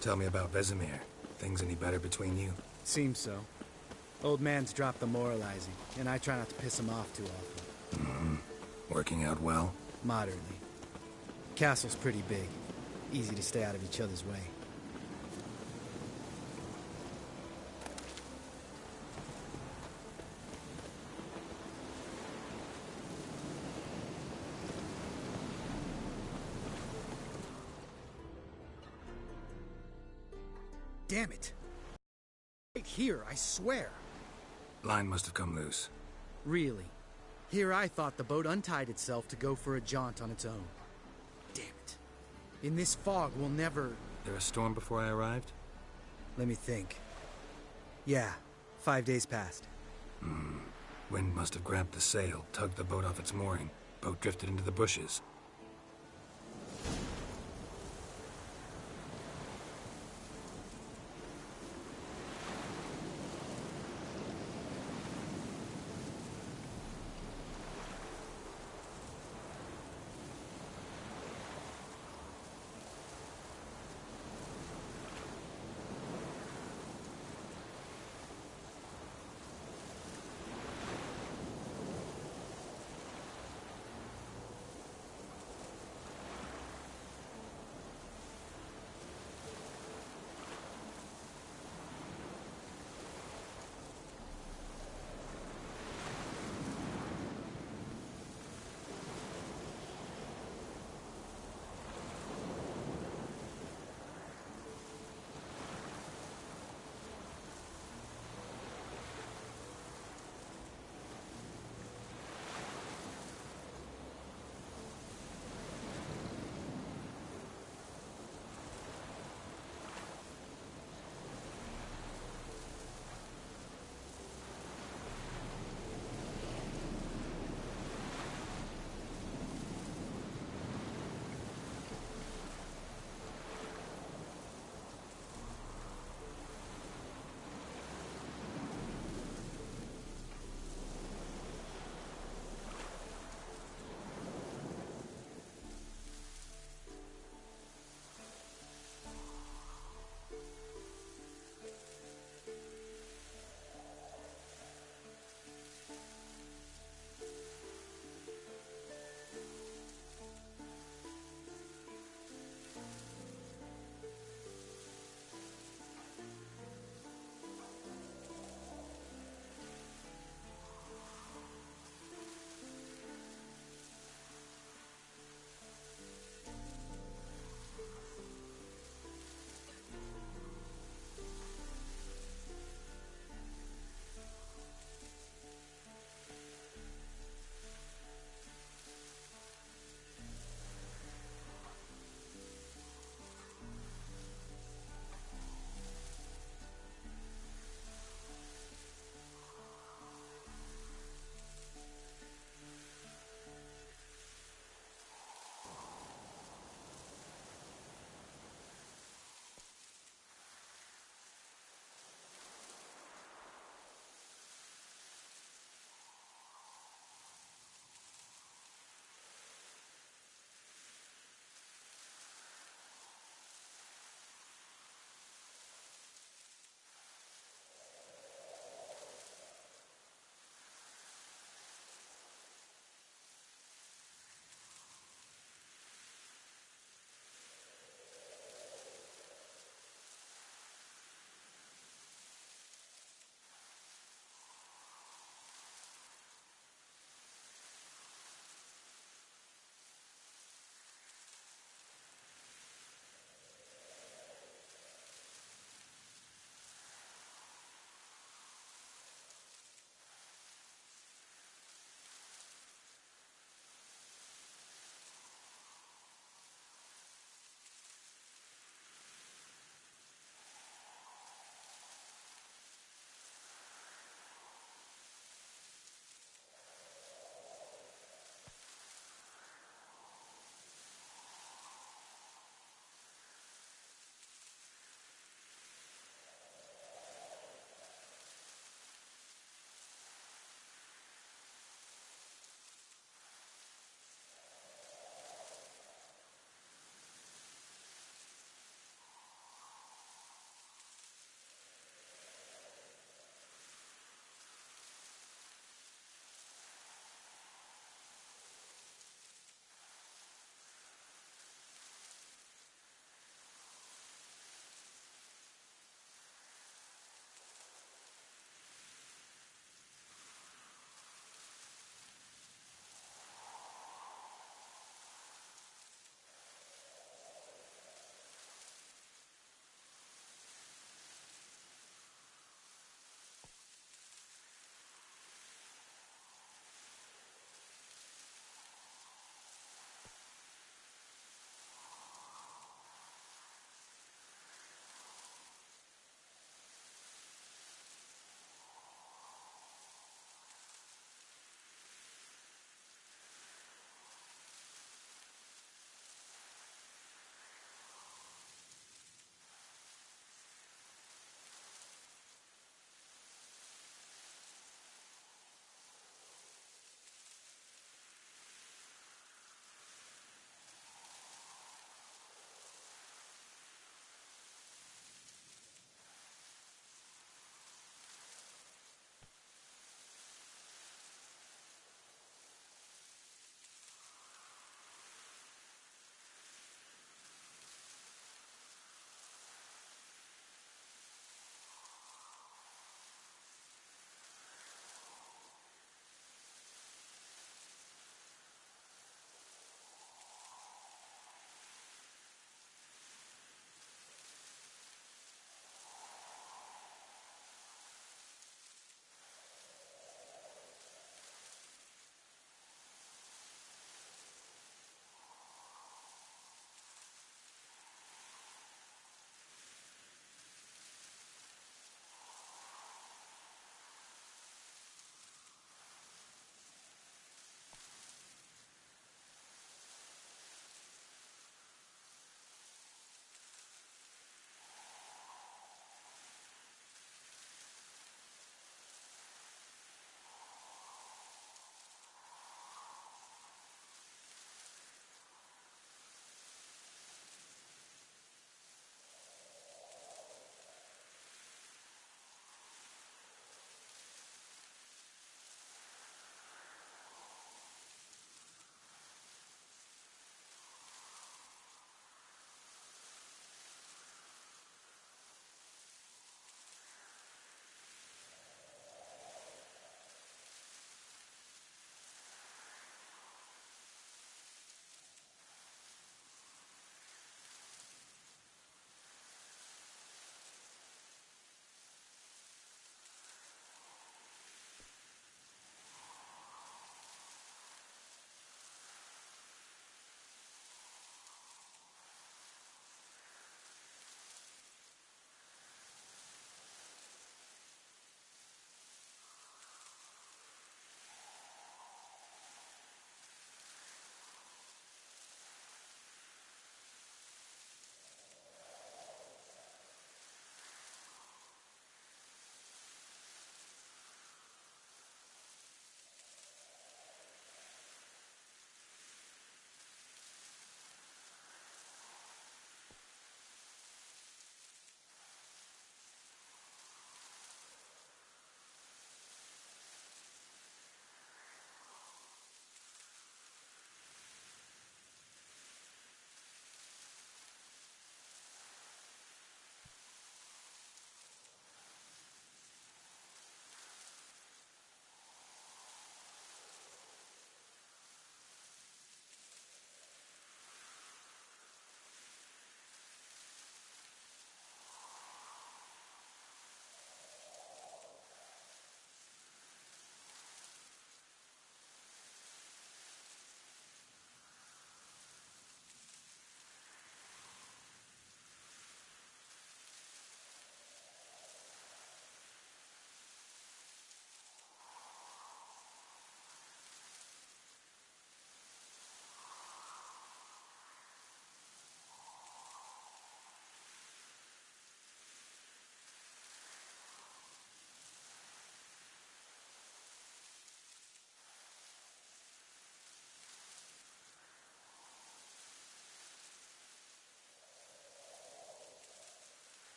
Tell me about Vesemir. Things any better between you?
Seems so. Old man's dropped the moralizing, and I try not to piss him off too often.
Mm-hmm. Working out well?
Moderately. Castle's pretty big. Easy to stay out of each other's way. Damn it! Right here, I swear.
Line must have come loose.
Really? Here I thought the boat untied itself to go for a jaunt on its own. Damn it. In this fog, we'll never...
There a storm before I arrived?
Let me think. Yeah, 5 days past.
Wind must have grabbed the sail, tugged the boat off its mooring. Boat drifted into the bushes.